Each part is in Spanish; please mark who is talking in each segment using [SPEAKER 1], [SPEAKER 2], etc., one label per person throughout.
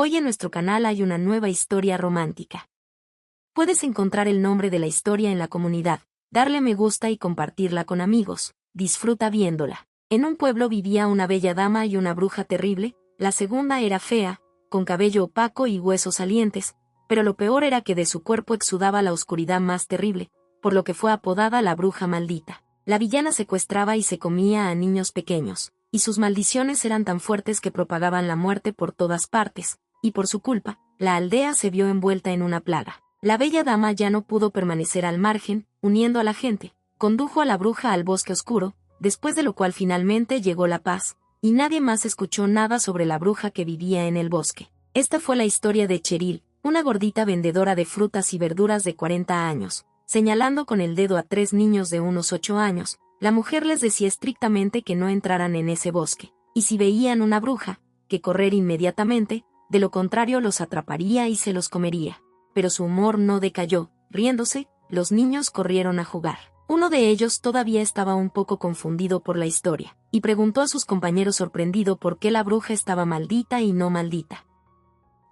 [SPEAKER 1] Hoy en nuestro canal hay una nueva historia romántica. Puedes encontrar el nombre de la historia en la comunidad, darle me gusta y compartirla con amigos. Disfruta viéndola. En un pueblo vivía una bella dama y una bruja terrible. La segunda era fea, con cabello opaco y huesos salientes, pero lo peor era que de su cuerpo exudaba la oscuridad más terrible, por lo que fue apodada la bruja maldita. La villana secuestraba y se comía a niños pequeños, y sus maldiciones eran tan fuertes que propagaban la muerte por todas partes, y por su culpa, la aldea se vio envuelta en una plaga. La bella dama ya no pudo permanecer al margen, uniendo a la gente, condujo a la bruja al bosque oscuro, después de lo cual finalmente llegó la paz, y nadie más escuchó nada sobre la bruja que vivía en el bosque. Esta fue la historia de Cheryl, una gordita vendedora de frutas y verduras de 40 años. Señalando con el dedo a 3 niños de unos 8 años, la mujer les decía estrictamente que no entraran en ese bosque, y si veían una bruja, que correr inmediatamente, de lo contrario los atraparía y se los comería. Pero su humor no decayó, riéndose, los niños corrieron a jugar. Uno de ellos todavía estaba un poco confundido por la historia, y preguntó a sus compañeros sorprendido por qué la bruja estaba maldita y no maldita.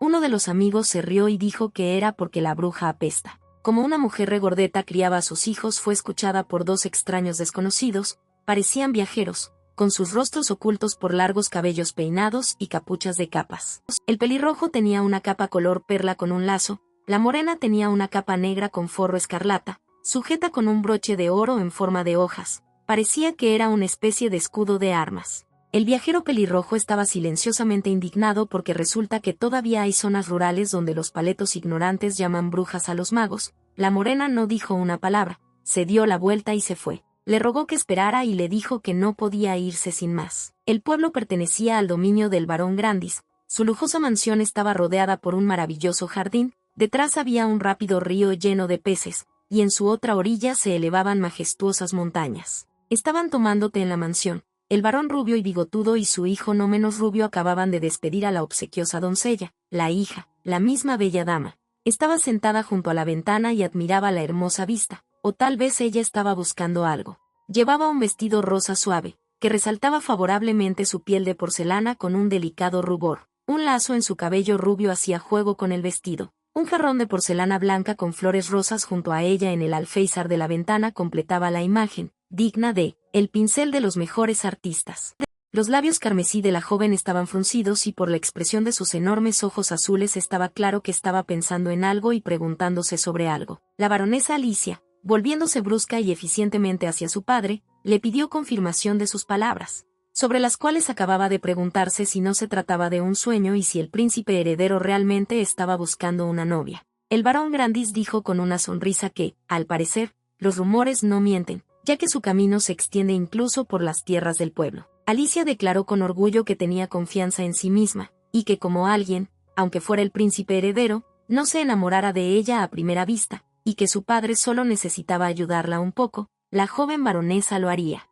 [SPEAKER 1] Uno de los amigos se rió y dijo que era porque la bruja apesta. Como una mujer regordeta criaba a sus hijos, fue escuchada por 2 extraños desconocidos, parecían viajeros, con sus rostros ocultos por largos cabellos peinados y capuchas de capas. El pelirrojo tenía una capa color perla con un lazo, la morena tenía una capa negra con forro escarlata, sujeta con un broche de oro en forma de hojas, parecía que era una especie de escudo de armas. El viajero pelirrojo estaba silenciosamente indignado porque resulta que todavía hay zonas rurales donde los paletos ignorantes llaman brujas a los magos. La morena no dijo una palabra, se dio la vuelta y se fue. Le rogó que esperara y le dijo que no podía irse sin más. El pueblo pertenecía al dominio del barón Grandis, su lujosa mansión estaba rodeada por un maravilloso jardín, detrás había un rápido río lleno de peces, y en su otra orilla se elevaban majestuosas montañas. Estaban tomando té en la mansión. El varón rubio y bigotudo y su hijo no menos rubio acababan de despedir a la obsequiosa doncella, la hija, la misma bella dama. Estaba sentada junto a la ventana y admiraba la hermosa vista, o tal vez ella estaba buscando algo. Llevaba un vestido rosa suave, que resaltaba favorablemente su piel de porcelana con un delicado rubor. Un lazo en su cabello rubio hacía juego con el vestido. Un jarrón de porcelana blanca con flores rosas junto a ella en el alféizar de la ventana completaba la imagen, digna de el pincel de los mejores artistas. Los labios carmesí de la joven estaban fruncidos y por la expresión de sus enormes ojos azules estaba claro que estaba pensando en algo y preguntándose sobre algo. La baronesa Alicia, volviéndose brusca y eficientemente hacia su padre, le pidió confirmación de sus palabras, sobre las cuales acababa de preguntarse si no se trataba de un sueño y si el príncipe heredero realmente estaba buscando una novia. El barón Grandis dijo con una sonrisa que, al parecer, los rumores no mienten, ya que su camino se extiende incluso por las tierras del pueblo. Alicia declaró con orgullo que tenía confianza en sí misma, y que como alguien, aunque fuera el príncipe heredero, no se enamorara de ella a primera vista, y que su padre solo necesitaba ayudarla un poco, la joven baronesa lo haría.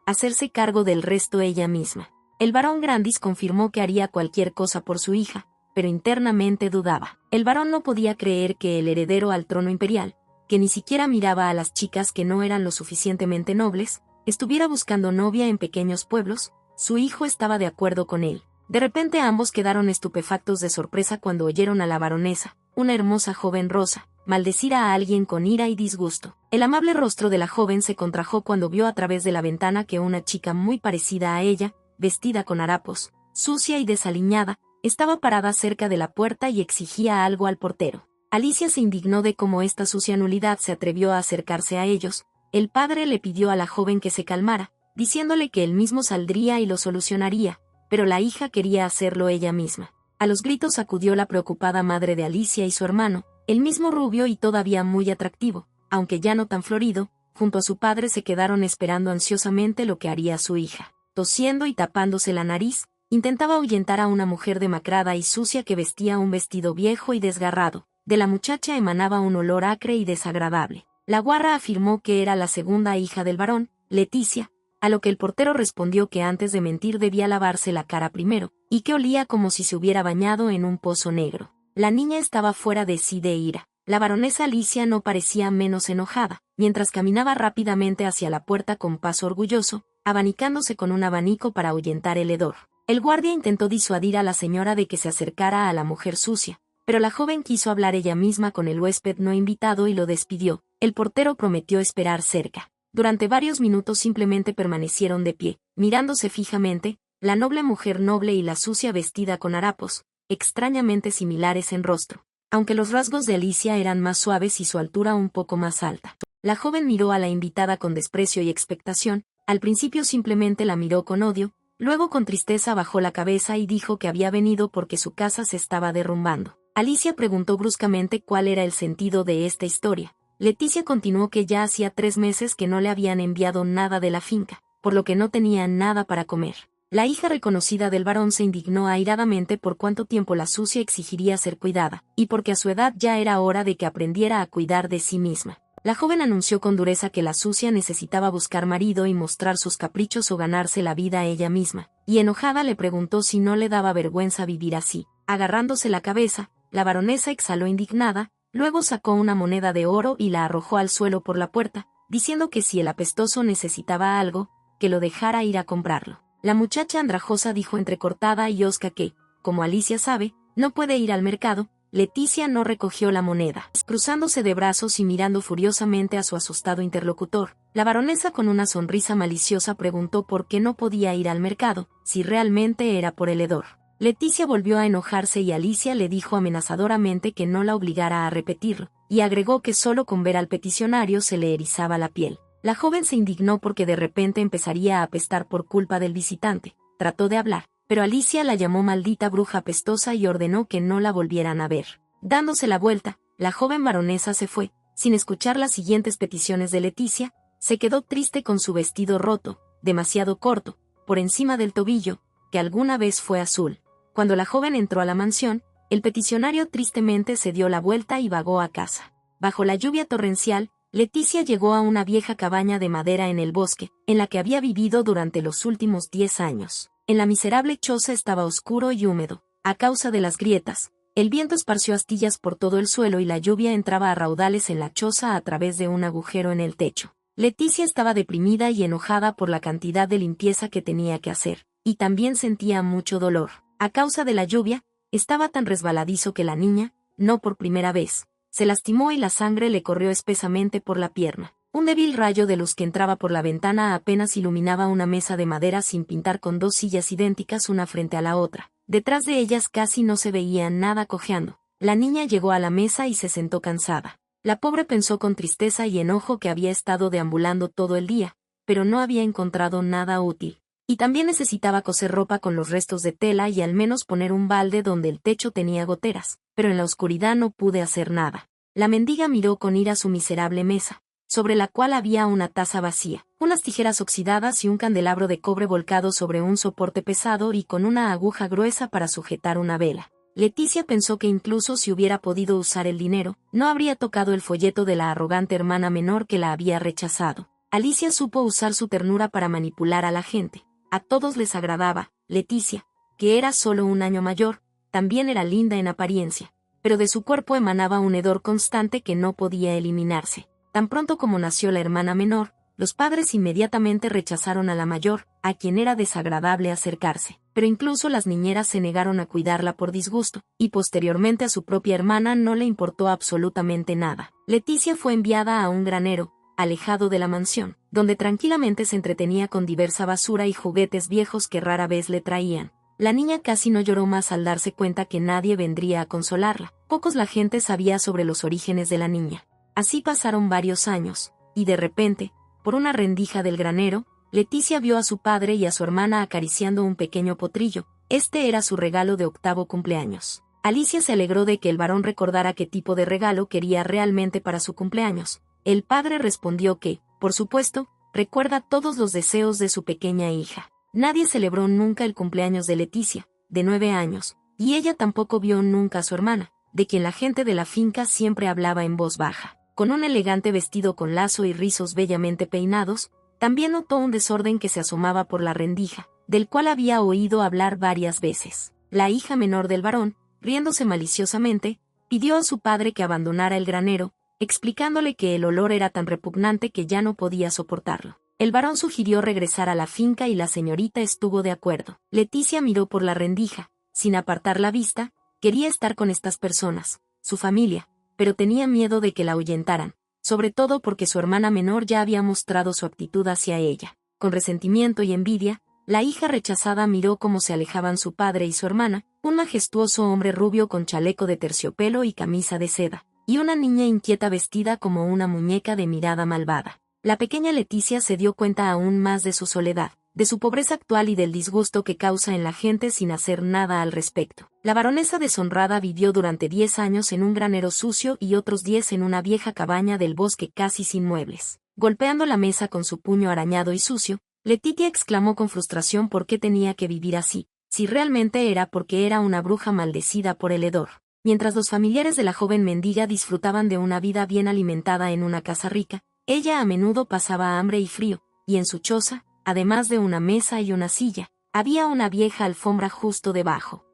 [SPEAKER 1] Hacerse cargo del resto ella misma. El barón Grandis confirmó que haría cualquier cosa por su hija, pero internamente dudaba. El barón no podía creer que el heredero al trono imperial, que ni siquiera miraba a las chicas que no eran lo suficientemente nobles, estuviera buscando novia en pequeños pueblos. Su hijo estaba de acuerdo con él. De repente ambos quedaron estupefactos de sorpresa cuando oyeron a la baronesa, una hermosa joven rosa, maldecir a alguien con ira y disgusto. El amable rostro de la joven se contrajo cuando vio a través de la ventana que una chica muy parecida a ella, vestida con harapos, sucia y desaliñada, estaba parada cerca de la puerta y exigía algo al portero. Alicia se indignó de cómo esta sucia nulidad se atrevió a acercarse a ellos. El padre le pidió a la joven que se calmara, diciéndole que él mismo saldría y lo solucionaría, pero la hija quería hacerlo ella misma. A los gritos acudió la preocupada madre de Alicia y su hermano, el mismo rubio y todavía muy atractivo, aunque ya no tan florido, junto a su padre se quedaron esperando ansiosamente lo que haría su hija. Tosiendo y tapándose la nariz, intentaba ahuyentar a una mujer demacrada y sucia que vestía un vestido viejo y desgarrado. De la muchacha emanaba un olor acre y desagradable. La guarra afirmó que era la segunda hija del barón, Leticia, a lo que el portero respondió que antes de mentir debía lavarse la cara primero, y que olía como si se hubiera bañado en un pozo negro. La niña estaba fuera de sí de ira. La baronesa Alicia no parecía menos enojada, mientras caminaba rápidamente hacia la puerta con paso orgulloso, abanicándose con un abanico para ahuyentar el hedor. El guardia intentó disuadir a la señora de que se acercara a la mujer sucia, pero la joven quiso hablar ella misma con el huésped no invitado y lo despidió. El portero prometió esperar cerca. Durante varios minutos simplemente permanecieron de pie, mirándose fijamente, la noble mujer noble y la sucia vestida con harapos, extrañamente similares en rostro, aunque los rasgos de Alicia eran más suaves y su altura un poco más alta. La joven miró a la invitada con desprecio y expectación, al principio simplemente la miró con odio, luego con tristeza bajó la cabeza y dijo que había venido porque su casa se estaba derrumbando. Alicia preguntó bruscamente cuál era el sentido de esta historia. Leticia continuó que ya hacía 3 meses que no le habían enviado nada de la finca, por lo que no tenía nada para comer. La hija reconocida del varón se indignó airadamente por cuánto tiempo la sucia exigiría ser cuidada, y porque a su edad ya era hora de que aprendiera a cuidar de sí misma. La joven anunció con dureza que la sucia necesitaba buscar marido y mostrar sus caprichos o ganarse la vida ella misma, y enojada le preguntó si no le daba vergüenza vivir así. Agarrándose la cabeza, la baronesa exhaló indignada, luego sacó una moneda de oro y la arrojó al suelo por la puerta, diciendo que si el apestoso necesitaba algo, que lo dejara ir a comprarlo. La muchacha andrajosa dijo entrecortada y hosca que, como Alicia sabe, no puede ir al mercado. Leticia no recogió la moneda. Cruzándose de brazos y mirando furiosamente a su asustado interlocutor, la baronesa con una sonrisa maliciosa preguntó por qué no podía ir al mercado, si realmente era por el hedor. Leticia volvió a enojarse y Alicia le dijo amenazadoramente que no la obligara a repetirlo, y agregó que solo con ver al peticionario se le erizaba la piel. La joven se indignó porque de repente empezaría a apestar por culpa del visitante. Trató de hablar, pero Alicia la llamó maldita bruja apestosa y ordenó que no la volvieran a ver. Dándose la vuelta, la joven baronesa se fue, sin escuchar las siguientes peticiones de Leticia. Se quedó triste con su vestido roto, demasiado corto, por encima del tobillo, que alguna vez fue azul. Cuando la joven entró a la mansión, el peticionario tristemente se dio la vuelta y vagó a casa. Bajo la lluvia torrencial, Leticia llegó a una vieja cabaña de madera en el bosque, en la que había vivido durante los últimos 10 años. En la miserable choza estaba oscuro y húmedo, a causa de las grietas. El viento esparció astillas por todo el suelo y la lluvia entraba a raudales en la choza a través de un agujero en el techo. Leticia estaba deprimida y enojada por la cantidad de limpieza que tenía que hacer, y también sentía mucho dolor. A causa de la lluvia, estaba tan resbaladizo que la niña, no por primera vez, se lastimó y la sangre le corrió espesamente por la pierna. Un débil rayo de luz que entraba por la ventana apenas iluminaba una mesa de madera sin pintar con 2 sillas idénticas una frente a la otra. Detrás de ellas casi no se veía nada cojeando. La niña llegó a la mesa y se sentó cansada. La pobre pensó con tristeza y enojo que había estado deambulando todo el día, pero no había encontrado nada útil. Y también necesitaba coser ropa con los restos de tela y al menos poner un balde donde el techo tenía goteras, pero en la oscuridad no pude hacer nada. La mendiga miró con ira su miserable mesa, sobre la cual había una taza vacía, unas tijeras oxidadas y un candelabro de cobre volcado sobre un soporte pesado y con una aguja gruesa para sujetar una vela. Leticia pensó que incluso si hubiera podido usar el dinero, no habría tocado el folleto de la arrogante hermana menor que la había rechazado. Alicia supo usar su ternura para manipular a la gente. A todos les agradaba. Leticia, que era solo un año mayor, también era linda en apariencia, pero de su cuerpo emanaba un hedor constante que no podía eliminarse. Tan pronto como nació la hermana menor, los padres inmediatamente rechazaron a la mayor, a quien era desagradable acercarse, pero incluso las niñeras se negaron a cuidarla por disgusto, y posteriormente a su propia hermana no le importó absolutamente nada. Leticia fue enviada a un granero, alejado de la mansión, donde tranquilamente se entretenía con diversa basura y juguetes viejos que rara vez le traían. La niña casi no lloró más al darse cuenta que nadie vendría a consolarla. Pocos la gente sabía sobre los orígenes de la niña. Así pasaron varios años, y de repente, por una rendija del granero, Leticia vio a su padre y a su hermana acariciando un pequeño potrillo. Este era su regalo de 8º cumpleaños. Alicia se alegró de que el varón recordara qué tipo de regalo quería realmente para su cumpleaños. El padre respondió que, por supuesto, recuerda todos los deseos de su pequeña hija. Nadie celebró nunca el cumpleaños de Leticia, de 9 años, y ella tampoco vio nunca a su hermana, de quien la gente de la finca siempre hablaba en voz baja. Con un elegante vestido con lazo y rizos bellamente peinados, también notó un desorden que se asomaba por la rendija, del cual había oído hablar varias veces. La hija menor del varón, riéndose maliciosamente, pidió a su padre que abandonara el granero, explicándole que el olor era tan repugnante que ya no podía soportarlo. El varón sugirió regresar a la finca y la señorita estuvo de acuerdo. Leticia miró por la rendija, sin apartar la vista, quería estar con estas personas, su familia, pero tenía miedo de que la ahuyentaran, sobre todo porque su hermana menor ya había mostrado su actitud hacia ella. Con resentimiento y envidia, la hija rechazada miró cómo se alejaban su padre y su hermana, un majestuoso hombre rubio con chaleco de terciopelo y camisa de seda, y una niña inquieta vestida como una muñeca de mirada malvada. La pequeña Leticia se dio cuenta aún más de su soledad, de su pobreza actual y del disgusto que causa en la gente sin hacer nada al respecto. La baronesa deshonrada vivió durante 10 años en un granero sucio y otros 10 en una vieja cabaña del bosque casi sin muebles. Golpeando la mesa con su puño arañado y sucio, Letitia exclamó con frustración por qué tenía que vivir así, si realmente era porque era una bruja maldecida por el hedor. Mientras los familiares de la joven mendiga disfrutaban de una vida bien alimentada en una casa rica, ella a menudo pasaba hambre y frío, y en su choza, además de una mesa y una silla, había una vieja alfombra justo debajo.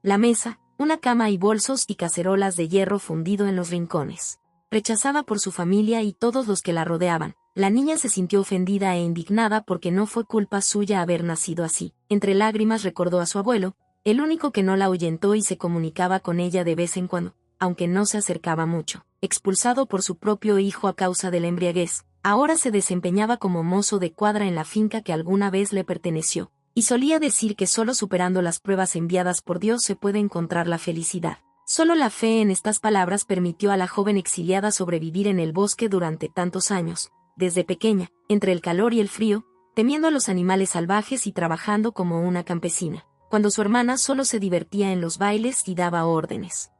[SPEAKER 1] La mesa, una cama y bolsos y cacerolas de hierro fundido en los rincones. Rechazada por su familia y todos los que la rodeaban, la niña se sintió ofendida e indignada porque no fue culpa suya haber nacido así. Entre lágrimas recordó a su abuelo, el único que no la ahuyentó y se comunicaba con ella de vez en cuando, aunque no se acercaba mucho. Expulsado por su propio hijo a causa de la embriaguez, ahora se desempeñaba como mozo de cuadra en la finca que alguna vez le perteneció, y solía decir que solo superando las pruebas enviadas por Dios se puede encontrar la felicidad. Solo la fe en estas palabras permitió a la joven exiliada sobrevivir en el bosque durante tantos años, desde pequeña, entre el calor y el frío, temiendo a los animales salvajes y trabajando como una campesina, cuando su hermana solo se divertía en los bailes y daba órdenes.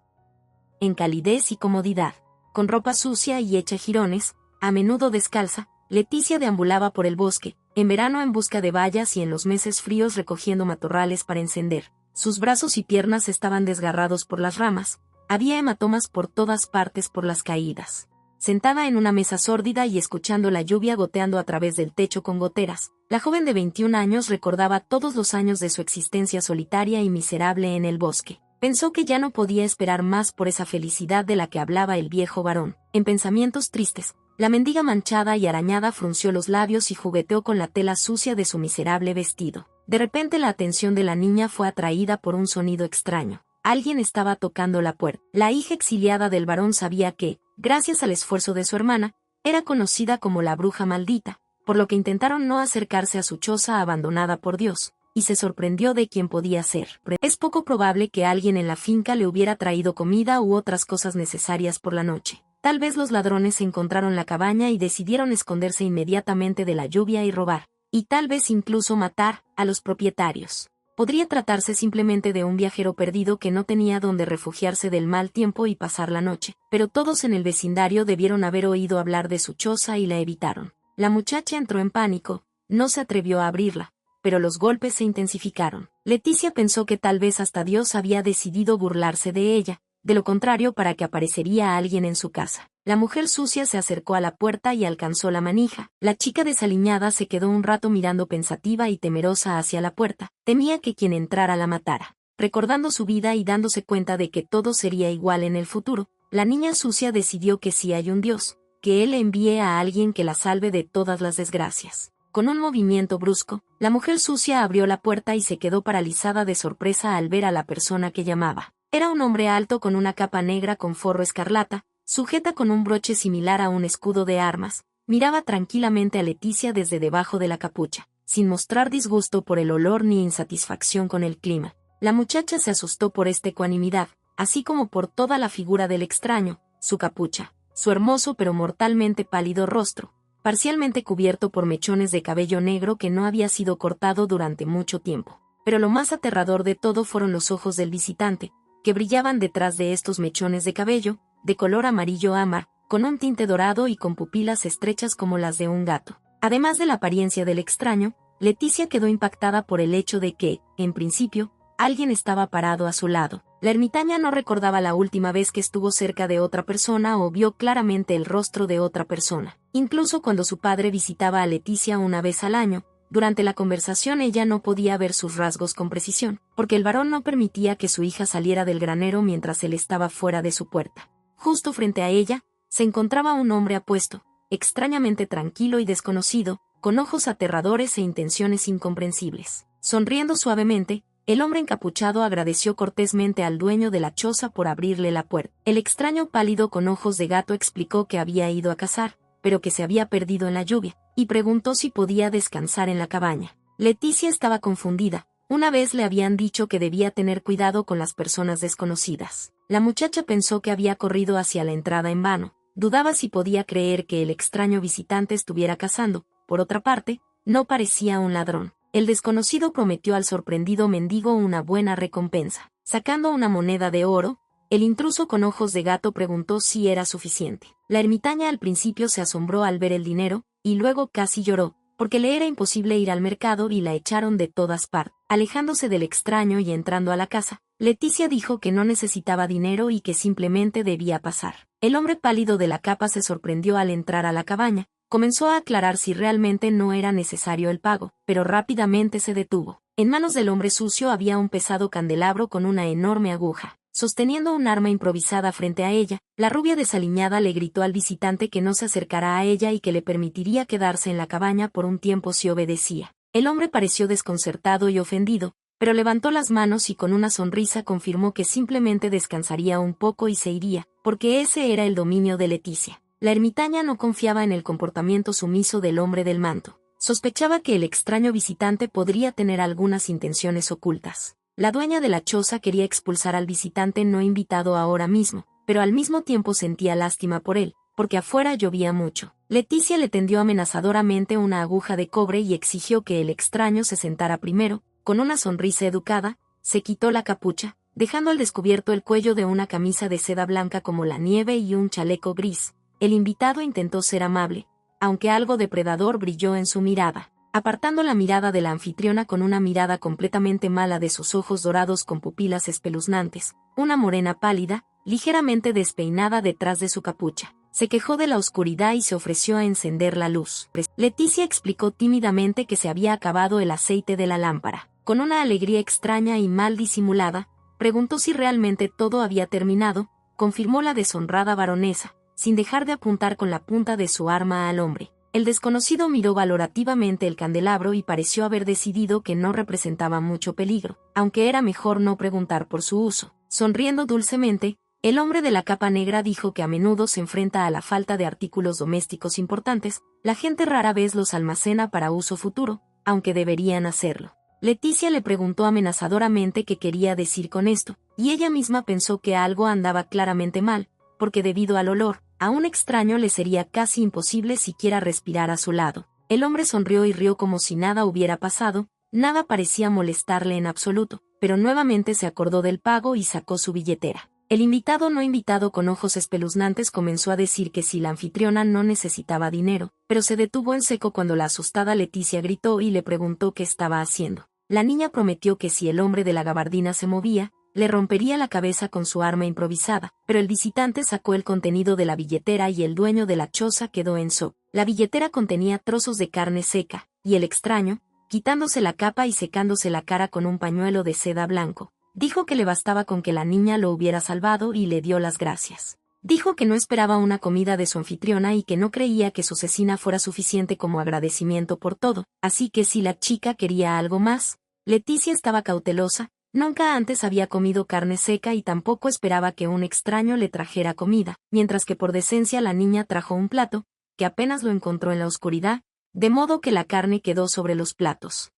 [SPEAKER 1] En calidez y comodidad, con ropa sucia y hecha jirones, a menudo descalza, Leticia deambulaba por el bosque, en verano en busca de bayas y en los meses fríos recogiendo matorrales para encender. Sus brazos y piernas estaban desgarrados por las ramas, había hematomas por todas partes por las caídas. Sentada en una mesa sórdida y escuchando la lluvia goteando a través del techo con goteras, la joven de 21 años recordaba todos los años de su existencia solitaria y miserable en el bosque. Pensó que ya no podía esperar más por esa felicidad de la que hablaba el viejo varón. En pensamientos tristes, la mendiga manchada y arañada frunció los labios y jugueteó con la tela sucia de su miserable vestido. De repente la atención de la niña fue atraída por un sonido extraño. Alguien estaba tocando la puerta. La hija exiliada del varón sabía que, gracias al esfuerzo de su hermana, era conocida como la bruja maldita, por lo que intentaron no acercarse a su choza abandonada por Dios, y se sorprendió de quién podía ser. Es poco probable que alguien en la finca le hubiera traído comida u otras cosas necesarias por la noche. Tal vez los ladrones encontraron la cabaña y decidieron esconderse inmediatamente de la lluvia y robar, y tal vez incluso matar a los propietarios. Podría tratarse simplemente de un viajero perdido que no tenía dónde refugiarse del mal tiempo y pasar la noche, pero todos en el vecindario debieron haber oído hablar de su choza y la evitaron. La muchacha entró en pánico, no se atrevió a abrirla, pero los golpes se intensificaron. Leticia pensó que tal vez hasta Dios había decidido burlarse de ella, de lo contrario para que aparecería alguien en su casa. La mujer sucia se acercó a la puerta y alcanzó la manija. La chica desaliñada se quedó un rato mirando pensativa y temerosa hacia la puerta. Temía que quien entrara la matara. Recordando su vida y dándose cuenta de que todo sería igual en el futuro, la niña sucia decidió que si hay un Dios, que Él envíe a alguien que la salve de todas las desgracias. Con un movimiento brusco, la mujer sucia abrió la puerta y se quedó paralizada de sorpresa al ver a la persona que llamaba. Era un hombre alto con una capa negra con forro escarlata, sujeta con un broche similar a un escudo de armas. Miraba tranquilamente a Leticia desde debajo de la capucha, sin mostrar disgusto por el olor ni insatisfacción con el clima. La muchacha se asustó por esta ecuanimidad, así como por toda la figura del extraño, su capucha, su hermoso pero mortalmente pálido rostro, parcialmente cubierto por mechones de cabello negro que no había sido cortado durante mucho tiempo. Pero lo más aterrador de todo fueron los ojos del visitante, que brillaban detrás de estos mechones de cabello, de color amarillo ámbar, con un tinte dorado y con pupilas estrechas como las de un gato. Además de la apariencia del extraño, Leticia quedó impactada por el hecho de que, en principio, alguien estaba parado a su lado. La ermitaña no recordaba la última vez que estuvo cerca de otra persona o vio claramente el rostro de otra persona. Incluso cuando su padre visitaba a Leticia una vez al año, durante la conversación ella no podía ver sus rasgos con precisión, porque el varón no permitía que su hija saliera del granero mientras él estaba fuera de su puerta. Justo frente a ella, se encontraba un hombre apuesto, extrañamente tranquilo y desconocido, con ojos aterradores e intenciones incomprensibles. Sonriendo suavemente, el hombre encapuchado agradeció cortésmente al dueño de la choza por abrirle la puerta. El extraño pálido con ojos de gato explicó que había ido a cazar, pero que se había perdido en la lluvia, y preguntó si podía descansar en la cabaña. Leticia estaba confundida. Una vez le habían dicho que debía tener cuidado con las personas desconocidas. La muchacha pensó que había corrido hacia la entrada en vano. Dudaba si podía creer que el extraño visitante estuviera cazando. Por otra parte, no parecía un ladrón. El desconocido prometió al sorprendido mendigo una buena recompensa. Sacando una moneda de oro, el intruso con ojos de gato preguntó si era suficiente. La ermitaña al principio se asombró al ver el dinero, y luego casi lloró, porque le era imposible ir al mercado y la echaron de todas partes. Alejándose del extraño y entrando a la casa, Leticia dijo que no necesitaba dinero y que simplemente debía pasar. El hombre pálido de la capa se sorprendió al entrar a la cabaña. Comenzó a aclarar si realmente no era necesario el pago, pero rápidamente se detuvo. En manos del hombre sucio había un pesado candelabro con una enorme aguja. Sosteniendo un arma improvisada frente a ella, la rubia desaliñada le gritó al visitante que no se acercara a ella y que le permitiría quedarse en la cabaña por un tiempo si obedecía. El hombre pareció desconcertado y ofendido, pero levantó las manos y con una sonrisa confirmó que simplemente descansaría un poco y se iría, porque ese era el dominio de Leticia. La ermitaña no confiaba en el comportamiento sumiso del hombre del manto. Sospechaba que el extraño visitante podría tener algunas intenciones ocultas. La dueña de la choza quería expulsar al visitante no invitado ahora mismo, pero al mismo tiempo sentía lástima por él, porque afuera llovía mucho. Leticia le tendió amenazadoramente una aguja de cobre y exigió que el extraño se sentara primero. Con una sonrisa educada, se quitó la capucha, dejando al descubierto el cuello de una camisa de seda blanca como la nieve y un chaleco gris. El invitado intentó ser amable, aunque algo depredador brilló en su mirada. Apartando la mirada de la anfitriona con una mirada completamente mala de sus ojos dorados con pupilas espeluznantes, una morena pálida, ligeramente despeinada detrás de su capucha, se quejó de la oscuridad y se ofreció a encender la luz. Leticia explicó tímidamente que se había acabado el aceite de la lámpara. Con una alegría extraña y mal disimulada, preguntó si realmente todo había terminado, confirmó la deshonrada baronesa, sin dejar de apuntar con la punta de su arma al hombre. El desconocido miró valorativamente el candelabro y pareció haber decidido que no representaba mucho peligro, aunque era mejor no preguntar por su uso. Sonriendo dulcemente, el hombre de la capa negra dijo que a menudo se enfrenta a la falta de artículos domésticos importantes. La gente rara vez los almacena para uso futuro, aunque deberían hacerlo. Leticia le preguntó amenazadoramente qué quería decir con esto, y ella misma pensó que algo andaba claramente mal, porque debido al olor, a un extraño le sería casi imposible siquiera respirar a su lado. El hombre sonrió y rió como si nada hubiera pasado, nada parecía molestarle en absoluto, pero nuevamente se acordó del pago y sacó su billetera. El invitado no invitado con ojos espeluznantes comenzó a decir que si la anfitriona no necesitaba dinero, pero se detuvo en seco cuando la asustada Leticia gritó y le preguntó qué estaba haciendo. La niña prometió que si el hombre de la gabardina se movía, le rompería la cabeza con su arma improvisada, pero el visitante sacó el contenido de la billetera y el dueño de la choza quedó en shock. La billetera contenía trozos de carne seca, y el extraño, quitándose la capa y secándose la cara con un pañuelo de seda blanco, dijo que le bastaba con que la niña lo hubiera salvado y le dio las gracias. Dijo que no esperaba una comida de su anfitriona y que no creía que su cecina fuera suficiente como agradecimiento por todo, así que si la chica quería algo más, Leticia estaba cautelosa. Nunca antes había comido carne seca y tampoco esperaba que un extraño le trajera comida, mientras que por decencia la niña trajo un plato, que apenas lo encontró en la oscuridad, de modo que la carne quedó sobre los platos.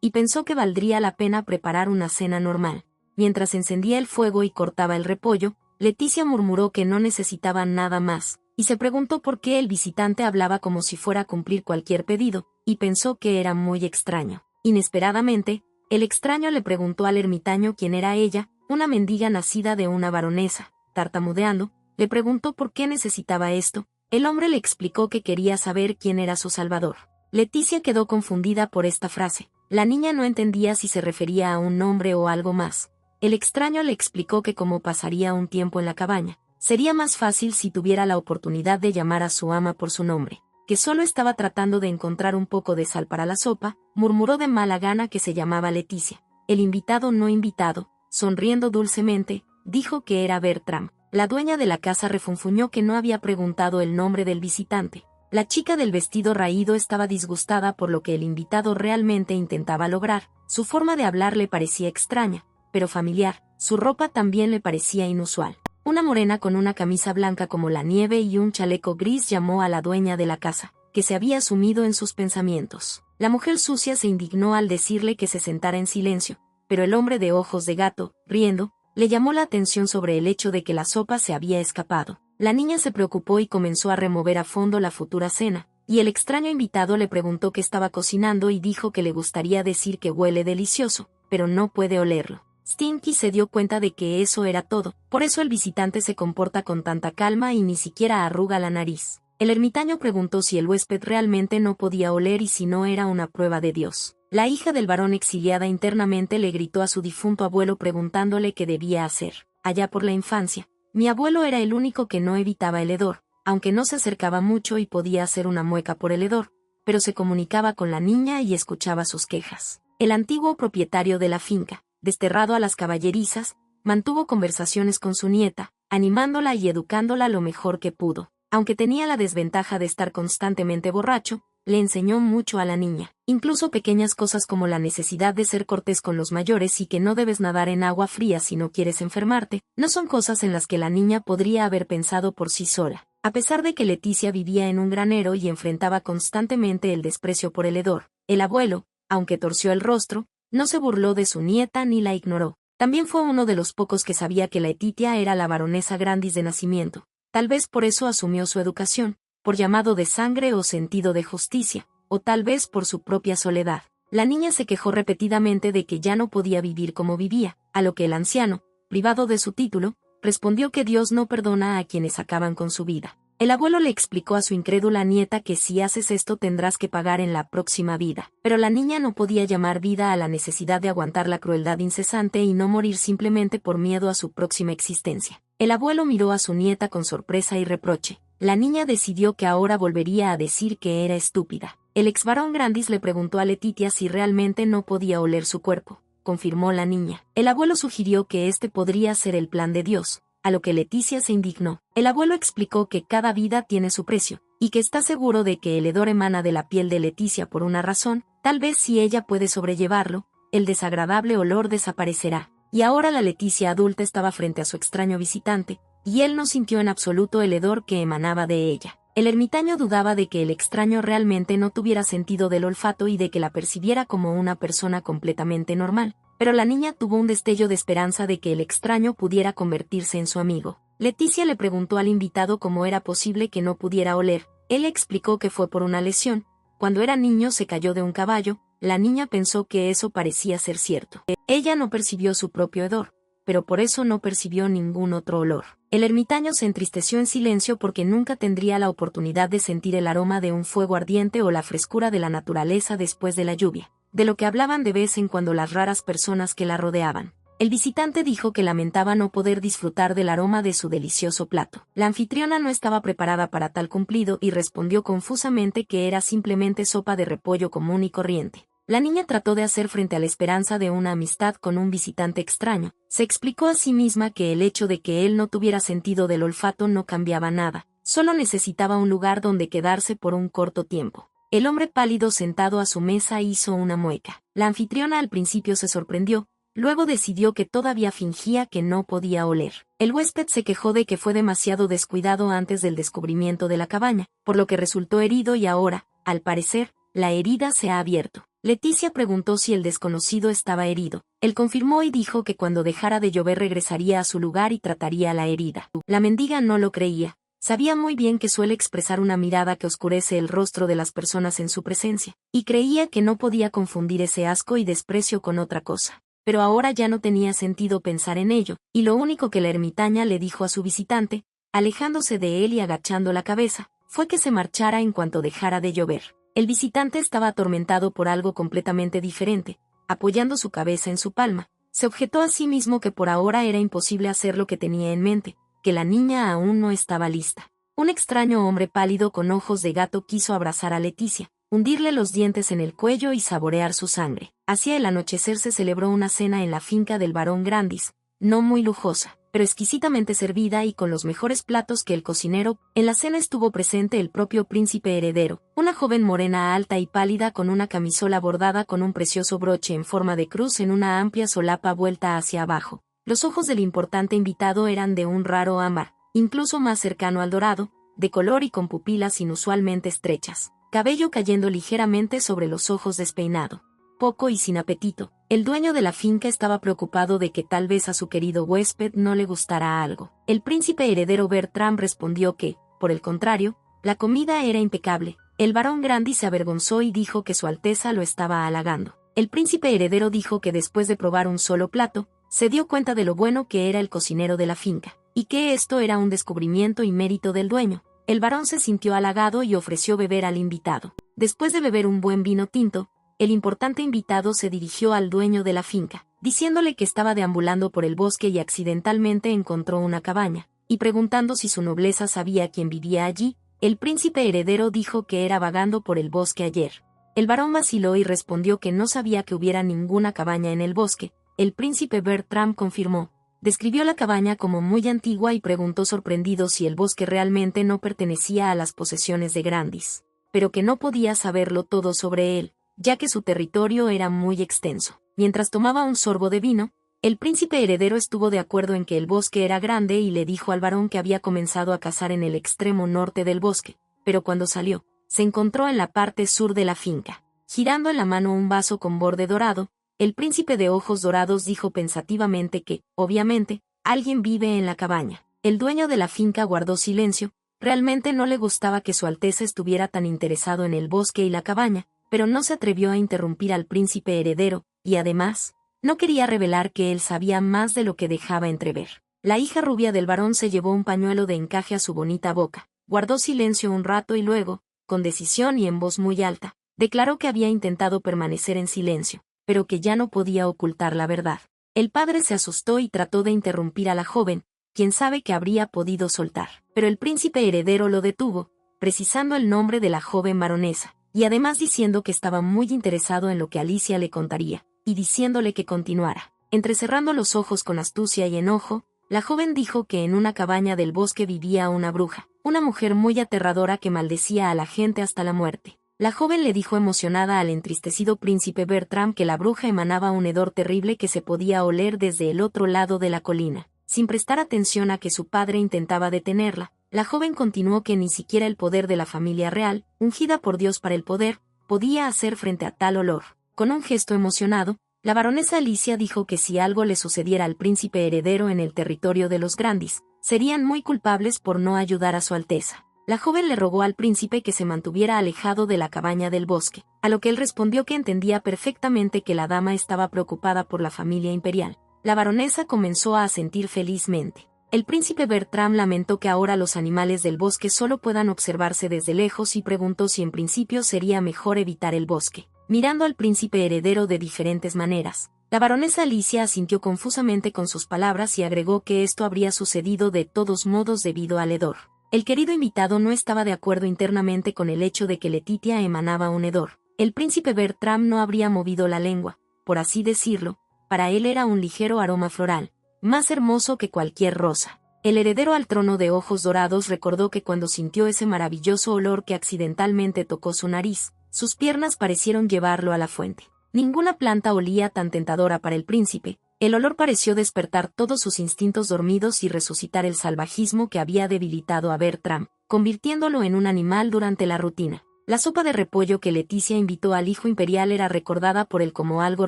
[SPEAKER 1] Y pensó que valdría la pena preparar una cena normal. Mientras encendía el fuego y cortaba el repollo, Leticia murmuró que no necesitaba nada más, y se preguntó por qué el visitante hablaba como si fuera a cumplir cualquier pedido, y pensó que era muy extraño. Inesperadamente, el extraño le preguntó al ermitaño quién era ella, una mendiga nacida de una baronesa. Tartamudeando, le preguntó por qué necesitaba esto. El hombre le explicó que quería saber quién era su salvador. Leticia quedó confundida por esta frase. La niña no entendía si se refería a un nombre o algo más. El extraño le explicó que como pasaría un tiempo en la cabaña, sería más fácil si tuviera la oportunidad de llamar a su ama por su nombre. Que solo estaba tratando de encontrar un poco de sal para la sopa, murmuró de mala gana que se llamaba Leticia. El invitado no invitado, sonriendo dulcemente, dijo que era Bertram. La dueña de la casa refunfuñó que no había preguntado el nombre del visitante. La chica del vestido raído estaba disgustada por lo que el invitado realmente intentaba lograr. Su forma de hablar le parecía extraña, pero familiar. Su ropa también le parecía inusual. Una morena con una camisa blanca como la nieve y un chaleco gris llamó a la dueña de la casa, que se había sumido en sus pensamientos. La mujer sucia se indignó al decirle que se sentara en silencio, pero el hombre de ojos de gato, riendo, le llamó la atención sobre el hecho de que la sopa se había escapado. La niña se preocupó y comenzó a remover a fondo la futura cena, y el extraño invitado le preguntó qué estaba cocinando y dijo que le gustaría decir que huele delicioso, pero no puede olerlo. Stinky se dio cuenta de que eso era todo, por eso el visitante se comporta con tanta calma y ni siquiera arruga la nariz. El ermitaño preguntó si el huésped realmente no podía oler y si no era una prueba de Dios. La hija del varón exiliada internamente le gritó a su difunto abuelo preguntándole qué debía hacer. Allá por la infancia, mi abuelo era el único que no evitaba el hedor, aunque no se acercaba mucho y podía hacer una mueca por el hedor, pero se comunicaba con la niña y escuchaba sus quejas. El antiguo propietario de la finca, desterrado a las caballerizas, mantuvo conversaciones con su nieta, animándola y educándola lo mejor que pudo. Aunque tenía la desventaja de estar constantemente borracho, le enseñó mucho a la niña, incluso pequeñas cosas como la necesidad de ser cortés con los mayores y que no debes nadar en agua fría si no quieres enfermarte, no son cosas en las que la niña podría haber pensado por sí sola. A pesar de que Leticia vivía en un granero y enfrentaba constantemente el desprecio por el hedor, el abuelo, aunque torció el rostro, no se burló de su nieta ni la ignoró. También fue uno de los pocos que sabía que Letitia era la baronesa Grandis de nacimiento. Tal vez por eso asumió su educación, por llamado de sangre o sentido de justicia, o tal vez por su propia soledad. La niña se quejó repetidamente de que ya no podía vivir como vivía, a lo que el anciano, privado de su título, respondió que Dios no perdona a quienes acaban con su vida. El abuelo le explicó a su incrédula nieta que si haces esto tendrás que pagar en la próxima vida. Pero la niña no podía llamar vida a la necesidad de aguantar la crueldad incesante y no morir simplemente por miedo a su próxima existencia. El abuelo miró a su nieta con sorpresa y reproche. La niña decidió que ahora volvería a decir que era estúpida. El ex varón Grandis le preguntó a Letitia si realmente no podía oler su cuerpo. Confirmó la niña. El abuelo sugirió que este podría ser el plan de Dios, a lo que Leticia se indignó. El abuelo explicó que cada vida tiene su precio, y que está seguro de que el hedor emana de la piel de Leticia por una razón, tal vez si ella puede sobrellevarlo, el desagradable olor desaparecerá. Y ahora la Leticia adulta estaba frente a su extraño visitante, y él no sintió en absoluto el hedor que emanaba de ella. El ermitaño dudaba de que el extraño realmente no tuviera sentido del olfato y de que la percibiera como una persona completamente normal, pero la niña tuvo un destello de esperanza de que el extraño pudiera convertirse en su amigo. Leticia le preguntó al invitado cómo era posible que no pudiera oler. Él le explicó que fue por una lesión. Cuando era niño se cayó de un caballo. La niña pensó que eso parecía ser cierto. Ella no percibió su propio hedor, pero por eso no percibió ningún otro olor. El ermitaño se entristeció en silencio porque nunca tendría la oportunidad de sentir el aroma de un fuego ardiente o la frescura de la naturaleza después de la lluvia, de lo que hablaban de vez en cuando las raras personas que la rodeaban. El visitante dijo que lamentaba no poder disfrutar del aroma de su delicioso plato. La anfitriona no estaba preparada para tal cumplido y respondió confusamente que era simplemente sopa de repollo común y corriente. La niña trató de hacer frente a la esperanza de una amistad con un visitante extraño. Se explicó a sí misma que el hecho de que él no tuviera sentido del olfato no cambiaba nada, solo necesitaba un lugar donde quedarse por un corto tiempo. El hombre pálido sentado a su mesa hizo una mueca. La anfitriona al principio se sorprendió, luego decidió que todavía fingía que no podía oler. El huésped se quejó de que fue demasiado descuidado antes del descubrimiento de la cabaña, por lo que resultó herido y ahora, al parecer, la herida se ha abierto. Leticia preguntó si el desconocido estaba herido. Él confirmó y dijo que cuando dejara de llover regresaría a su lugar y trataría la herida. La mendiga no lo creía. Sabía muy bien que suele expresar una mirada que oscurece el rostro de las personas en su presencia, y creía que no podía confundir ese asco y desprecio con otra cosa. Pero ahora ya no tenía sentido pensar en ello, y lo único que la ermitaña le dijo a su visitante, alejándose de él y agachando la cabeza, fue que se marchara en cuanto dejara de llover. El visitante estaba atormentado por algo completamente diferente. Apoyando su cabeza en su palma, se objetó a sí mismo que por ahora era imposible hacer lo que tenía en mente, que la niña aún no estaba lista. Un extraño hombre pálido con ojos de gato quiso abrazar a Leticia, hundirle los dientes en el cuello y saborear su sangre. Hacia el anochecer se celebró una cena en la finca del barón Grandis, no muy lujosa, pero exquisitamente servida y con los mejores platos que el cocinero. En la cena estuvo presente el propio príncipe heredero, una joven morena alta y pálida con una camisola bordada con un precioso broche en forma de cruz en una amplia solapa vuelta hacia abajo. Los ojos del importante invitado eran de un raro ámbar, incluso más cercano al dorado, de color y con pupilas inusualmente estrechas, cabello cayendo ligeramente sobre los ojos despeinado. Poco y sin apetito, el dueño de la finca estaba preocupado de que tal vez a su querido huésped no le gustara algo. El príncipe heredero Bertram respondió que, por el contrario, la comida era impecable. El barón Grandi se avergonzó y dijo que su Alteza lo estaba halagando. El príncipe heredero dijo que después de probar un solo plato, se dio cuenta de lo bueno que era el cocinero de la finca, y que esto era un descubrimiento y mérito del dueño. El barón se sintió halagado y ofreció beber al invitado. Después de beber un buen vino tinto, el importante invitado se dirigió al dueño de la finca, diciéndole que estaba deambulando por el bosque y accidentalmente encontró una cabaña, y preguntando si su nobleza sabía quién vivía allí. El príncipe heredero dijo que era vagando por el bosque ayer. El barón vaciló y respondió que no sabía que hubiera ninguna cabaña en el bosque. El príncipe Bertram confirmó. Describió la cabaña como muy antigua y preguntó sorprendido si el bosque realmente no pertenecía a las posesiones de Grandis, pero que no podía saberlo todo sobre él, ya que su territorio era muy extenso. Mientras tomaba un sorbo de vino, el príncipe heredero estuvo de acuerdo en que el bosque era grande y le dijo al barón que había comenzado a cazar en el extremo norte del bosque, pero cuando salió, se encontró en la parte sur de la finca. Girando en la mano un vaso con borde dorado, el príncipe de ojos dorados dijo pensativamente que, obviamente, alguien vive en la cabaña. El dueño de la finca guardó silencio. Realmente no le gustaba que su Alteza estuviera tan interesado en el bosque y la cabaña, pero no se atrevió a interrumpir al príncipe heredero, y además, no quería revelar que él sabía más de lo que dejaba entrever. La hija rubia del barón se llevó un pañuelo de encaje a su bonita boca, guardó silencio un rato y luego, con decisión y en voz muy alta, declaró que había intentado permanecer en silencio, pero que ya no podía ocultar la verdad. El padre se asustó y trató de interrumpir a la joven, quien sabe que habría podido soltar, pero el príncipe heredero lo detuvo, precisando el nombre de la joven baronesa, y además diciendo que estaba muy interesado en lo que Alicia le contaría, y diciéndole que continuara. Entrecerrando los ojos con astucia y enojo, la joven dijo que en una cabaña del bosque vivía una bruja, una mujer muy aterradora que maldecía a la gente hasta la muerte. La joven le dijo emocionada al entristecido príncipe Bertram que la bruja emanaba un hedor terrible que se podía oler desde el otro lado de la colina. Sin prestar atención a que su padre intentaba detenerla, la joven continuó que ni siquiera el poder de la familia real, ungida por Dios para el poder, podía hacer frente a tal olor. Con un gesto emocionado, la baronesa Alicia dijo que si algo le sucediera al príncipe heredero en el territorio de los Grandis, serían muy culpables por no ayudar a su Alteza. La joven le rogó al príncipe que se mantuviera alejado de la cabaña del bosque, a lo que él respondió que entendía perfectamente que la dama estaba preocupada por la familia imperial. La baronesa comenzó a asentir felizmente. El príncipe Bertram lamentó que ahora los animales del bosque solo puedan observarse desde lejos y preguntó si en principio sería mejor evitar el bosque. Mirando al príncipe heredero de diferentes maneras, la baronesa Alicia asintió confusamente con sus palabras y agregó que esto habría sucedido de todos modos debido al hedor. El querido invitado no estaba de acuerdo internamente con el hecho de que Letitia emanaba un hedor. El príncipe Bertram no habría movido la lengua, por así decirlo, para él era un ligero aroma floral, más hermoso que cualquier rosa. El heredero al trono de ojos dorados recordó que cuando sintió ese maravilloso olor que accidentalmente tocó su nariz, sus piernas parecieron llevarlo a la fuente. Ninguna planta olía tan tentadora para el príncipe. El olor pareció despertar todos sus instintos dormidos y resucitar el salvajismo que había debilitado a Bertram, convirtiéndolo en un animal durante la rutina. La sopa de repollo que Leticia invitó al hijo imperial era recordada por él como algo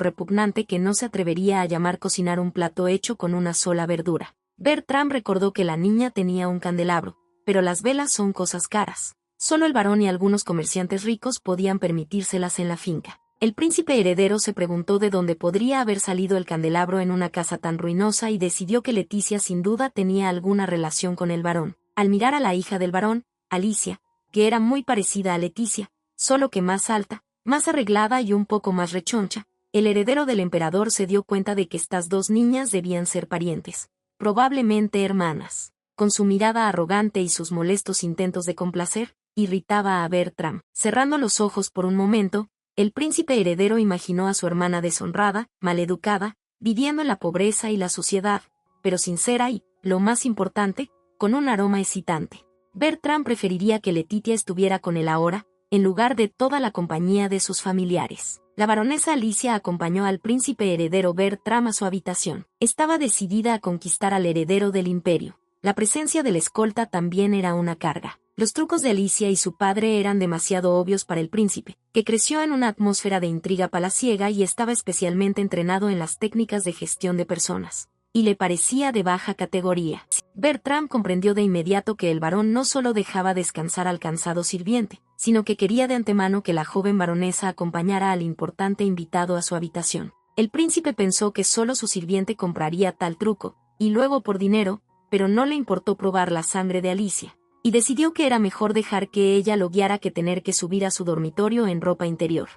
[SPEAKER 1] repugnante que no se atrevería a llamar cocinar un plato hecho con una sola verdura. Bertram recordó que la niña tenía un candelabro, pero las velas son cosas caras. Solo el barón y algunos comerciantes ricos podían permitírselas en la finca. El príncipe heredero se preguntó de dónde podría haber salido el candelabro en una casa tan ruinosa y decidió que Leticia sin duda tenía alguna relación con el barón. Al mirar a la hija del barón, Alicia, que era muy parecida a Leticia, solo que más alta, más arreglada y un poco más rechoncha, el heredero del emperador se dio cuenta de que estas dos niñas debían ser parientes, probablemente hermanas. Con su mirada arrogante y sus molestos intentos de complacer, irritaba a Bertram. Cerrando los ojos por un momento, el príncipe heredero imaginó a su hermana deshonrada, maleducada, viviendo en la pobreza y la suciedad, pero sincera y, lo más importante, con un aroma excitante. Bertram preferiría que Letitia estuviera con él ahora, en lugar de toda la compañía de sus familiares. La baronesa Alicia acompañó al príncipe heredero Bertram a su habitación. Estaba decidida a conquistar al heredero del imperio. La presencia del escolta también era una carga. Los trucos de Alicia y su padre eran demasiado obvios para el príncipe, que creció en una atmósfera de intriga palaciega y estaba especialmente entrenado en las técnicas de gestión de personas. Y le parecía de baja categoría. Bertram comprendió de inmediato que el varón no solo dejaba descansar al cansado sirviente, sino que quería de antemano que la joven baronesa acompañara al importante invitado a su habitación. El príncipe pensó que solo su sirviente compraría tal truco, y luego por dinero, pero no le importó probar la sangre de Alicia, y decidió que era mejor dejar que ella lo guiara que tener que subir a su dormitorio en ropa interior.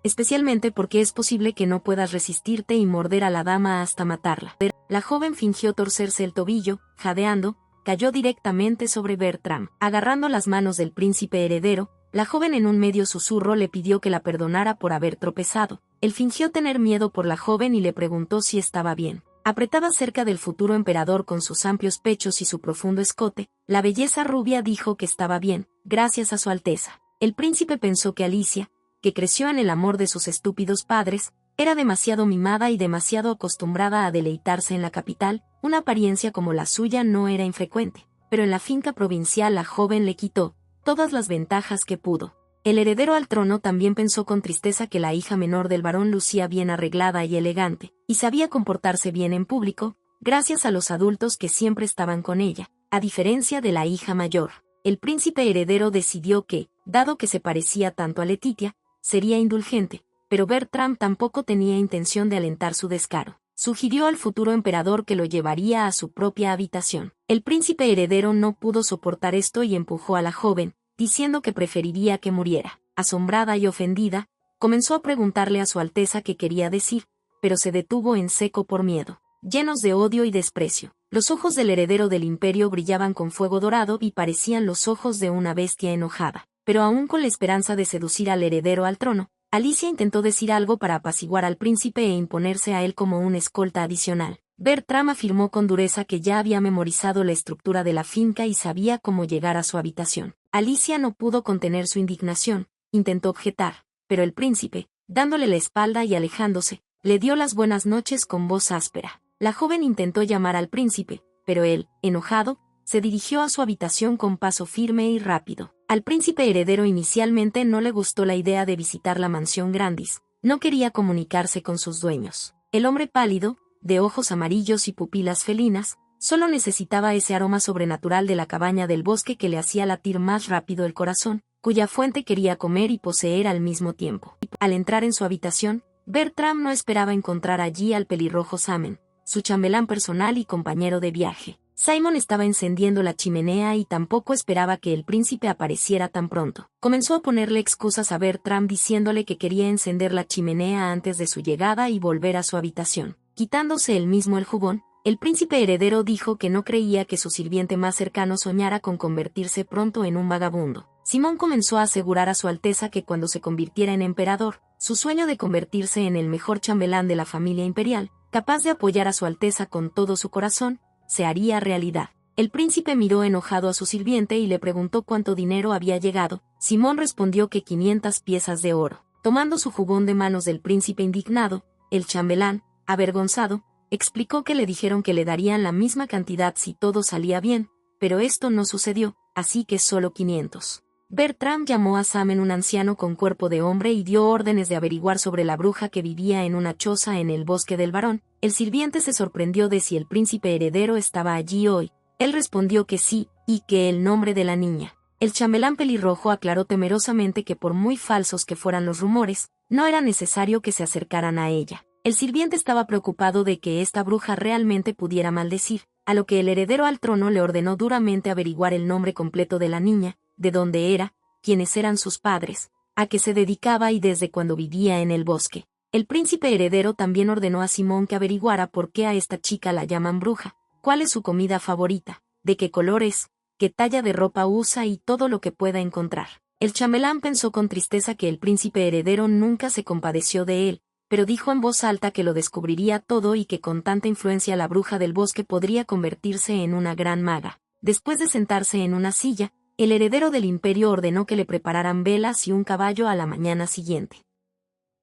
[SPEAKER 1] Especialmente porque es posible que no puedas resistirte y morder a la dama hasta matarla. La joven fingió torcerse el tobillo, jadeando, cayó directamente sobre Bertram. Agarrando las manos del príncipe heredero, la joven en un medio susurro le pidió que la perdonara por haber tropezado. Él fingió tener miedo por la joven y le preguntó si estaba bien. Apretada cerca del futuro emperador con sus amplios pechos y su profundo escote, la belleza rubia dijo que estaba bien, gracias a su alteza. El príncipe pensó que Alicia, que creció en el amor de sus estúpidos padres, era demasiado mimada y demasiado acostumbrada a deleitarse en la capital. Una apariencia como la suya no era infrecuente, pero en la finca provincial la joven le quitó todas las ventajas que pudo. El heredero al trono también pensó con tristeza que la hija menor del varón lucía bien arreglada y elegante, y sabía comportarse bien en público, gracias a los adultos que siempre estaban con ella, a diferencia de la hija mayor. El príncipe heredero decidió que, dado que se parecía tanto a Letitia, sería indulgente, pero Bertram tampoco tenía intención de alentar su descaro. Sugirió al futuro emperador que lo llevaría a su propia habitación. El príncipe heredero no pudo soportar esto y empujó a la joven, diciendo que preferiría que muriera. Asombrada y ofendida, comenzó a preguntarle a su Alteza qué quería decir, pero se detuvo en seco por miedo. Llenos de odio y desprecio, los ojos del heredero del imperio brillaban con fuego dorado y parecían los ojos de una bestia enojada. Pero aún con la esperanza de seducir al heredero al trono, Alicia intentó decir algo para apaciguar al príncipe e imponerse a él como un escolta adicional. Bertram afirmó con dureza que ya había memorizado la estructura de la finca y sabía cómo llegar a su habitación. Alicia no pudo contener su indignación, intentó objetar, pero el príncipe, dándole la espalda y alejándose, le dio las buenas noches con voz áspera. La joven intentó llamar al príncipe, pero él, enojado, se dirigió a su habitación con paso firme y rápido. Al príncipe heredero inicialmente no le gustó la idea de visitar la mansión Grandis, no quería comunicarse con sus dueños. El hombre pálido, de ojos amarillos y pupilas felinas, solo necesitaba ese aroma sobrenatural de la cabaña del bosque que le hacía latir más rápido el corazón, cuya fuente quería comer y poseer al mismo tiempo. Al entrar en su habitación, Bertram no esperaba encontrar allí al pelirrojo Simon, su chambelán personal y compañero de viaje. Simon estaba encendiendo la chimenea y tampoco esperaba que el príncipe apareciera tan pronto. Comenzó a ponerle excusas a Bertram diciéndole que quería encender la chimenea antes de su llegada y volver a su habitación. Quitándose él mismo el jubón, el príncipe heredero dijo que no creía que su sirviente más cercano soñara con convertirse pronto en un vagabundo. Simón comenzó a asegurar a su Alteza que cuando se convirtiera en emperador, su sueño de convertirse en el mejor chambelán de la familia imperial, capaz de apoyar a su Alteza con todo su corazón, se haría realidad. El príncipe miró enojado a su sirviente y le preguntó cuánto dinero había llegado. Simón respondió que 500 piezas de oro. Tomando su jubón de manos del príncipe indignado, el chambelán, avergonzado, explicó que le dijeron que le darían la misma cantidad si todo salía bien, pero esto no sucedió, así que solo 500. Bertram llamó a Simon un anciano con cuerpo de hombre y dio órdenes de averiguar sobre la bruja que vivía en una choza en el bosque del varón. El sirviente se sorprendió de si el príncipe heredero estaba allí hoy. Él respondió que sí, y que el nombre de la niña. El chambelán pelirrojo aclaró temerosamente que por muy falsos que fueran los rumores, no era necesario que se acercaran a ella. El sirviente estaba preocupado de que esta bruja realmente pudiera maldecir, a lo que el heredero al trono le ordenó duramente averiguar el nombre completo de la niña, de dónde era, quiénes eran sus padres, a qué se dedicaba y desde cuándo vivía en el bosque. El príncipe heredero también ordenó a Simón que averiguara por qué a esta chica la llaman bruja, cuál es su comida favorita, de qué color es, qué talla de ropa usa y todo lo que pueda encontrar. El chambelán pensó con tristeza que el príncipe heredero nunca se compadeció de él, pero dijo en voz alta que lo descubriría todo y que con tanta influencia la bruja del bosque podría convertirse en una gran maga. Después de sentarse en una silla, el heredero del imperio ordenó que le prepararan velas y un caballo a la mañana siguiente.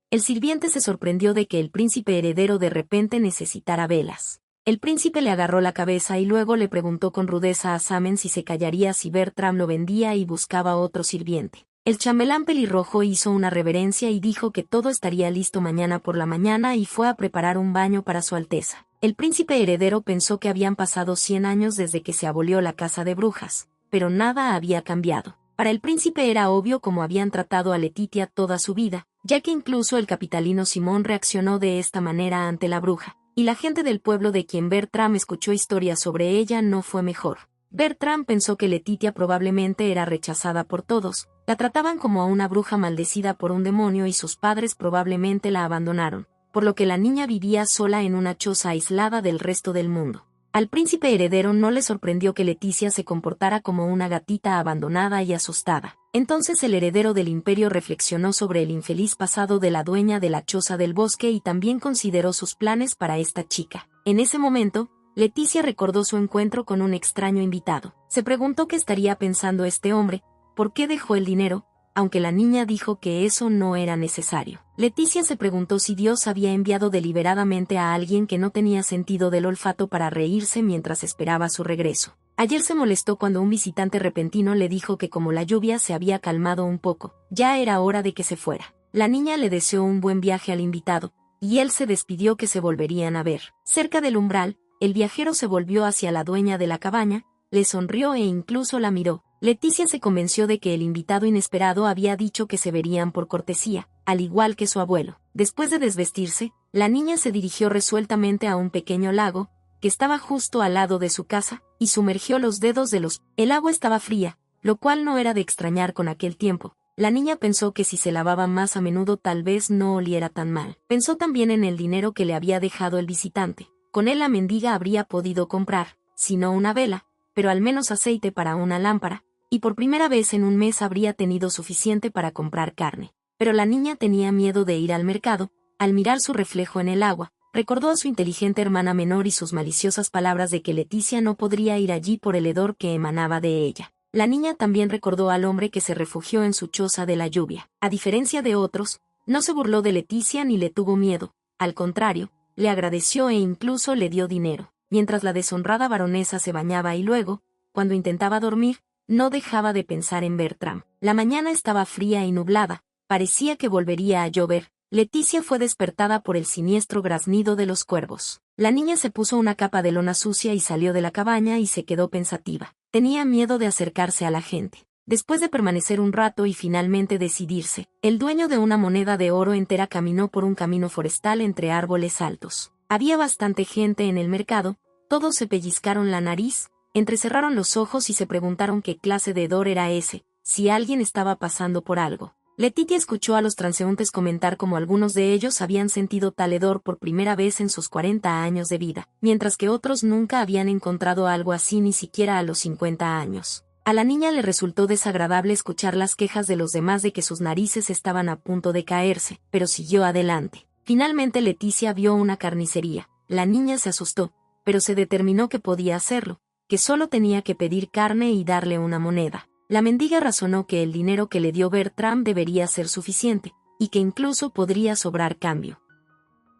[SPEAKER 1] El sirviente se sorprendió de que el príncipe heredero de repente necesitara velas. El príncipe le agarró la cabeza y luego le preguntó con rudeza a Samen si se callaría si Bertram lo vendía y buscaba otro sirviente. El chambelán pelirrojo hizo una reverencia y dijo que todo estaría listo mañana por la mañana y fue a preparar un baño para su Alteza. El príncipe heredero pensó que habían pasado 100 años desde que se abolió la caza de brujas, pero nada había cambiado. Para el príncipe era obvio cómo habían tratado a Letitia toda su vida, ya que incluso el capitalino Simón reaccionó de esta manera ante la bruja, y la gente del pueblo de quien Bertram escuchó historias sobre ella no fue mejor. Bertram pensó que Letitia probablemente era rechazada por todos, la trataban como a una bruja maldecida por un demonio y sus padres probablemente la abandonaron, por lo que la niña vivía sola en una choza aislada del resto del mundo. Al príncipe heredero no le sorprendió que Leticia se comportara como una gatita abandonada y asustada. Entonces el heredero del imperio reflexionó sobre el infeliz pasado de la dueña de la choza del bosque y también consideró sus planes para esta chica. En ese momento, Leticia recordó su encuentro con un extraño invitado. Se preguntó qué estaría pensando este hombre, por qué dejó el dinero, aunque la niña dijo que eso no era necesario. Leticia se preguntó si Dios había enviado deliberadamente a alguien que no tenía sentido del olfato para reírse mientras esperaba su regreso. Ayer se molestó cuando un visitante repentino le dijo que como la lluvia se había calmado un poco, ya era hora de que se fuera. La niña le deseó un buen viaje al invitado, y él se despidió que se volverían a ver. Cerca del umbral, el viajero se volvió hacia la dueña de la cabaña, le sonrió e incluso la miró. Leticia se convenció de que el invitado inesperado había dicho que se verían por cortesía, al igual que su abuelo. Después de desvestirse, la niña se dirigió resueltamente a un pequeño lago, que estaba justo al lado de su casa, y sumergió los dedos de los... El agua estaba fría, lo cual no era de extrañar con aquel tiempo. La niña pensó que si se lavaba más a menudo tal vez no oliera tan mal. Pensó también en el dinero que le había dejado el visitante. Con él la mendiga habría podido comprar, si no una vela, pero al menos aceite para una lámpara, y por primera vez en un mes habría tenido suficiente para comprar carne. Pero la niña tenía miedo de ir al mercado. Al mirar su reflejo en el agua, recordó a su inteligente hermana menor y sus maliciosas palabras de que Leticia no podría ir allí por el hedor que emanaba de ella. La niña también recordó al hombre que se refugió en su choza de la lluvia. A diferencia de otros, no se burló de Leticia ni le tuvo miedo, al contrario, le agradeció e incluso le dio dinero. Mientras la deshonrada baronesa se bañaba y luego, cuando intentaba dormir, no dejaba de pensar en Bertram. La mañana estaba fría y nublada, parecía que volvería a llover. Leticia fue despertada por el siniestro graznido de los cuervos. La niña se puso una capa de lona sucia y salió de la cabaña y se quedó pensativa. Tenía miedo de acercarse a la gente. Después de permanecer un rato y finalmente decidirse, el dueño de una moneda de oro entera caminó por un camino forestal entre árboles altos. Había bastante gente en el mercado, todos se pellizcaron la nariz, entrecerraron los ojos y se preguntaron qué clase de hedor era ese, si alguien estaba pasando por algo. Letitia escuchó a los transeúntes comentar cómo algunos de ellos habían sentido tal hedor por primera vez en sus 40 años de vida, mientras que otros nunca habían encontrado algo así ni siquiera a los 50 años. A la niña le resultó desagradable escuchar las quejas de los demás de que sus narices estaban a punto de caerse, pero siguió adelante. Finalmente Leticia vio una carnicería. La niña se asustó, pero se determinó que podía hacerlo, que solo tenía que pedir carne y darle una moneda. La mendiga razonó que el dinero que le dio Bertram debería ser suficiente, y que incluso podría sobrar cambio.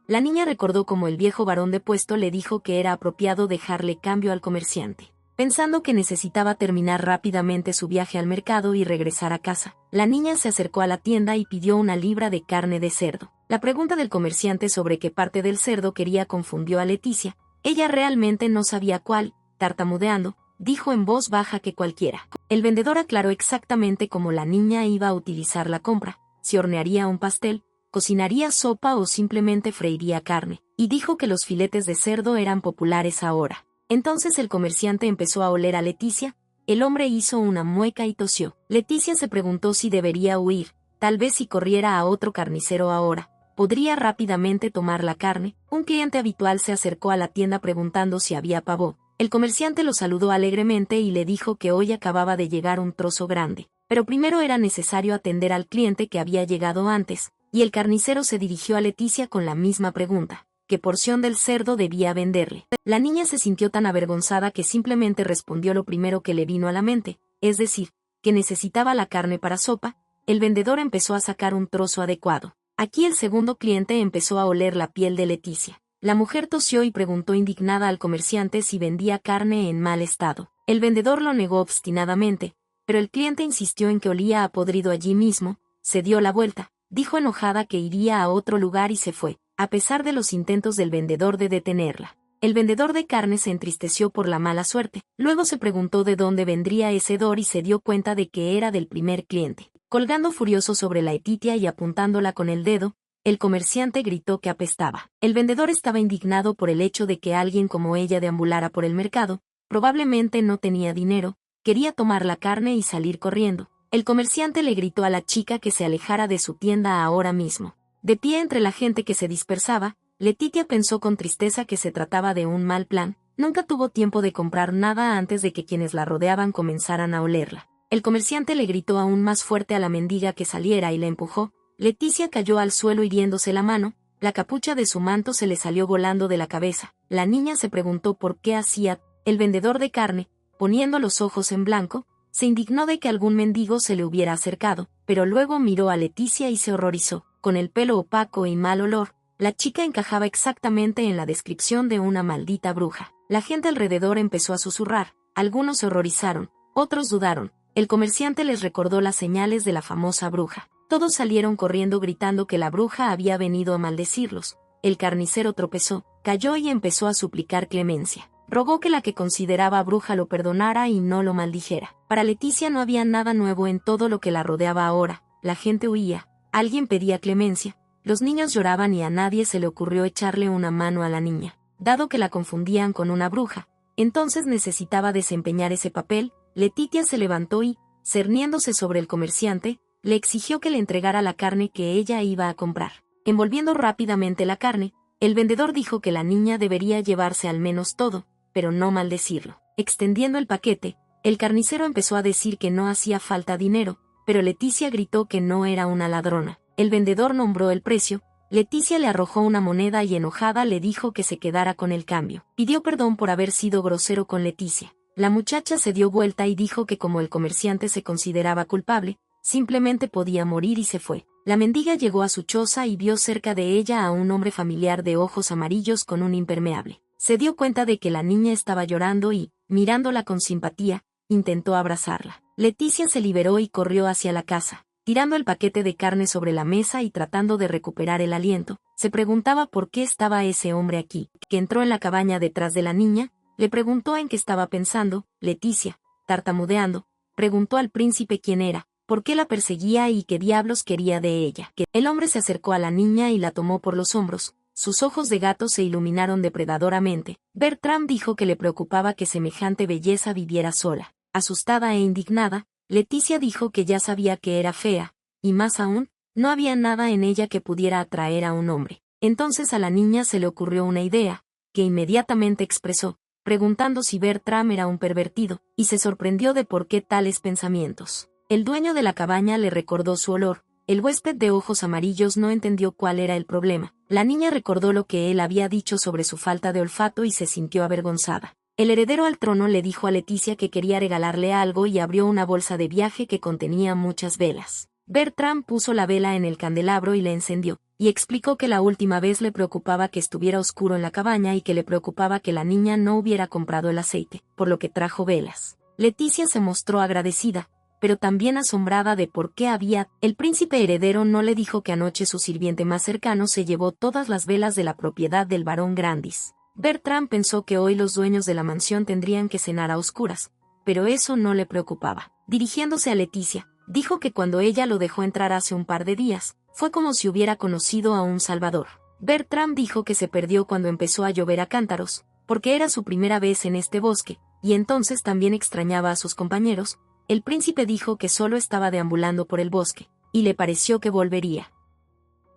[SPEAKER 1] La niña recordó cómo el viejo varón de puesto le dijo que era apropiado dejarle cambio al comerciante. Pensando que necesitaba terminar rápidamente su viaje al mercado y regresar a casa, la niña se acercó a la tienda y pidió una libra de carne de cerdo. La pregunta del comerciante sobre qué parte del cerdo quería confundió a Leticia. Ella realmente no sabía cuál. Tartamudeando, dijo en voz baja que cualquiera. El vendedor aclaró exactamente cómo la niña iba a utilizar la compra, si hornearía un pastel, cocinaría sopa o simplemente freiría carne, y dijo que los filetes de cerdo eran populares ahora. Entonces el comerciante empezó a oler a Leticia, el hombre hizo una mueca y tosió. Leticia se preguntó si debería huir, tal vez si corriera a otro carnicero ahora, podría rápidamente tomar la carne. Un cliente habitual se acercó a la tienda preguntando si había pavó. El comerciante lo saludó alegremente y le dijo que hoy acababa de llegar un trozo grande, pero primero era necesario atender al cliente que había llegado antes, y el carnicero se dirigió a Leticia con la misma pregunta: ¿qué porción del cerdo debía venderle? La niña se sintió tan avergonzada que simplemente respondió lo primero que le vino a la mente, es decir, que necesitaba la carne para sopa. El vendedor empezó a sacar un trozo adecuado. Aquí el segundo cliente empezó a oler la piel de Leticia. La mujer tosió y preguntó indignada al comerciante si vendía carne en mal estado. El vendedor lo negó obstinadamente, pero el cliente insistió en que olía a podrido allí mismo. Se dio la vuelta, dijo enojada que iría a otro lugar y se fue, a pesar de los intentos del vendedor de detenerla. El vendedor de carne se entristeció por la mala suerte. Luego se preguntó de dónde vendría ese hedor y se dio cuenta de que era del primer cliente. Colgando furioso sobre la Leticia y apuntándola con el dedo, el comerciante gritó que apestaba. El vendedor estaba indignado por el hecho de que alguien como ella deambulara por el mercado. Probablemente no tenía dinero, quería tomar la carne y salir corriendo. El comerciante le gritó a la chica que se alejara de su tienda ahora mismo. De pie entre la gente que se dispersaba, Leticia pensó con tristeza que se trataba de un mal plan. Nunca tuvo tiempo de comprar nada antes de que quienes la rodeaban comenzaran a olerla. El comerciante le gritó aún más fuerte a la mendiga que saliera y la empujó. Leticia cayó al suelo hiriéndose la mano, la capucha de su manto se le salió volando de la cabeza. La niña se preguntó por qué hacía. El vendedor de carne, poniendo los ojos en blanco, se indignó de que algún mendigo se le hubiera acercado, pero luego miró a Leticia y se horrorizó. Con el pelo opaco y mal olor, la chica encajaba exactamente en la descripción de una maldita bruja. La gente alrededor empezó a susurrar, algunos se horrorizaron, otros dudaron. El comerciante les recordó las señales de la famosa bruja. Todos salieron corriendo gritando que la bruja había venido a maldecirlos. El carnicero tropezó, cayó y empezó a suplicar clemencia. Rogó que la que consideraba bruja lo perdonara y no lo maldijera. Para Leticia no había nada nuevo en todo lo que la rodeaba ahora. La gente huía, alguien pedía clemencia, los niños lloraban y a nadie se le ocurrió echarle una mano a la niña. Dado que la confundían con una bruja, entonces necesitaba desempeñar ese papel. Leticia se levantó y, cerniéndose sobre el comerciante, le exigió que le entregara la carne que ella iba a comprar. Envolviendo rápidamente la carne, el vendedor dijo que la niña debería llevarse al menos todo, pero no maldecirlo. Extendiendo el paquete, el carnicero empezó a decir que no hacía falta dinero, pero Leticia gritó que no era una ladrona. El vendedor nombró el precio. Leticia le arrojó una moneda y enojada le dijo que se quedara con el cambio. Pidió perdón por haber sido grosero con Leticia. La muchacha se dio vuelta y dijo que como el comerciante se consideraba culpable, simplemente podía morir y se fue. La mendiga llegó a su choza y vio cerca de ella a un hombre familiar de ojos amarillos con un impermeable. Se dio cuenta de que la niña estaba llorando y, mirándola con simpatía, intentó abrazarla. Leticia se liberó y corrió hacia la casa. Tirando el paquete de carne sobre la mesa y tratando de recuperar el aliento, se preguntaba por qué estaba ese hombre aquí. Que entró en la cabaña detrás de la niña, le preguntó en qué estaba pensando. Leticia, tartamudeando, preguntó al príncipe quién era, por qué la perseguía y qué diablos quería de ella. El hombre se acercó a la niña y la tomó por los hombros. Sus ojos de gato se iluminaron depredadoramente. Bertram dijo que le preocupaba que semejante belleza viviera sola. Asustada e indignada, Leticia dijo que ya sabía que era fea, y más aún, no había nada en ella que pudiera atraer a un hombre. Entonces a la niña se le ocurrió una idea, que inmediatamente expresó, preguntando si Bertram era un pervertido, y se sorprendió de por qué tales pensamientos. El dueño de la cabaña le recordó su olor. El huésped de ojos amarillos no entendió cuál era el problema. La niña recordó lo que él había dicho sobre su falta de olfato y se sintió avergonzada. El heredero al trono le dijo a Leticia que quería regalarle algo y abrió una bolsa de viaje que contenía muchas velas. Bertram puso la vela en el candelabro y la encendió, y explicó que la última vez le preocupaba que estuviera oscuro en la cabaña y que le preocupaba que la niña no hubiera comprado el aceite, por lo que trajo velas. Leticia se mostró agradecida, pero también asombrada de por qué había. El príncipe heredero no le dijo que anoche su sirviente más cercano se llevó todas las velas de la propiedad del barón Grandis. Bertram pensó que hoy los dueños de la mansión tendrían que cenar a oscuras, pero eso no le preocupaba. Dirigiéndose a Leticia, dijo que cuando ella lo dejó entrar hace un par de días, fue como si hubiera conocido a un salvador. Bertram dijo que se perdió cuando empezó a llover a cántaros, porque era su primera vez en este bosque, y entonces también extrañaba a sus compañeros. El príncipe dijo que solo estaba deambulando por el bosque, y le pareció que volvería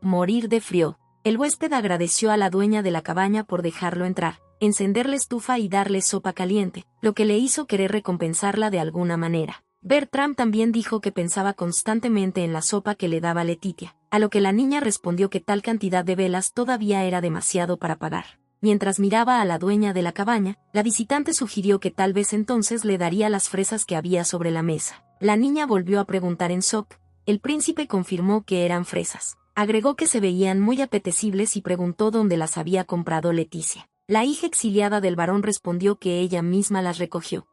[SPEAKER 1] morir de frío. El huésped agradeció a la dueña de la cabaña por dejarlo entrar, encender la estufa y darle sopa caliente, lo que le hizo querer recompensarla de alguna manera. Bertram también dijo que pensaba constantemente en la sopa que le daba Letitia, a lo que la niña respondió que tal cantidad de velas todavía era demasiado para pagar. Mientras miraba a la dueña de la cabaña, la visitante sugirió que tal vez entonces le daría las fresas que había sobre la mesa. La niña volvió a preguntar en shock. El príncipe confirmó que eran fresas. Agregó que se veían muy apetecibles y preguntó dónde las había comprado Leticia. La hija exiliada del varón respondió que ella misma las recogió.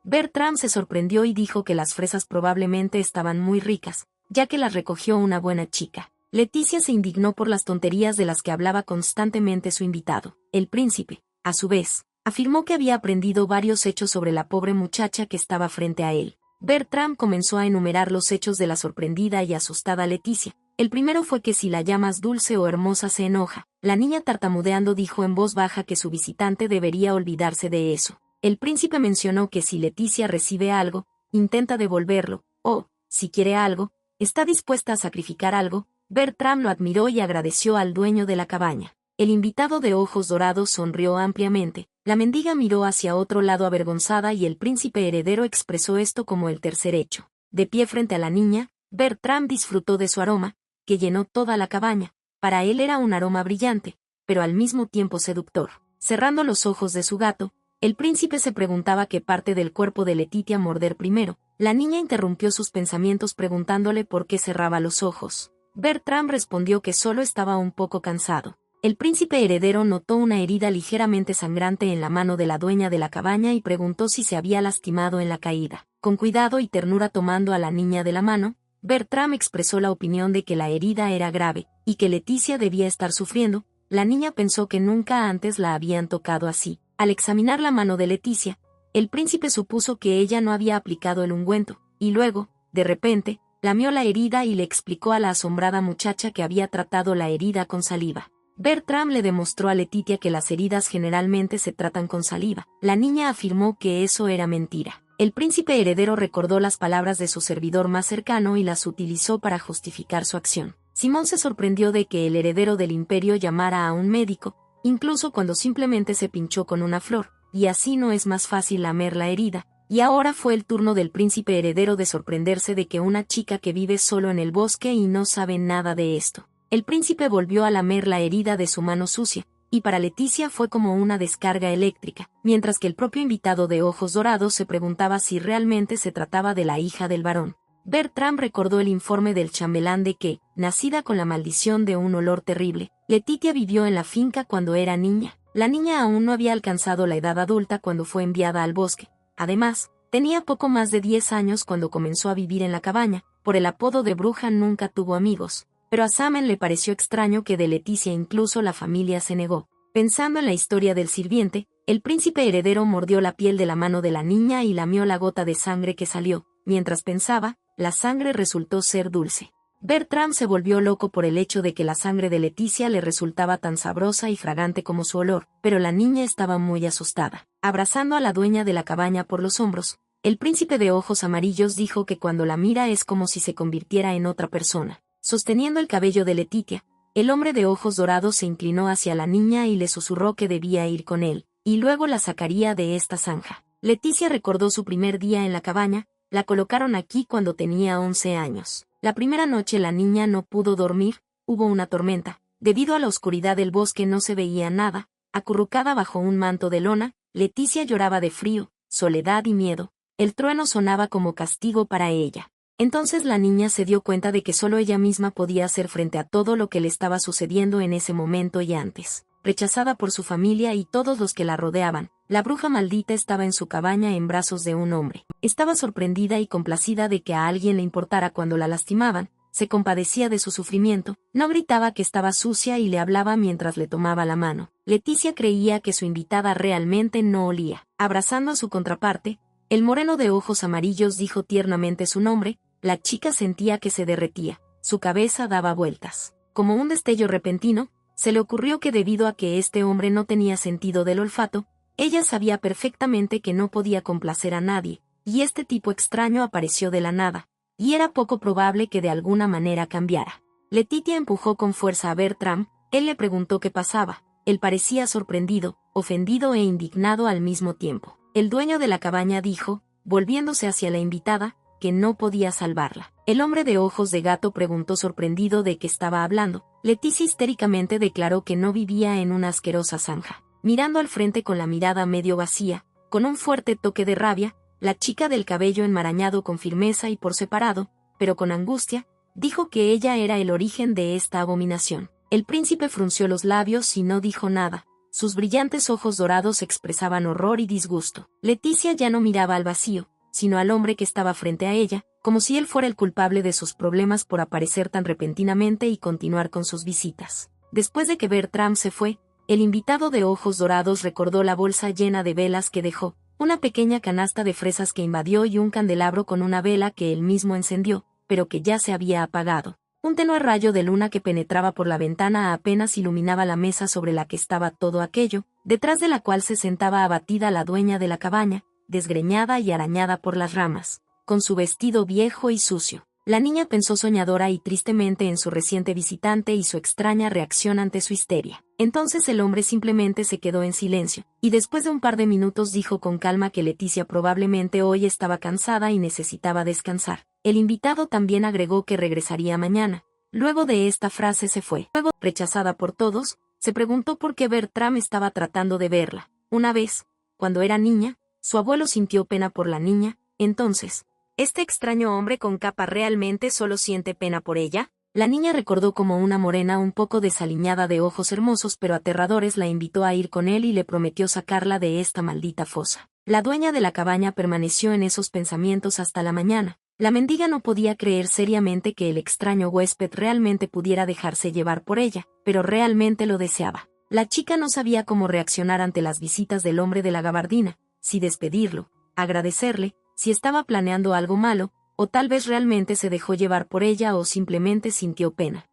[SPEAKER 1] Bertram se sorprendió y dijo que las fresas probablemente estaban muy ricas, ya que las recogió una buena chica. Leticia se indignó por las tonterías de las que hablaba constantemente su invitado. El príncipe, a su vez, afirmó que había aprendido varios hechos sobre la pobre muchacha que estaba frente a él. Bertram comenzó a enumerar los hechos de la sorprendida y asustada Leticia. El primero fue que si la llamas dulce o hermosa se enoja. La niña tartamudeando dijo en voz baja que su visitante debería olvidarse de eso. El príncipe mencionó que si Leticia recibe algo, intenta devolverlo, o, si quiere algo, está dispuesta a sacrificar algo. Bertram lo admiró y agradeció al dueño de la cabaña. El invitado de ojos dorados sonrió ampliamente. La mendiga miró hacia otro lado avergonzada y el príncipe heredero expresó esto como el tercer hecho. De pie frente a la niña, Bertram disfrutó de su aroma, que llenó toda la cabaña. Para él era un aroma brillante, pero al mismo tiempo seductor. Cerrando los ojos de su gato, el príncipe se preguntaba qué parte del cuerpo de Letitia morder primero. La niña interrumpió sus pensamientos preguntándole por qué cerraba los ojos. Bertram respondió que solo estaba un poco cansado. El príncipe heredero notó una herida ligeramente sangrante en la mano de la dueña de la cabaña y preguntó si se había lastimado en la caída. Con cuidado y ternura tomando a la niña de la mano, Bertram expresó la opinión de que la herida era grave, y que Leticia debía estar sufriendo. La niña pensó que nunca antes la habían tocado así. Al examinar la mano de Leticia, el príncipe supuso que ella no había aplicado el ungüento, y luego, de repente, lamió la herida y le explicó a la asombrada muchacha que había tratado la herida con saliva. Bertram le demostró a Letitia que las heridas generalmente se tratan con saliva. La niña afirmó que eso era mentira. El príncipe heredero recordó las palabras de su servidor más cercano y las utilizó para justificar su acción. Simón se sorprendió de que el heredero del imperio llamara a un médico, incluso cuando simplemente se pinchó con una flor, y así no es más fácil lamer la herida. Y ahora fue el turno del príncipe heredero de sorprenderse de que una chica que vive solo en el bosque y no sabe nada de esto. El príncipe volvió a lamer la herida de su mano sucia, y para Leticia fue como una descarga eléctrica, mientras que el propio invitado de ojos dorados se preguntaba si realmente se trataba de la hija del varón. Bertram recordó el informe del chambelán de que, nacida con la maldición de un olor terrible, Letitia vivió en la finca cuando era niña. La niña aún no había alcanzado la edad adulta cuando fue enviada al bosque. Además, tenía poco más de 10 años cuando comenzó a vivir en la cabaña. Por el apodo de bruja nunca tuvo amigos, pero a Samen le pareció extraño que de Leticia incluso la familia se negó. Pensando en la historia del sirviente, el príncipe heredero mordió la piel de la mano de la niña y lamió la gota de sangre que salió. Mientras pensaba, la sangre resultó ser dulce. Bertram se volvió loco por el hecho de que la sangre de Leticia le resultaba tan sabrosa y fragante como su olor, pero la niña estaba muy asustada. Abrazando a la dueña de la cabaña por los hombros, el príncipe de ojos amarillos dijo que cuando la mira es como si se convirtiera en otra persona. Sosteniendo el cabello de Letitia, el hombre de ojos dorados se inclinó hacia la niña y le susurró que debía ir con él, y luego la sacaría de esta zanja. Leticia recordó su primer día en la cabaña. La colocaron aquí cuando tenía 11 años. La primera noche la niña no pudo dormir, hubo una tormenta. Debido a la oscuridad del bosque no se veía nada. Acurrucada bajo un manto de lona, Leticia lloraba de frío, soledad y miedo. El trueno sonaba como castigo para ella. Entonces la niña se dio cuenta de que solo ella misma podía hacer frente a todo lo que le estaba sucediendo en ese momento y antes. Rechazada por su familia y todos los que la rodeaban, la bruja maldita estaba en su cabaña en brazos de un hombre. Estaba sorprendida y complacida de que a alguien le importara cuando la lastimaban, se compadecía de su sufrimiento, no gritaba que estaba sucia y le hablaba mientras le tomaba la mano. Leticia creía que su invitada realmente no olía. Abrazando a su contraparte, el moreno de ojos amarillos dijo tiernamente su nombre. La chica sentía que se derretía, su cabeza daba vueltas. Como un destello repentino, se le ocurrió que debido a que este hombre no tenía sentido del olfato, ella sabía perfectamente que no podía complacer a nadie, y este tipo extraño apareció de la nada, y era poco probable que de alguna manera cambiara. Letitia empujó con fuerza a Bertram. Él le preguntó qué pasaba. Él parecía sorprendido, ofendido e indignado al mismo tiempo. El dueño de la cabaña dijo, volviéndose hacia la invitada, que no podía salvarla. El hombre de ojos de gato preguntó sorprendido de qué estaba hablando. Leticia histéricamente declaró que no vivía en una asquerosa zanja. Mirando al frente con la mirada medio vacía, con un fuerte toque de rabia, la chica del cabello enmarañado con firmeza y por separado, pero con angustia, dijo que ella era el origen de esta abominación. El príncipe frunció los labios y no dijo nada. Sus brillantes ojos dorados expresaban horror y disgusto. Leticia ya no miraba al vacío, sino al hombre que estaba frente a ella, como si él fuera el culpable de sus problemas por aparecer tan repentinamente y continuar con sus visitas. Después de que Bertram se fue, el invitado de ojos dorados recordó la bolsa llena de velas que dejó, una pequeña canasta de fresas que invadió y un candelabro con una vela que él mismo encendió, pero que ya se había apagado. Un tenue rayo de luna que penetraba por la ventana apenas iluminaba la mesa sobre la que estaba todo aquello, detrás de la cual se sentaba abatida la dueña de la cabaña, desgreñada y arañada por las ramas, con su vestido viejo y sucio. La niña pensó soñadora y tristemente en su reciente visitante y su extraña reacción ante su histeria. Entonces el hombre simplemente se quedó en silencio, y después de un par de minutos dijo con calma que Leticia probablemente hoy estaba cansada y necesitaba descansar. El invitado también agregó que regresaría mañana. Luego de esta frase se fue. Luego, rechazada por todos, se preguntó por qué Bertram estaba tratando de verla. Una vez, cuando era niña, su abuelo sintió pena por la niña. Entonces, ¿este extraño hombre con capa realmente solo siente pena por ella? La niña recordó como una morena un poco desaliñada de ojos hermosos pero aterradores la invitó a ir con él y le prometió sacarla de esta maldita fosa. La dueña de la cabaña permaneció en esos pensamientos hasta la mañana. La mendiga no podía creer seriamente que el extraño huésped realmente pudiera dejarse llevar por ella, pero realmente lo deseaba. La chica no sabía cómo reaccionar ante las visitas del hombre de la gabardina, si despedirlo, agradecerle, si estaba planeando algo malo, o tal vez realmente se dejó llevar por ella o simplemente sintió pena.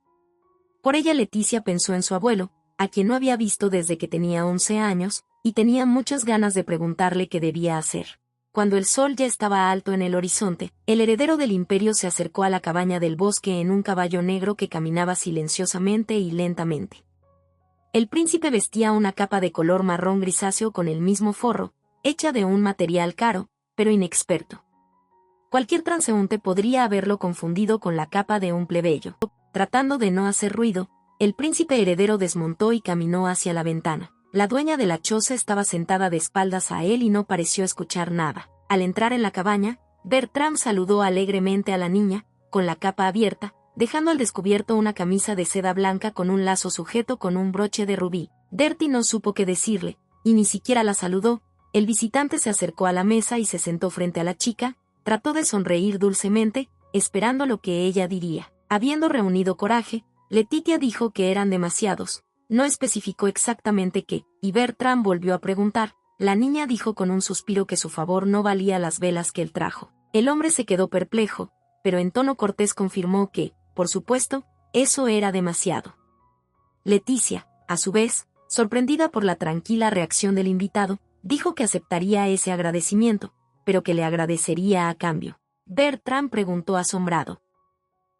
[SPEAKER 1] Por ella Leticia pensó en su abuelo, a quien no había visto desde que tenía 11 años, y tenía muchas ganas de preguntarle qué debía hacer. Cuando el sol ya estaba alto en el horizonte, el heredero del imperio se acercó a la cabaña del bosque en un caballo negro que caminaba silenciosamente y lentamente. El príncipe vestía una capa de color marrón grisáceo con el mismo forro, hecha de un material caro, pero inexperto. Cualquier transeúnte podría haberlo confundido con la capa de un plebeyo. Tratando de no hacer ruido, el príncipe heredero desmontó y caminó hacia la ventana. La dueña de la choza estaba sentada de espaldas a él y no pareció escuchar nada. Al entrar en la cabaña, Bertram saludó alegremente a la niña, con la capa abierta, dejando al descubierto una camisa de seda blanca con un lazo sujeto con un broche de rubí. Bertie no supo qué decirle, y ni siquiera la saludó. El visitante se acercó a la mesa y se sentó frente a la chica, trató de sonreír dulcemente, esperando lo que ella diría. Habiendo reunido coraje, Leticia dijo que eran demasiados. No especificó exactamente qué, y Bertram volvió a preguntar. La niña dijo con un suspiro que su favor no valía las velas que él trajo. El hombre se quedó perplejo, pero en tono cortés confirmó que, por supuesto, eso era demasiado. Leticia, a su vez, sorprendida por la tranquila reacción del invitado, dijo que aceptaría ese agradecimiento, pero que le agradecería a cambio. Bertram preguntó asombrado.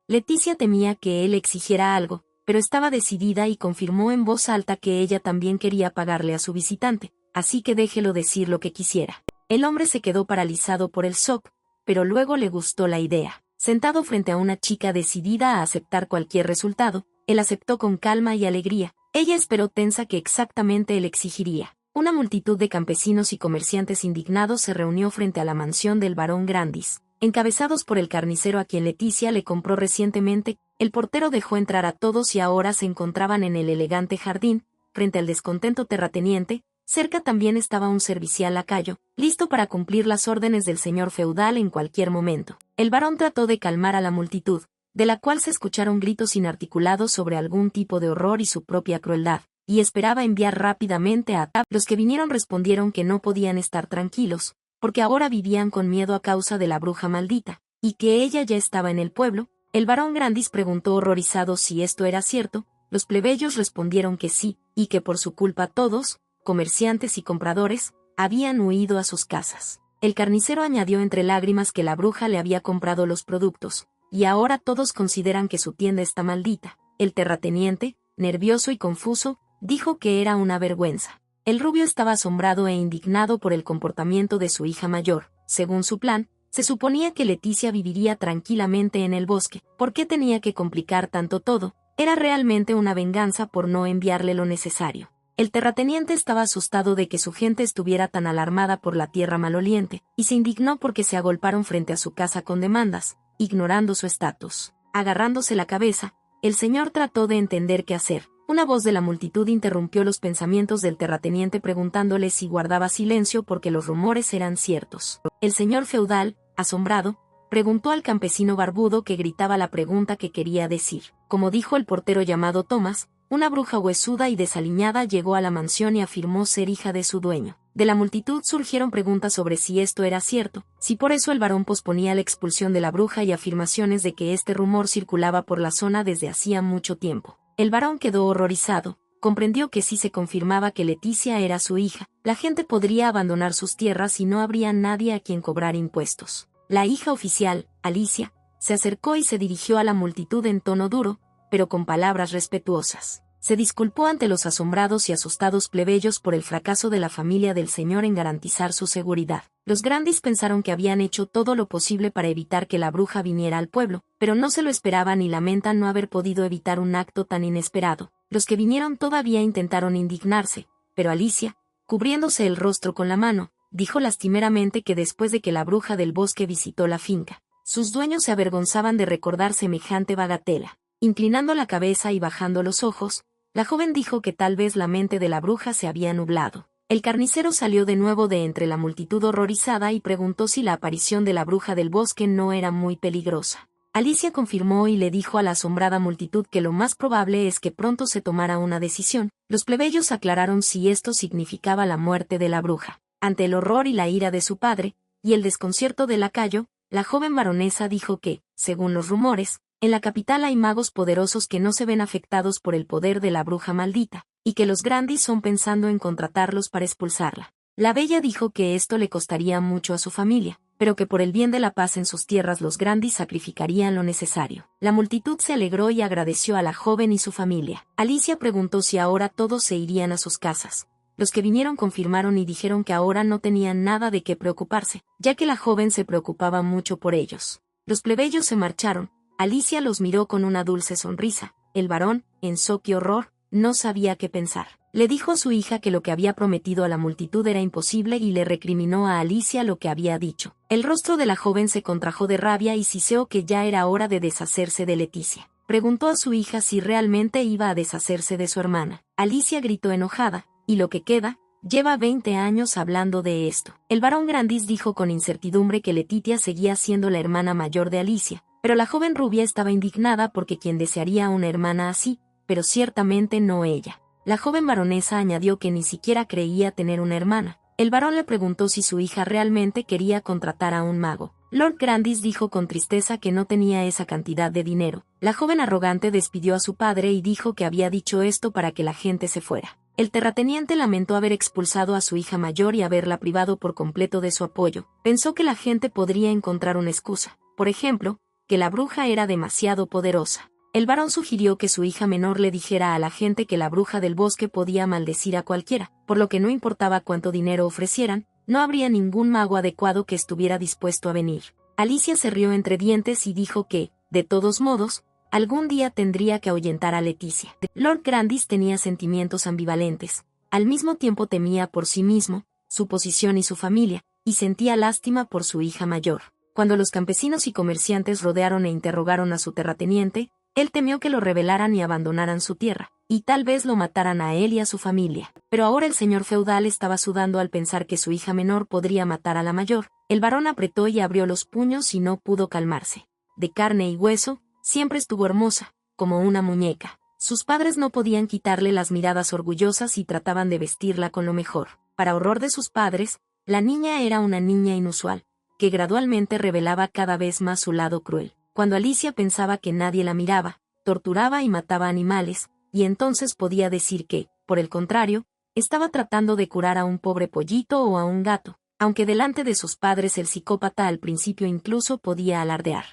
[SPEAKER 1] Leticia temía que él exigiera algo, pero estaba decidida y confirmó en voz alta que ella también quería pagarle a su visitante, así que déjelo decir lo que quisiera. El hombre se quedó paralizado por el shock, pero luego le gustó la idea. Sentado frente a una chica decidida a aceptar cualquier resultado, él aceptó con calma y alegría. Ella esperó tensa que exactamente él exigiría. Una multitud de campesinos y comerciantes indignados se reunió frente a la mansión del barón Grandis, encabezados por el carnicero a quien Leticia le compró recientemente. El portero dejó entrar a todos y ahora se encontraban en el elegante jardín, frente al descontento terrateniente. Cerca también estaba un servicial lacayo, listo para cumplir las órdenes del señor feudal en cualquier momento. El barón trató de calmar a la multitud, de la cual se escucharon gritos inarticulados sobre algún tipo de horror y su propia crueldad, y esperaba enviar rápidamente a Tab. Los que vinieron respondieron que no podían estar tranquilos, porque ahora vivían con miedo a causa de la bruja maldita, y que ella ya estaba en el pueblo. El barón Grandis preguntó horrorizado si esto era cierto. Los plebeyos respondieron que sí, y que por su culpa todos, comerciantes y compradores, habían huido a sus casas. El carnicero añadió entre lágrimas que la bruja le había comprado los productos, y ahora todos consideran que su tienda está maldita. El terrateniente, nervioso y confuso, dijo que era una vergüenza. El rubio estaba asombrado e indignado por el comportamiento de su hija mayor. según su plan, se suponía que Leticia viviría tranquilamente en el bosque. ¿Por qué tenía que complicar tanto todo? Era realmente una venganza por no enviarle lo necesario. El terrateniente estaba asustado de que su gente estuviera tan alarmada por la tierra maloliente, y se indignó porque se agolparon frente a su casa con demandas, ignorando su estatus. Agarrándose la cabeza, el señor trató de entender qué hacer. Una voz de la multitud interrumpió los pensamientos del terrateniente preguntándole si guardaba silencio porque los rumores eran ciertos. El señor feudal, asombrado, preguntó al campesino barbudo que gritaba la pregunta que quería decir. Como dijo el portero llamado Thomas, una bruja huesuda y desaliñada llegó a la mansión y afirmó ser hija de su dueño. De la multitud surgieron preguntas sobre si esto era cierto, si por eso el varón posponía la expulsión de la bruja y afirmaciones de que este rumor circulaba por la zona desde hacía mucho tiempo. El varón quedó horrorizado, comprendió que si se confirmaba que Leticia era su hija, la gente podría abandonar sus tierras y no habría nadie a quien cobrar impuestos. La hija oficial, Alicia, se acercó y se dirigió a la multitud en tono duro, pero con palabras respetuosas. Se disculpó ante los asombrados y asustados plebeyos por el fracaso de la familia del señor en garantizar su seguridad. Los Grandis pensaron que habían hecho todo lo posible para evitar que la bruja viniera al pueblo, pero no se lo esperaban y lamentan no haber podido evitar un acto tan inesperado. Los que vinieron todavía intentaron indignarse, pero Alicia, cubriéndose el rostro con la mano, dijo lastimeramente que después de que la bruja del bosque visitó la finca, sus dueños se avergonzaban de recordar semejante bagatela. Inclinando la cabeza y bajando los ojos, la joven dijo que tal vez la mente de la bruja se había nublado. El carnicero salió de nuevo de entre la multitud horrorizada y preguntó si la aparición de la bruja del bosque no era muy peligrosa. Alicia confirmó y le dijo a la asombrada multitud que lo más probable es que pronto se tomara una decisión. Los plebeyos aclararon si esto significaba la muerte de la bruja. Ante el horror y la ira de su padre, y el desconcierto del lacayo, la joven baronesa dijo que, según los rumores, en la capital hay magos poderosos que no se ven afectados por el poder de la bruja maldita, y que los Grandis son pensando en contratarlos para expulsarla. La bella dijo que esto le costaría mucho a su familia, pero que por el bien de la paz en sus tierras los Grandis sacrificarían lo necesario. La multitud se alegró y agradeció a la joven y su familia. Alicia preguntó si ahora todos se irían a sus casas. Los que vinieron confirmaron y dijeron que ahora no tenían nada de qué preocuparse, ya que la joven se preocupaba mucho por ellos. Los plebeyos se marcharon. Alicia los miró con una dulce sonrisa. El varón, en qué horror, no sabía qué pensar. Le dijo a su hija que lo que había prometido a la multitud era imposible y le recriminó a Alicia lo que había dicho. El rostro de la joven se contrajo de rabia y siseó que ya era hora de deshacerse de Leticia. Preguntó a su hija si realmente iba a deshacerse de su hermana. Alicia gritó enojada, y lo que queda, lleva 20 años hablando de esto. El varón Grandis dijo con incertidumbre que Letitia seguía siendo la hermana mayor de Alicia, pero la joven rubia estaba indignada porque quien desearía una hermana así, pero ciertamente no ella. La joven baronesa añadió que ni siquiera creía tener una hermana. El varón le preguntó si su hija realmente quería contratar a un mago. Lord Grandis dijo con tristeza que no tenía esa cantidad de dinero. La joven arrogante despidió a su padre y dijo que había dicho esto para que la gente se fuera. El terrateniente lamentó haber expulsado a su hija mayor y haberla privado por completo de su apoyo. Pensó que la gente podría encontrar una excusa. Por ejemplo, que la bruja era demasiado poderosa. El varón sugirió que su hija menor le dijera a la gente que la bruja del bosque podía maldecir a cualquiera, por lo que no importaba cuánto dinero ofrecieran, no habría ningún mago adecuado que estuviera dispuesto a venir. Alicia se rió entre dientes y dijo que, de todos modos, algún día tendría que ahuyentar a Leticia. Lord Grandis tenía sentimientos ambivalentes. Al mismo tiempo temía por sí mismo, su posición y su familia, y sentía lástima por su hija mayor. Cuando los campesinos y comerciantes rodearon e interrogaron a su terrateniente, él temió que lo rebelaran y abandonaran su tierra, y tal vez lo mataran a él y a su familia. Pero ahora el señor feudal estaba sudando al pensar que su hija menor podría matar a la mayor. El varón apretó y abrió los puños y no pudo calmarse. De carne y hueso, siempre estuvo hermosa, como una muñeca. Sus padres no podían quitarle las miradas orgullosas y trataban de vestirla con lo mejor. Para horror de sus padres, la niña era una niña inusual, que gradualmente revelaba cada vez más su lado cruel. Cuando Alicia pensaba que nadie la miraba, torturaba y mataba animales, y entonces podía decir que, por el contrario, estaba tratando de curar a un pobre pollito o a un gato, aunque delante de sus padres el psicópata al principio incluso podía alardear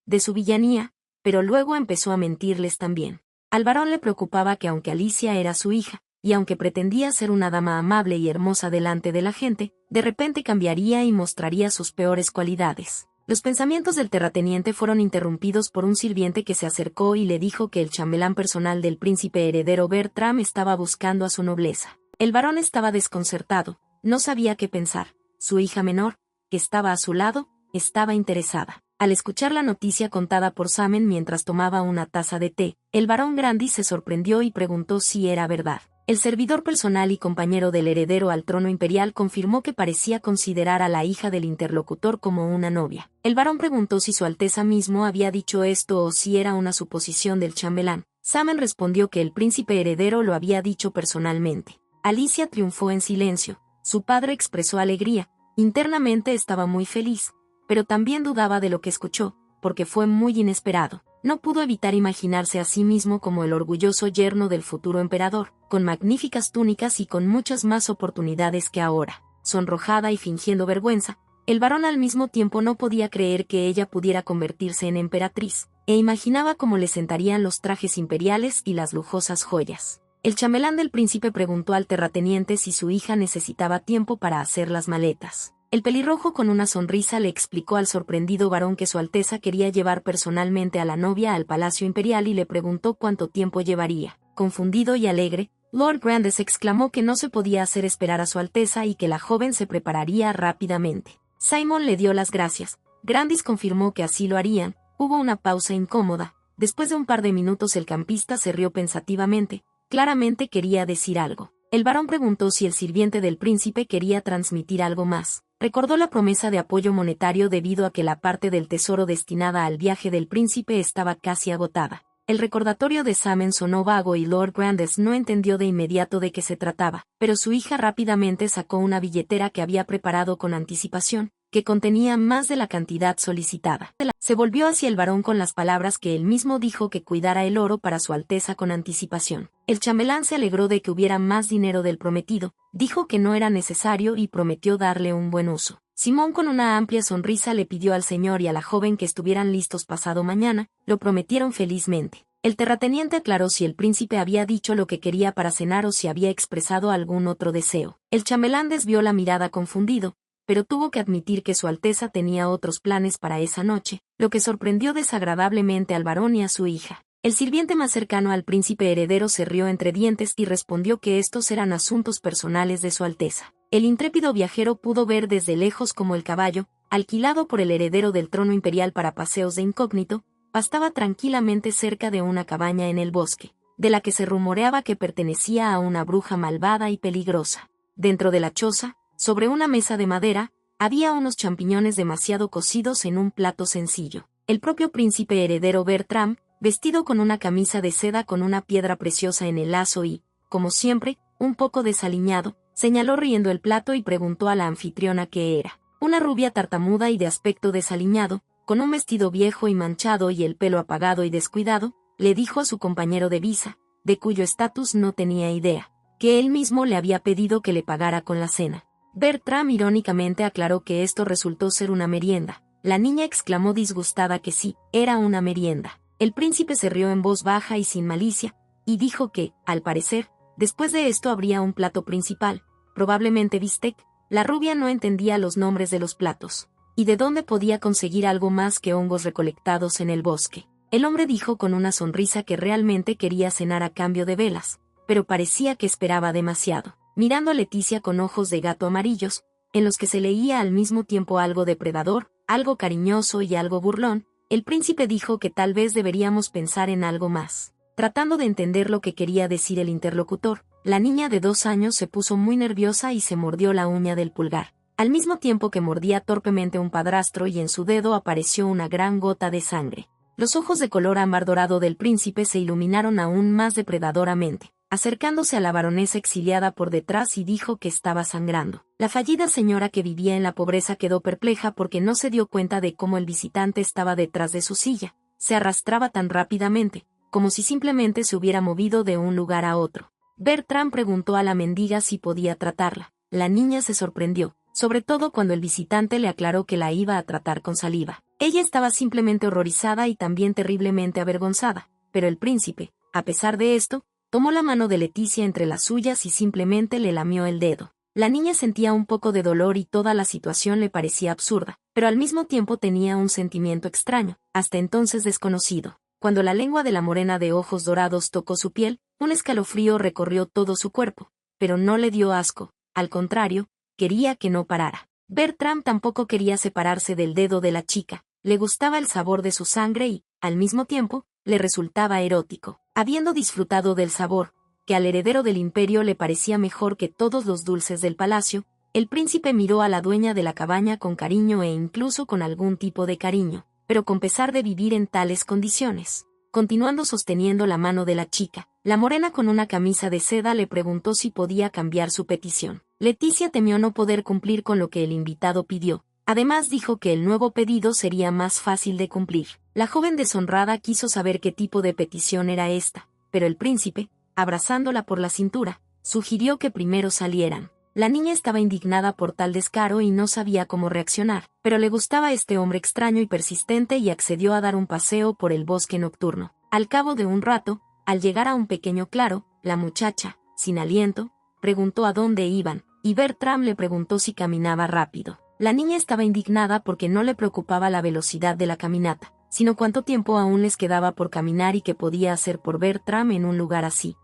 [SPEAKER 1] de su villanía, pero luego empezó a mentirles también. Al varón le preocupaba que aunque Alicia era su hija, y aunque pretendía ser una dama amable y hermosa delante de la gente, de repente cambiaría y mostraría sus peores cualidades. Los pensamientos del terrateniente fueron interrumpidos por un sirviente que se acercó y le dijo que el chambelán personal del príncipe heredero Bertram estaba buscando a su nobleza. El varón estaba desconcertado, no sabía qué pensar. Su hija menor, que estaba a su lado, estaba interesada. Al escuchar la noticia contada por Samen mientras tomaba una taza de té, el barón Grandi se sorprendió y preguntó si era verdad. El servidor personal y compañero del heredero al trono imperial confirmó que parecía considerar a la hija del interlocutor como una novia. El barón preguntó si su Alteza mismo había dicho esto o si era una suposición del chambelán. Samen respondió que el príncipe heredero lo había dicho personalmente. Alicia triunfó en silencio. Su padre expresó alegría. Internamente estaba muy feliz, pero también dudaba de lo que escuchó, porque fue muy inesperado. No pudo evitar imaginarse a sí mismo como el orgulloso yerno del futuro emperador, con magníficas túnicas y con muchas más oportunidades que ahora. Sonrojada y fingiendo vergüenza, el varón al mismo tiempo no podía creer que ella pudiera convertirse en emperatriz, e imaginaba cómo le sentarían los trajes imperiales y las lujosas joyas. El chambelán del príncipe preguntó al terrateniente si su hija necesitaba tiempo para hacer las maletas. El pelirrojo con una sonrisa le explicó al sorprendido varón que su Alteza quería llevar personalmente a la novia al Palacio Imperial y le preguntó cuánto tiempo llevaría. Confundido y alegre, Lord Brandes exclamó que no se podía hacer esperar a su Alteza y que la joven se prepararía rápidamente. Simon le dio las gracias. Grandis confirmó que así lo harían. Hubo una pausa incómoda. Después de un par de minutos el campista se rió pensativamente. Claramente quería decir algo. El varón preguntó si el sirviente del príncipe quería transmitir algo más. Recordó la promesa de apoyo monetario debido a que la parte del tesoro destinada al viaje del príncipe estaba casi agotada. El recordatorio de Samen sonó vago y Lord Brandes no entendió de inmediato de qué se trataba, pero su hija rápidamente sacó una billetera que había preparado con anticipación, que contenía más de la cantidad solicitada. Se volvió hacia el varón con las palabras que él mismo dijo que cuidara el oro para su Alteza con anticipación. El chambelán se alegró de que hubiera más dinero del prometido, dijo que no era necesario y prometió darle un buen uso. Simón con una amplia sonrisa le pidió al señor y a la joven que estuvieran listos pasado mañana, lo prometieron felizmente. El terrateniente aclaró si el príncipe había dicho lo que quería para cenar o si había expresado algún otro deseo. El chambelán desvió la mirada confundido, pero tuvo que admitir que su Alteza tenía otros planes para esa noche, lo que sorprendió desagradablemente al varón y a su hija. El sirviente más cercano al príncipe heredero se rió entre dientes y respondió que estos eran asuntos personales de su Alteza. El intrépido viajero pudo ver desde lejos como el caballo, alquilado por el heredero del trono imperial para paseos de incógnito, pastaba tranquilamente cerca de una cabaña en el bosque, de la que se rumoreaba que pertenecía a una bruja malvada y peligrosa. Dentro de la choza, sobre una mesa de madera, había unos champiñones demasiado cocidos en un plato sencillo. El propio príncipe heredero Bertram, vestido con una camisa de seda con una piedra preciosa en el lazo y, como siempre, un poco desaliñado, señaló riendo el plato y preguntó a la anfitriona qué era. Una rubia tartamuda y de aspecto desaliñado, con un vestido viejo y manchado y el pelo apagado y descuidado, le dijo a su compañero de visa, de cuyo estatus no tenía idea, que él mismo le había pedido que le pagara con la cena. Bertram irónicamente aclaró que esto resultó ser una merienda. La niña exclamó disgustada que sí, era una merienda. El príncipe se rió en voz baja y sin malicia, y dijo que, al parecer, después de esto habría un plato principal, probablemente bistec. La rubia no entendía los nombres de los platos, y de dónde podía conseguir algo más que hongos recolectados en el bosque. El hombre dijo con una sonrisa que realmente quería cenar a cambio de velas, pero parecía que esperaba demasiado. Mirando a Leticia con ojos de gato amarillos, en los que se leía al mismo tiempo algo depredador, algo cariñoso y algo burlón, el príncipe dijo que tal vez deberíamos pensar en algo más. Tratando de entender lo que quería decir el interlocutor, la niña de 2 años se puso muy nerviosa y se mordió la uña del pulgar, al mismo tiempo que mordía torpemente un padrastro y en su dedo apareció una gran gota de sangre. Los ojos de color ámbar dorado del príncipe se iluminaron aún más depredadoramente, acercándose a la baronesa exiliada por detrás y dijo que estaba sangrando. La fallida señora que vivía en la pobreza quedó perpleja porque no se dio cuenta de cómo el visitante estaba detrás de su silla. Se arrastraba tan rápidamente, como si simplemente se hubiera movido de un lugar a otro. Bertram preguntó a la mendiga si podía tratarla. La niña se sorprendió, sobre todo cuando el visitante le aclaró que la iba a tratar con saliva. Ella estaba simplemente horrorizada y también terriblemente avergonzada, pero el príncipe, a pesar de esto, Tomó la mano de Leticia entre las suyas y simplemente le lamió el dedo. La niña sentía un poco de dolor y toda la situación le parecía absurda, pero al mismo tiempo tenía un sentimiento extraño, hasta entonces desconocido. Cuando la lengua de la morena de ojos dorados tocó su piel, un escalofrío recorrió todo su cuerpo, pero no le dio asco, al contrario, quería que no parara. Bertram tampoco quería separarse del dedo de la chica, le gustaba el sabor de su sangre y, al mismo tiempo, le resultaba erótico. Habiendo disfrutado del sabor, que al heredero del imperio le parecía mejor que todos los dulces del palacio, el príncipe miró a la dueña de la cabaña con cariño e incluso con algún tipo de cariño, pero con pesar de vivir en tales condiciones. Continuando sosteniendo la mano de la chica, la morena con una camisa de seda le preguntó si podía cambiar su petición. Leticia temió no poder cumplir con lo que el invitado pidió. Además dijo que el nuevo pedido sería más fácil de cumplir. La joven deshonrada quiso saber qué tipo de petición era esta, pero el príncipe, abrazándola por la cintura, sugirió que primero salieran. La niña estaba indignada por tal descaro y no sabía cómo reaccionar, pero le gustaba este hombre extraño y persistente y accedió a dar un paseo por el bosque nocturno. Al cabo de un rato, al llegar a un pequeño claro, la muchacha, sin aliento, preguntó a dónde iban, y Bertram le preguntó si caminaba rápido. La niña estaba indignada porque no le preocupaba la velocidad de la caminata, sino cuánto tiempo aún les quedaba por caminar y qué podía hacer por Bertram en un lugar así.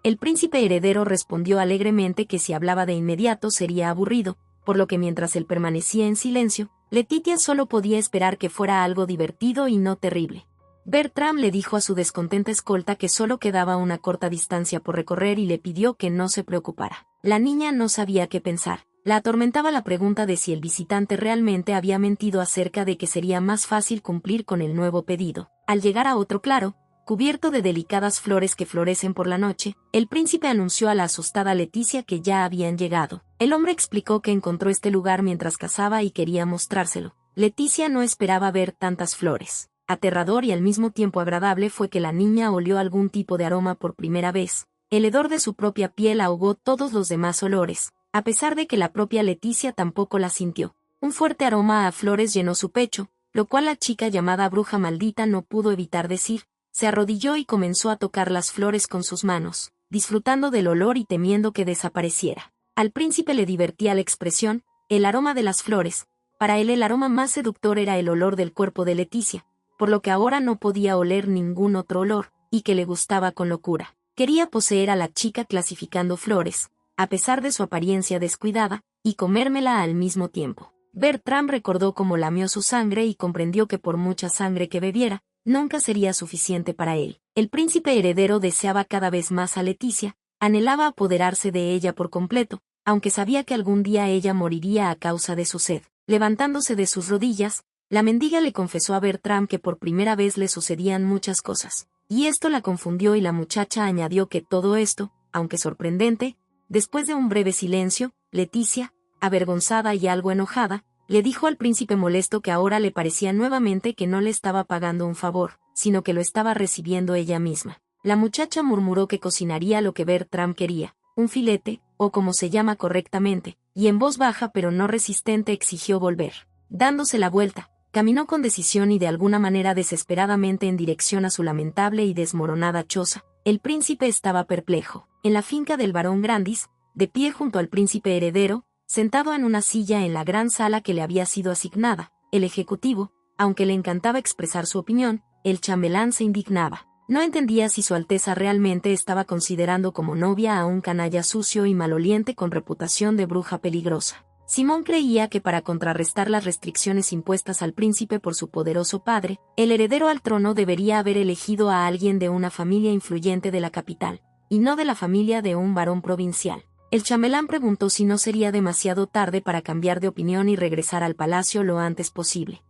[SPEAKER 1] El príncipe heredero respondió alegremente que si hablaba de inmediato sería aburrido, por lo que mientras él permanecía en silencio, Leticia solo podía esperar que fuera algo divertido y no terrible. Bertram le dijo a su descontenta escolta que solo quedaba una corta distancia por recorrer y le pidió que no se preocupara. La niña no sabía qué pensar. La atormentaba la pregunta de si el visitante realmente había mentido acerca de que sería más fácil cumplir con el nuevo pedido. Al llegar a otro claro, cubierto de delicadas flores que florecen por la noche, el príncipe anunció a la asustada Leticia que ya habían llegado. El hombre explicó que encontró este lugar mientras cazaba y quería mostrárselo. Leticia no esperaba ver tantas flores. Aterrador y al mismo tiempo agradable fue que la niña olió algún tipo de aroma por primera vez. El hedor de su propia piel ahogó todos los demás olores, a pesar de que la propia Leticia tampoco la sintió. Un fuerte aroma a flores llenó su pecho, lo cual la chica llamada bruja maldita no pudo evitar decir. Se arrodilló y comenzó a tocar las flores con sus manos, disfrutando del olor y temiendo que desapareciera. Al príncipe le divertía la expresión, el aroma de las flores. Para él el aroma más seductor era el olor del cuerpo de Leticia, por lo que ahora no podía oler ningún otro olor, y que le gustaba con locura. Quería poseer a la chica clasificando flores, a pesar de su apariencia descuidada, y comérmela al mismo tiempo. Bertram recordó cómo lamió su sangre y comprendió que por mucha sangre que bebiera, nunca sería suficiente para él. El príncipe heredero deseaba cada vez más a Leticia, anhelaba apoderarse de ella por completo, aunque sabía que algún día ella moriría a causa de su sed. Levantándose de sus rodillas, la mendiga le confesó a Bertram que por primera vez le sucedían muchas cosas, y esto la confundió y la muchacha añadió que todo esto, aunque sorprendente, después de un breve silencio, Leticia, avergonzada y algo enojada, le dijo al príncipe molesto que ahora le parecía nuevamente que no le estaba pagando un favor, sino que lo estaba recibiendo ella misma. La muchacha murmuró que cocinaría lo que Bertram quería, un filete, o como se llama correctamente, y en voz baja pero no resistente exigió volver. Dándose la vuelta, caminó con decisión y de alguna manera desesperadamente en dirección a su lamentable y desmoronada choza. El príncipe estaba perplejo. En la finca del barón Grandis, de pie junto al príncipe heredero, sentado en una silla en la gran sala que le había sido asignada, el ejecutivo, aunque le encantaba expresar su opinión, el chambelán se indignaba. No entendía si su Alteza realmente estaba considerando como novia a un canalla sucio y maloliente con reputación de bruja peligrosa. Simón creía que para contrarrestar las restricciones impuestas al príncipe por su poderoso padre, el heredero al trono debería haber elegido a alguien de una familia influyente de la capital, y no de la familia de un varón provincial. El chambelán preguntó si no sería demasiado tarde para cambiar de opinión y regresar al palacio lo antes posible.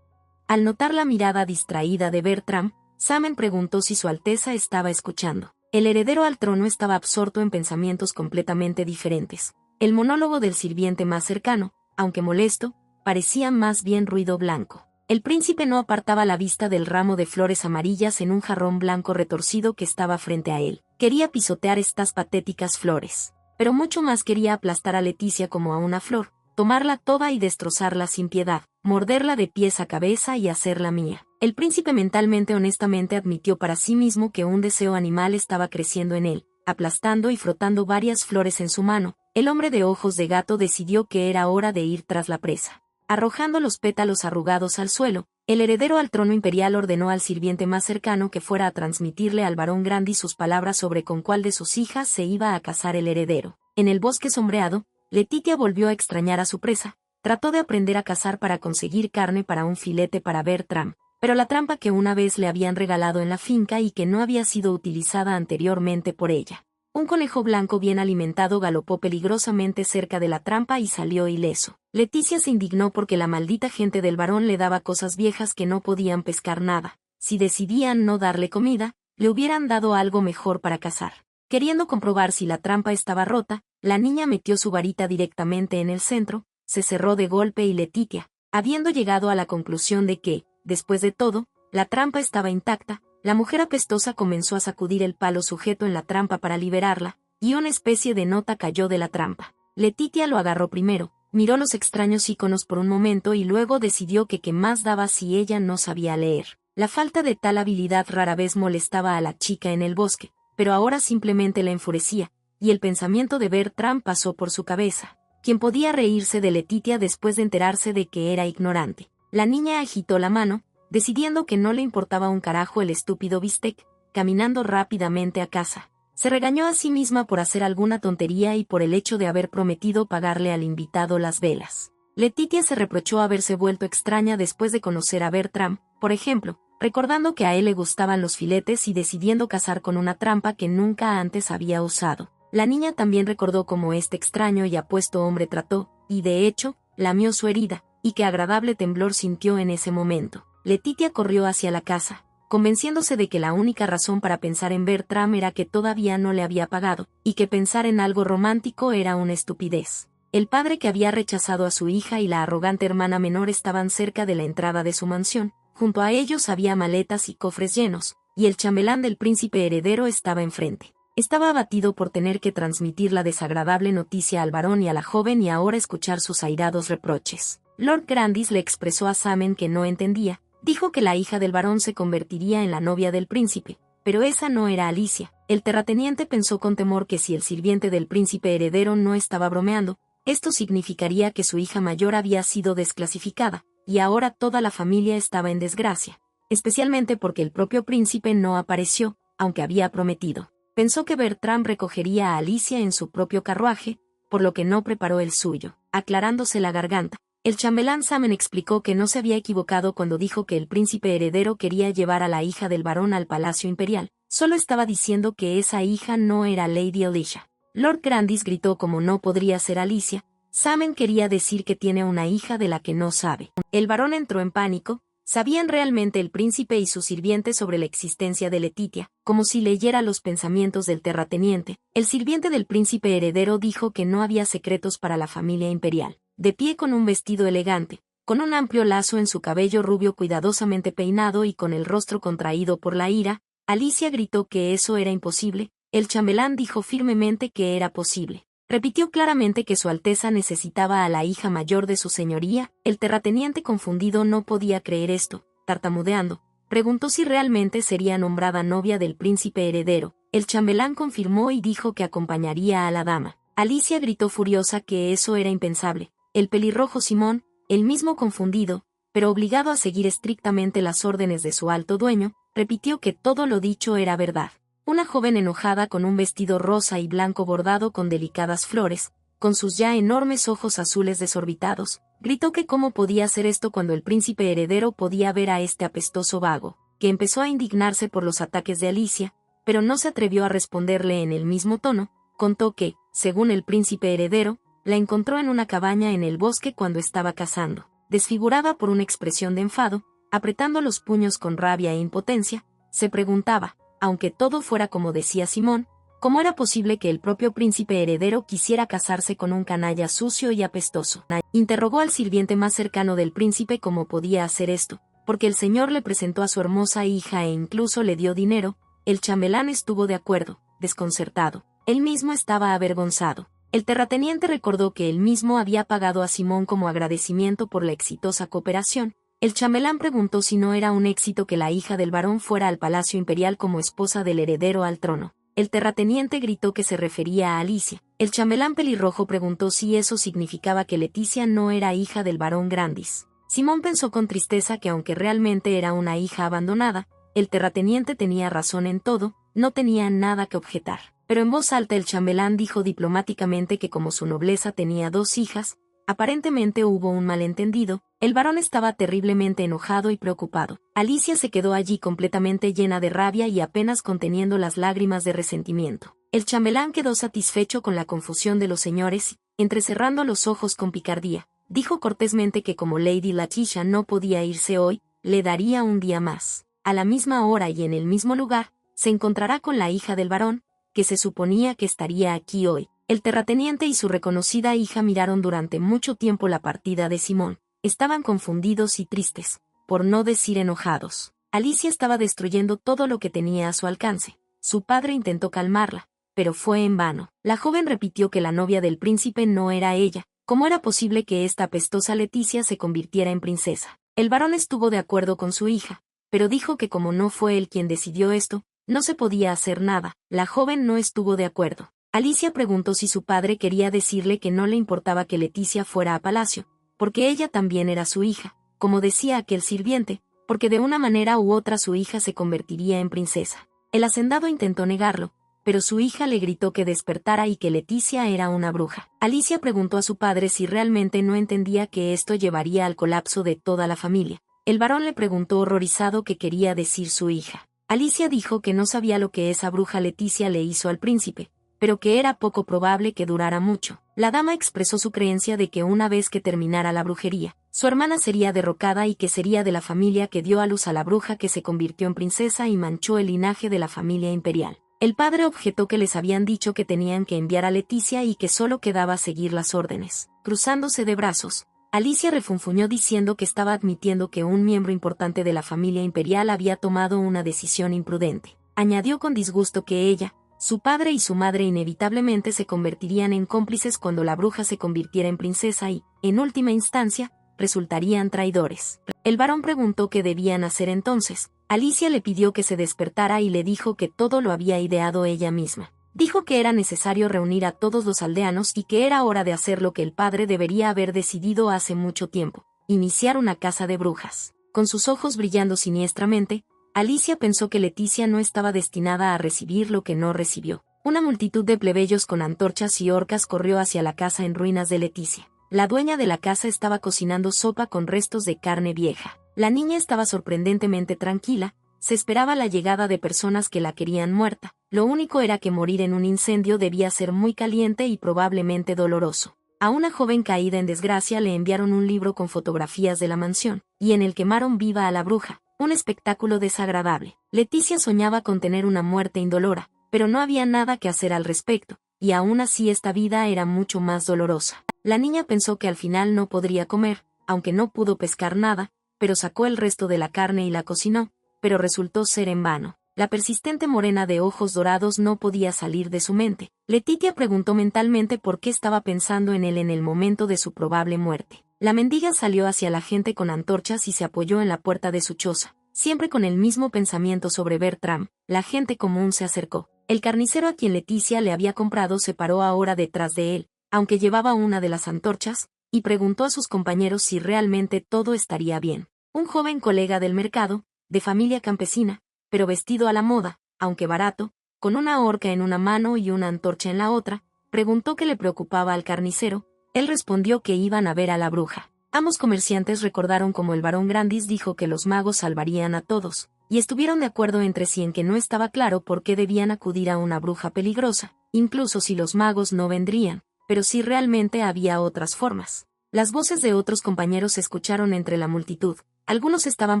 [SPEAKER 1] Al notar la mirada distraída de Bertram, Samen preguntó si su Alteza estaba escuchando. El heredero al trono estaba absorto en pensamientos completamente diferentes. El monólogo del sirviente más cercano, aunque molesto, parecía más bien ruido blanco. El príncipe no apartaba la vista del ramo de flores amarillas en un jarrón blanco retorcido que estaba frente a él. Quería pisotear estas patéticas flores. Pero mucho más quería aplastar a Leticia como a una flor, tomarla toda y destrozarla sin piedad, morderla de pies a cabeza y hacerla mía. El príncipe honestamente admitió para sí mismo que un deseo animal estaba creciendo en él. Aplastando y frotando varias flores en su mano, el hombre de ojos de gato decidió que era hora de ir tras la presa. Arrojando los pétalos arrugados al suelo, el heredero al trono imperial ordenó al sirviente más cercano que fuera a transmitirle al barón Grandis sus palabras sobre con cuál de sus hijas se iba a casar el heredero. En el bosque sombreado, Letitia volvió a extrañar a su presa. Trató de aprender a cazar para conseguir carne para un filete para Bertram, pero la trampa que una vez le habían regalado en la finca y que no había sido utilizada anteriormente por ella. Un conejo blanco bien alimentado galopó peligrosamente cerca de la trampa y salió ileso. Leticia se indignó porque la maldita gente del barón le daba cosas viejas que no podían pescar nada. Si decidían no darle comida, le hubieran dado algo mejor para cazar. Queriendo comprobar si la trampa estaba rota, la niña metió su varita directamente en el centro, se cerró de golpe y Letitia, habiendo llegado a la conclusión de que, después de todo, la trampa estaba intacta, la mujer apestosa comenzó a sacudir el palo sujeto en la trampa para liberarla, y una especie de nota cayó de la trampa. Letitia lo agarró primero, miró los extraños iconos por un momento y luego decidió que qué más daba si ella no sabía leer. La falta de tal habilidad rara vez molestaba a la chica en el bosque, pero ahora simplemente la enfurecía, y el pensamiento de Bertram pasó por su cabeza. ¿Quién podía reírse de Letitia después de enterarse de que era ignorante? La niña agitó la mano, decidiendo que no le importaba un carajo el estúpido bistec, caminando rápidamente a casa. Se regañó a sí misma por hacer alguna tontería y por el hecho de haber prometido pagarle al invitado las velas. Letitia se reprochó haberse vuelto extraña después de conocer a Bertram, por ejemplo, recordando que a él le gustaban los filetes y decidiendo cazar con una trampa que nunca antes había usado. La niña también recordó cómo este extraño y apuesto hombre trató, y de hecho, lamió su herida, y qué agradable temblor sintió en ese momento. Letitia corrió hacia la casa, convenciéndose de que la única razón para pensar en Bertram era que todavía no le había pagado, y que pensar en algo romántico era una estupidez. El padre que había rechazado a su hija y la arrogante hermana menor estaban cerca de la entrada de su mansión, junto a ellos había maletas y cofres llenos, y el chambelán del príncipe heredero estaba enfrente. Estaba abatido por tener que transmitir la desagradable noticia al varón y a la joven y ahora escuchar sus airados reproches. Lord Grandis le expresó a Samen que no entendía, dijo que la hija del varón se convertiría en la novia del príncipe, pero esa no era Alicia. El terrateniente pensó con temor que si el sirviente del príncipe heredero no estaba bromeando, esto significaría que su hija mayor había sido desclasificada, y ahora toda la familia estaba en desgracia, especialmente porque el propio príncipe no apareció, aunque había prometido. Pensó que Bertram recogería a Alicia en su propio carruaje, por lo que no preparó el suyo. Aclarándose la garganta, el chambelán Samen explicó que no se había equivocado cuando dijo que el príncipe heredero quería llevar a la hija del varón al palacio imperial, solo estaba diciendo que esa hija no era Lady Alicia. Lord Grandis gritó como no podría ser Alicia. Samen quería decir que tiene una hija de la que no sabe. El varón entró en pánico. ¿Sabían realmente el príncipe y su sirviente sobre la existencia de Letitia? Como si leyera los pensamientos del terrateniente, el sirviente del príncipe heredero dijo que no había secretos para la familia imperial. De pie con un vestido elegante, con un amplio lazo en su cabello rubio cuidadosamente peinado y con el rostro contraído por la ira, Alicia gritó que eso era imposible. El chambelán dijo firmemente que era posible. Repitió claramente que Su Alteza necesitaba a la hija mayor de su señoría. El terrateniente confundido no podía creer esto. Tartamudeando, preguntó si realmente sería nombrada novia del príncipe heredero. El chambelán confirmó y dijo que acompañaría a la dama. Alicia gritó furiosa que eso era impensable. El pelirrojo Simón, el mismo confundido, pero obligado a seguir estrictamente las órdenes de su alto dueño, repitió que todo lo dicho era verdad. Una joven enojada con un vestido rosa y blanco bordado con delicadas flores, con sus ya enormes ojos azules desorbitados, gritó que cómo podía hacer esto cuando el príncipe heredero podía ver a este apestoso vago, que empezó a indignarse por los ataques de Alicia, pero no se atrevió a responderle en el mismo tono. Contó que, según el príncipe heredero, la encontró en una cabaña en el bosque cuando estaba cazando. Desfigurada por una expresión de enfado, apretando los puños con rabia e impotencia, se preguntaba, aunque todo fuera como decía Simón, ¿cómo era posible que el propio príncipe heredero quisiera casarse con un canalla sucio y apestoso? Interrogó al sirviente más cercano del príncipe cómo podía hacer esto, porque el señor le presentó a su hermosa hija e incluso le dio dinero. El chambelán estuvo de acuerdo, desconcertado. Él mismo estaba avergonzado. El terrateniente recordó que él mismo había pagado a Simón como agradecimiento por la exitosa cooperación. El chambelán preguntó si no era un éxito que la hija del barón fuera al palacio imperial como esposa del heredero al trono. El terrateniente gritó que se refería a Alicia. El chambelán pelirrojo preguntó si eso significaba que Leticia no era hija del barón Grandis. Simón pensó con tristeza que aunque realmente era una hija abandonada, el terrateniente tenía razón en todo, no tenía nada que objetar. Pero en voz alta el chambelán dijo diplomáticamente que como su nobleza tenía 2 hijas, aparentemente hubo un malentendido. El barón estaba terriblemente enojado y preocupado. Alicia se quedó allí completamente llena de rabia y apenas conteniendo las lágrimas de resentimiento. El chambelán quedó satisfecho con la confusión de los señores y, entrecerrando los ojos con picardía, dijo cortésmente que como Lady Leticia no podía irse hoy, le daría un día más. A la misma hora y en el mismo lugar, se encontrará con la hija del barón, que se suponía que estaría aquí hoy. El terrateniente y su reconocida hija miraron durante mucho tiempo la partida de Simón. Estaban confundidos y tristes, por no decir enojados. Alicia estaba destruyendo todo lo que tenía a su alcance. Su padre intentó calmarla, pero fue en vano. La joven repitió que la novia del príncipe no era ella. ¿Cómo era posible que esta apestosa Leticia se convirtiera en princesa? El barón estuvo de acuerdo con su hija, pero dijo que como no fue él quien decidió esto, no se podía hacer nada. La joven no estuvo de acuerdo. Alicia preguntó si su padre quería decirle que no le importaba que Leticia fuera a palacio, porque ella también era su hija, como decía aquel sirviente, porque de una manera u otra su hija se convertiría en princesa. El hacendado intentó negarlo, pero su hija le gritó que despertara y que Leticia era una bruja. Alicia preguntó a su padre si realmente no entendía que esto llevaría al colapso de toda la familia. El barón le preguntó horrorizado qué quería decir su hija. Alicia dijo que no sabía lo que esa bruja Leticia le hizo al príncipe, pero que era poco probable que durara mucho. La dama expresó su creencia de que una vez que terminara la brujería, su hermana sería derrocada y que sería de la familia que dio a luz a la bruja que se convirtió en princesa y manchó el linaje de la familia imperial. El padre objetó que les habían dicho que tenían que enviar a Leticia y que solo quedaba seguir las órdenes. Cruzándose de brazos, Alicia refunfuñó diciendo que estaba admitiendo que un miembro importante de la familia imperial había tomado una decisión imprudente. Añadió con disgusto que ella, su padre y su madre inevitablemente se convertirían en cómplices cuando la bruja se convirtiera en princesa y, en última instancia, resultarían traidores. El barón preguntó qué debían hacer entonces. Alicia le pidió que se despertara y le dijo que todo lo había ideado ella misma. Dijo que era necesario reunir a todos los aldeanos y que era hora de hacer lo que el padre debería haber decidido hace mucho tiempo: iniciar una caza de brujas. Con sus ojos brillando siniestramente, Alicia pensó que Leticia no estaba destinada a recibir lo que no recibió. Una multitud de plebeyos con antorchas y horcas corrió hacia la casa en ruinas de Leticia. La dueña de la casa estaba cocinando sopa con restos de carne vieja. La niña estaba sorprendentemente tranquila. Se esperaba la llegada de personas que la querían muerta. Lo único era que morir en un incendio debía ser muy caliente y probablemente doloroso. A una joven caída en desgracia le enviaron un libro con fotografías de la mansión, y en el quemaron viva a la bruja. Un espectáculo desagradable. Leticia soñaba con tener una muerte indolora, pero no había nada que hacer al respecto, y aún así esta vida era mucho más dolorosa. La niña pensó que al final no podría comer, aunque no pudo pescar nada, pero sacó el resto de la carne y la cocinó, pero resultó ser en vano. La persistente morena de ojos dorados no podía salir de su mente. Leticia preguntó mentalmente por qué estaba pensando en él en el momento de su probable muerte. La mendiga salió hacia la gente con antorchas y se apoyó en la puerta de su choza. Siempre con el mismo pensamiento sobre Bertram, la gente común se acercó. El carnicero a quien Leticia le había comprado se paró ahora detrás de él, aunque llevaba una de las antorchas, y preguntó a sus compañeros si realmente todo estaría bien. Un joven colega del mercado, de familia campesina, pero vestido a la moda, aunque barato, con una horca en una mano y una antorcha en la otra, preguntó qué le preocupaba al carnicero. Él respondió que iban a ver a la bruja. Ambos comerciantes recordaron cómo el barón Grandis dijo que los magos salvarían a todos, y estuvieron de acuerdo entre sí en que no estaba claro por qué debían acudir a una bruja peligrosa, incluso si los magos no vendrían, pero si realmente había otras formas. Las voces de otros compañeros se escucharon entre la multitud. Algunos estaban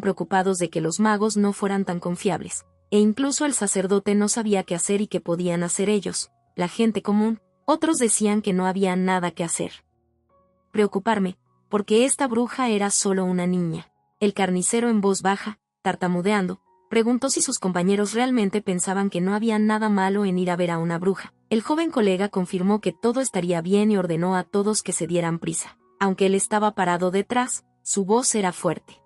[SPEAKER 1] preocupados de que los magos no fueran tan confiables, e incluso el sacerdote no sabía qué hacer y qué podían hacer ellos, la gente común. Otros decían que no había nada que hacer. Preocuparme, porque esta bruja era solo una niña. El carnicero en voz baja, tartamudeando, preguntó si sus compañeros realmente pensaban que no había nada malo en ir a ver a una bruja, El joven colega confirmó que todo estaría bien y ordenó a todos que se dieran prisa. Aunque él estaba parado detrás, su voz era fuerte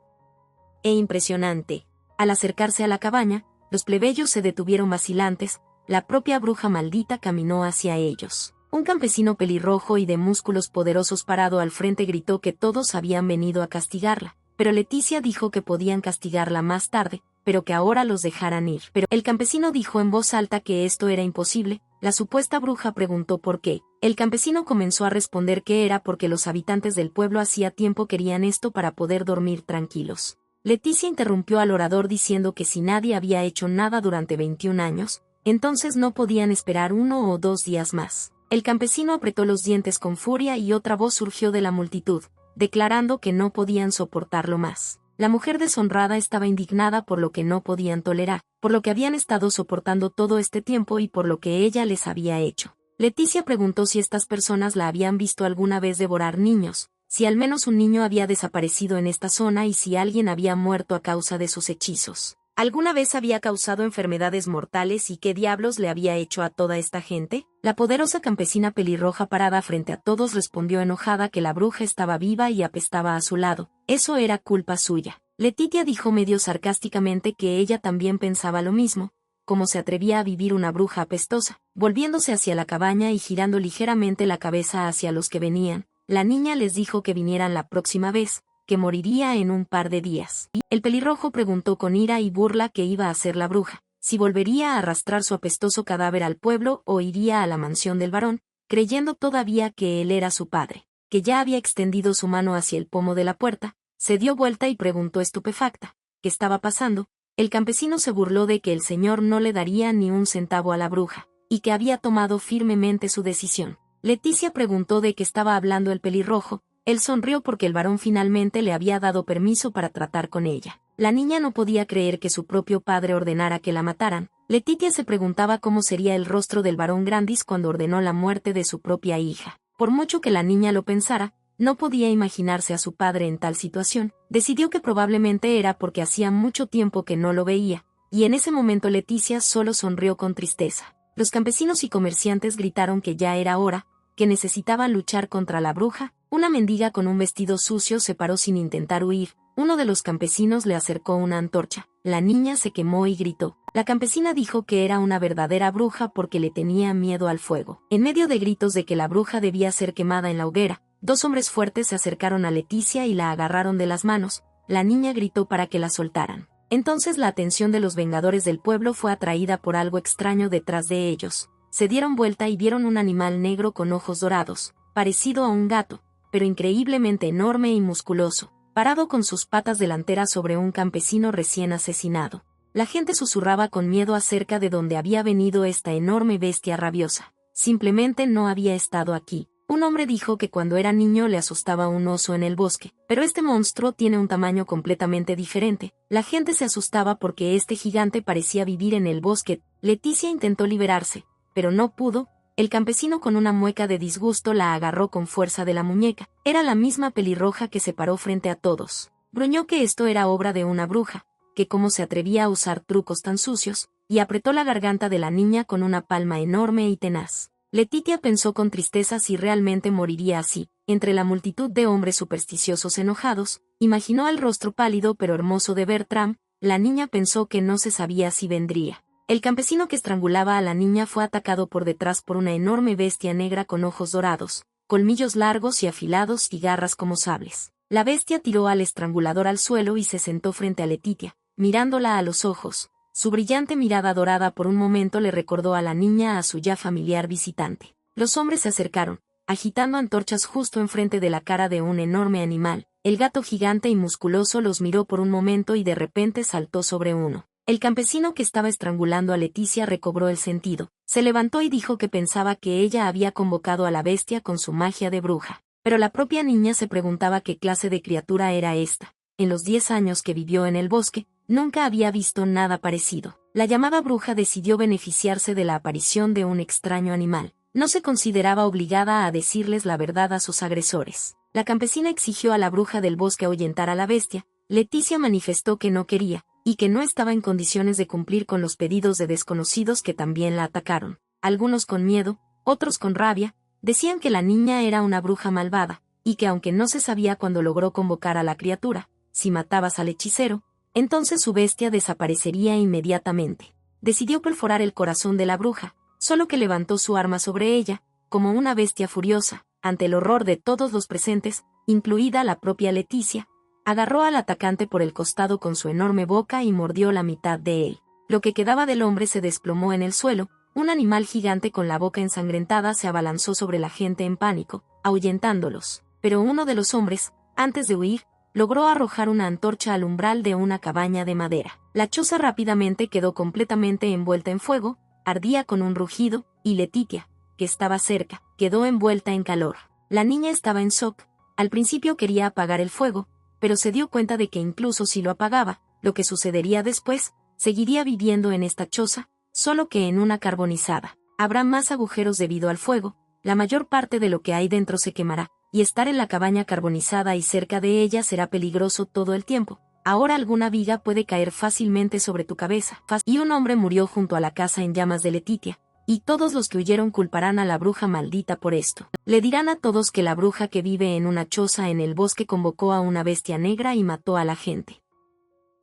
[SPEAKER 1] e impresionante. Al acercarse a la cabaña, los plebeyos se detuvieron vacilantes, la propia bruja maldita caminó hacia ellos. Un campesino pelirrojo y de músculos poderosos parado al frente gritó que todos habían venido a castigarla, pero Leticia dijo que podían castigarla más tarde, pero que ahora los dejaran ir. Pero el campesino dijo en voz alta que esto era imposible. La supuesta bruja preguntó por qué. El campesino comenzó a responder que era porque los habitantes del pueblo hacía tiempo querían esto para poder dormir tranquilos. Leticia interrumpió al orador diciendo que si nadie había hecho nada durante 21 años, entonces no podían esperar 1 o 2 días más. El campesino apretó los dientes con furia y otra voz surgió de la multitud, declarando que no podían soportarlo más. La mujer deshonrada estaba indignada por lo que no podían tolerar, por lo que habían estado soportando todo este tiempo y por lo que ella les había hecho. Leticia preguntó si estas personas la habían visto alguna vez devorar niños, si al menos un niño había desaparecido en esta zona y si alguien había muerto a causa de sus hechizos. ¿Alguna vez había causado enfermedades mortales y qué diablos le había hecho a toda esta gente? La poderosa campesina pelirroja parada frente a todos respondió enojada que la bruja estaba viva y apestaba a su lado. Eso era culpa suya. Leticia dijo medio sarcásticamente que ella también pensaba lo mismo. ¿Cómo se atrevía a vivir una bruja apestosa? Volviéndose hacia la cabaña y girando ligeramente la cabeza hacia los que venían, la niña les dijo que vinieran la próxima vez, que moriría en un par de días. El pelirrojo preguntó con ira y burla qué iba a hacer la bruja, si volvería a arrastrar su apestoso cadáver al pueblo o iría a la mansión del varón, creyendo todavía que él era su padre, que ya había extendido su mano hacia el pomo de la puerta, se dio vuelta y preguntó estupefacta, ¿qué estaba pasando? El campesino se burló de que el señor no le daría ni un centavo a la bruja, y que había tomado firmemente su decisión. Leticia preguntó de qué estaba hablando el pelirrojo. Él sonrió porque el varón finalmente le había dado permiso para tratar con ella. La niña no podía creer que su propio padre ordenara que la mataran. Leticia se preguntaba cómo sería el rostro del varón Grandis cuando ordenó la muerte de su propia hija. Por mucho que la niña lo pensara, no podía imaginarse a su padre en tal situación. Decidió que probablemente era porque hacía mucho tiempo que no lo veía, y en ese momento Leticia solo sonrió con tristeza. Los campesinos y comerciantes gritaron que ya era hora, que necesitaban luchar contra la bruja. Una mendiga con un vestido sucio se paró sin intentar huir. Uno de los campesinos le acercó una antorcha. La niña se quemó y gritó. La campesina dijo que era una verdadera bruja porque le tenía miedo al fuego. En medio de gritos de que la bruja debía ser quemada en la hoguera, 2 hombres fuertes se acercaron a Leticia y la agarraron de las manos. La niña gritó para que la soltaran. Entonces la atención de los vengadores del pueblo fue atraída por algo extraño detrás de ellos. Se dieron vuelta y vieron un animal negro con ojos dorados, parecido a un gato, pero increíblemente enorme y musculoso, parado con sus patas delanteras sobre un campesino recién asesinado. La gente susurraba con miedo acerca de dónde había venido esta enorme bestia rabiosa. Simplemente no había estado aquí. Un hombre dijo que cuando era niño le asustaba un oso en el bosque, pero este monstruo tiene un tamaño completamente diferente. La gente se asustaba porque este gigante parecía vivir en el bosque. Leticia intentó liberarse, pero no pudo. El campesino con una mueca de disgusto la agarró con fuerza de la muñeca. Era la misma pelirroja que se paró frente a todos. Gruñó que esto era obra de una bruja, que cómo se atrevía a usar trucos tan sucios, y apretó la garganta de la niña con una palma enorme y tenaz. Leticia pensó con tristeza si realmente moriría así. Entre la multitud de hombres supersticiosos enojados, imaginó el rostro pálido pero hermoso de Bertram. La niña pensó que no se sabía si vendría. El campesino que estrangulaba a la niña fue atacado por detrás por una enorme bestia negra con ojos dorados, colmillos largos y afilados y garras como sables. La bestia tiró al estrangulador al suelo y se sentó frente a Leticia, mirándola a los ojos. Su brillante mirada dorada por un momento le recordó a la niña a su ya familiar visitante. Los hombres se acercaron, agitando antorchas justo enfrente de la cara de un enorme animal. El gato gigante y musculoso los miró por un momento y de repente saltó sobre uno. El campesino que estaba estrangulando a Leticia recobró el sentido. Se levantó y dijo que pensaba que ella había convocado a la bestia con su magia de bruja. Pero la propia niña se preguntaba qué clase de criatura era esta. En los 10 años que vivió en el bosque, nunca había visto nada parecido. La llamada bruja decidió beneficiarse de la aparición de un extraño animal. No se consideraba obligada a decirles la verdad a sus agresores. La campesina exigió a la bruja del bosque ahuyentar a la bestia. Leticia manifestó que no quería, y que no estaba en condiciones de cumplir con los pedidos de desconocidos que también la atacaron. algunos con miedo, otros con rabia, decían que la niña era una bruja malvada, y que aunque no se sabía cuándo logró convocar a la criatura, si matabas al hechicero, entonces su bestia desaparecería inmediatamente. Decidió perforar el corazón de la bruja, solo que levantó su arma sobre ella, como una bestia furiosa, ante el horror de todos los presentes, incluida la propia Leticia. Agarró al atacante por el costado con su enorme boca y mordió la mitad de él. Lo que quedaba del hombre se desplomó en el suelo. Un animal gigante con la boca ensangrentada se abalanzó sobre la gente en pánico, ahuyentándolos. Pero uno de los hombres, antes de huir, logró arrojar una antorcha al umbral de una cabaña de madera. La choza rápidamente quedó completamente envuelta en fuego, ardía con un rugido, y Letitia, que estaba cerca, quedó envuelta en calor. La niña estaba en shock. Al principio quería apagar el fuego, pero se dio cuenta de que incluso si lo apagaba, lo que sucedería después, seguiría viviendo en esta choza, solo que en una carbonizada. Habrá más agujeros debido al fuego, la mayor parte de lo que hay dentro se quemará, y estar en la cabaña carbonizada y cerca de ella será peligroso todo el tiempo. Ahora alguna viga puede caer fácilmente sobre tu cabeza. Y un hombre murió junto a la casa en llamas de Letitia, y todos los que huyeron culparán a la bruja maldita por esto. Le dirán a todos que la bruja que vive en una choza en el bosque convocó a una bestia negra y mató a la gente.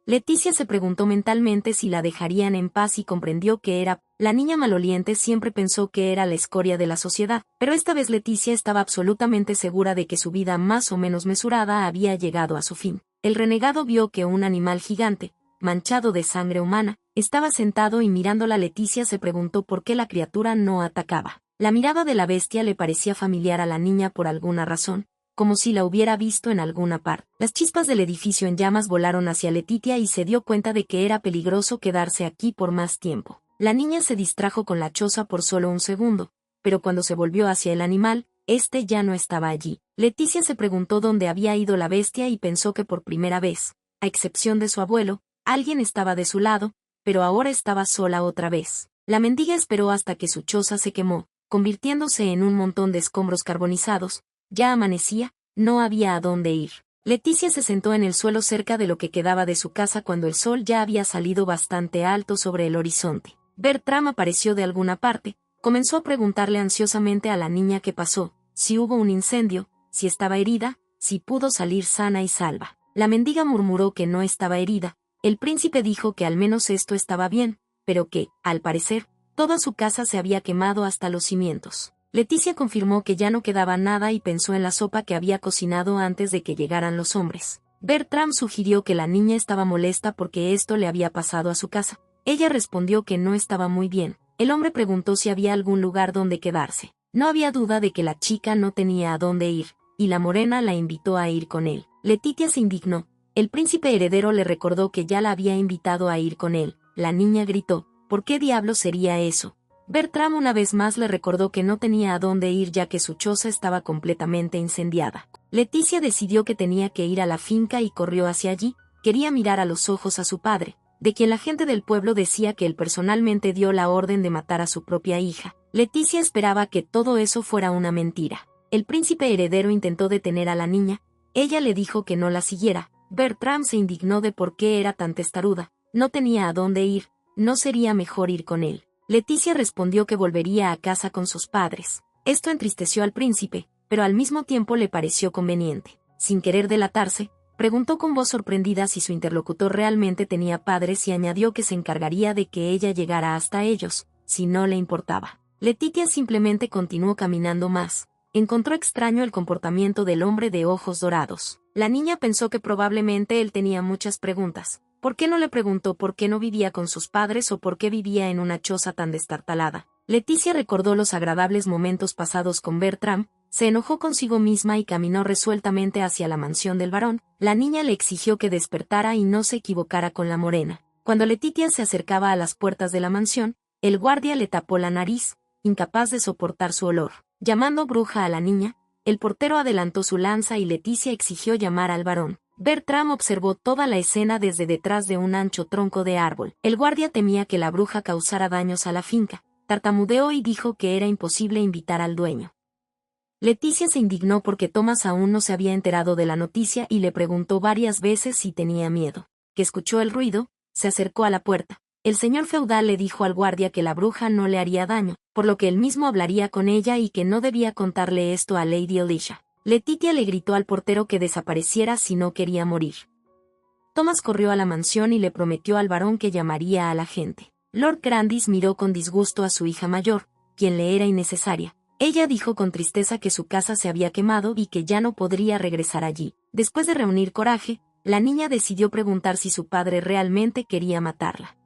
[SPEAKER 1] Leticia se preguntó mentalmente si la dejarían en paz y comprendió que era. La niña maloliente siempre pensó que era la escoria de la sociedad, pero esta vez Leticia estaba absolutamente segura de que su vida más o menos mesurada había llegado a su fin. El renegado vio que un animal gigante, manchado de sangre humana, estaba sentado y mirándola. Leticia se preguntó por qué la criatura no atacaba. La mirada de la bestia le parecía familiar a la niña por alguna razón, como si la hubiera visto en alguna parte. Las chispas del edificio en llamas volaron hacia Letitia y se dio cuenta de que era peligroso quedarse aquí por más tiempo. La niña se distrajo con la choza por solo un segundo, pero cuando se volvió hacia el animal, este ya no estaba allí. Leticia se preguntó dónde había ido la bestia y pensó que por primera vez, a excepción de su abuelo, alguien estaba de su lado, pero ahora estaba sola otra vez. La mendiga esperó hasta que su choza se quemó, convirtiéndose en un montón de escombros carbonizados. Ya amanecía, no había a dónde ir. Leticia se sentó en el suelo cerca de lo que quedaba de su casa cuando el sol ya había salido bastante alto sobre el horizonte. Bertram apareció de alguna parte, comenzó a preguntarle ansiosamente a la niña qué pasó, si hubo un incendio, si estaba herida, si pudo salir sana y salva. La mendiga murmuró que no estaba herida. El príncipe dijo que al menos esto estaba bien, pero que, al parecer, toda su casa se había quemado hasta los cimientos. Leticia confirmó que ya no quedaba nada y pensó en la sopa que había cocinado antes de que llegaran los hombres. Bertram sugirió que la niña estaba molesta porque esto le había pasado a su casa. Ella respondió que no estaba muy bien. El hombre preguntó si había algún lugar donde quedarse. No había duda de que la chica no tenía a dónde ir, y la morena la invitó a ir con él. Leticia se indignó. El príncipe heredero le recordó que ya la había invitado a ir con él. La niña gritó, ¿por qué diablos sería eso? Bertram una vez más le recordó que no tenía a dónde ir ya que su choza estaba completamente incendiada. Leticia decidió que tenía que ir a la finca y corrió hacia allí. Quería mirar a los ojos a su padre, de quien la gente del pueblo decía que él personalmente dio la orden de matar a su propia hija. Leticia esperaba que todo eso fuera una mentira. El príncipe heredero intentó detener a la niña. Ella le dijo que no la siguiera. Bertram se indignó de por qué era tan testaruda. No tenía a dónde ir. ¿No sería mejor ir con él? Leticia respondió que volvería a casa con sus padres. Esto entristeció al príncipe, pero al mismo tiempo le pareció conveniente. Sin querer delatarse, preguntó con voz sorprendida si su interlocutor realmente tenía padres y añadió que se encargaría de que ella llegara hasta ellos, si no le importaba. Leticia simplemente continuó caminando más. Encontró extraño el comportamiento del hombre de ojos dorados. La niña pensó que probablemente él tenía muchas preguntas. ¿Por qué no le preguntó por qué no vivía con sus padres o por qué vivía en una choza tan destartalada? Leticia recordó los agradables momentos pasados con Bertram, se enojó consigo misma y caminó resueltamente hacia la mansión del varón. La niña le exigió que despertara y no se equivocara con la morena. Cuando Leticia se acercaba a las puertas de la mansión, el guardia le tapó la nariz, incapaz de soportar su olor. Llamando bruja a la niña, el portero adelantó su lanza y Leticia exigió llamar al varón. Bertram observó toda la escena desde detrás de un ancho tronco de árbol. El guardia temía que la bruja causara daños a la finca. Tartamudeó y dijo que era imposible invitar al dueño. Leticia se indignó porque Thomas aún no se había enterado de la noticia y le preguntó varias veces si tenía miedo. Que escuchó el ruido, se acercó a la puerta. El señor feudal le dijo al guardia que la bruja no le haría daño, por lo que él mismo hablaría con ella y que no debía contarle esto a Lady Alicia. Letitia le gritó al portero que desapareciera si no quería morir. Thomas corrió a la mansión y le prometió al varón que llamaría a la gente. Lord Grandis miró con disgusto a su hija mayor, quien le era innecesaria. Ella dijo con tristeza que su casa se había quemado y que ya no podría regresar allí. Después de reunir coraje, la niña decidió preguntar si su padre realmente quería matarla.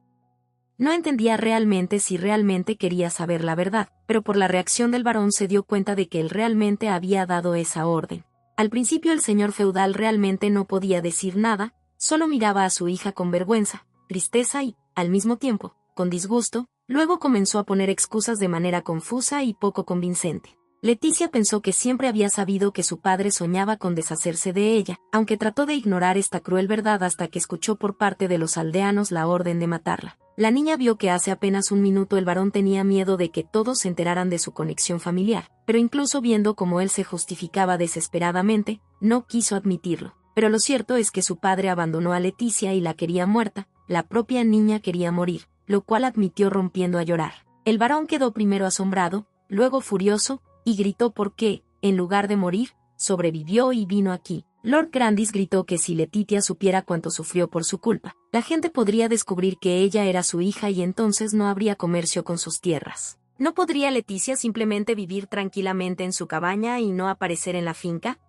[SPEAKER 1] No entendía realmente si realmente quería saber la verdad, pero por la reacción del varón se dio cuenta de que él realmente había dado esa orden. Al principio el señor feudal realmente no podía decir nada, solo miraba a su hija con vergüenza, tristeza y, al mismo tiempo, con disgusto. Luego comenzó a poner excusas de manera confusa y poco convincente. Leticia pensó que siempre había sabido que su padre soñaba con deshacerse de ella, aunque trató de ignorar esta cruel verdad hasta que escuchó por parte de los aldeanos la orden de matarla. La niña vio que hace apenas un minuto el varón tenía miedo de que todos se enteraran de su conexión familiar, pero incluso viendo cómo él se justificaba desesperadamente, no quiso admitirlo. Pero lo cierto es que su padre abandonó a Leticia y la quería muerta, la propia niña quería morir, lo cual admitió rompiendo a llorar. El varón quedó primero asombrado, luego furioso, y gritó porque, en lugar de morir, sobrevivió y vino aquí. Lord Grandis gritó que si Letitia supiera cuánto sufrió por su culpa, la gente podría descubrir que ella era su hija y entonces no habría comercio con sus tierras. ¿No podría Leticia simplemente vivir tranquilamente en su cabaña y no aparecer en la finca?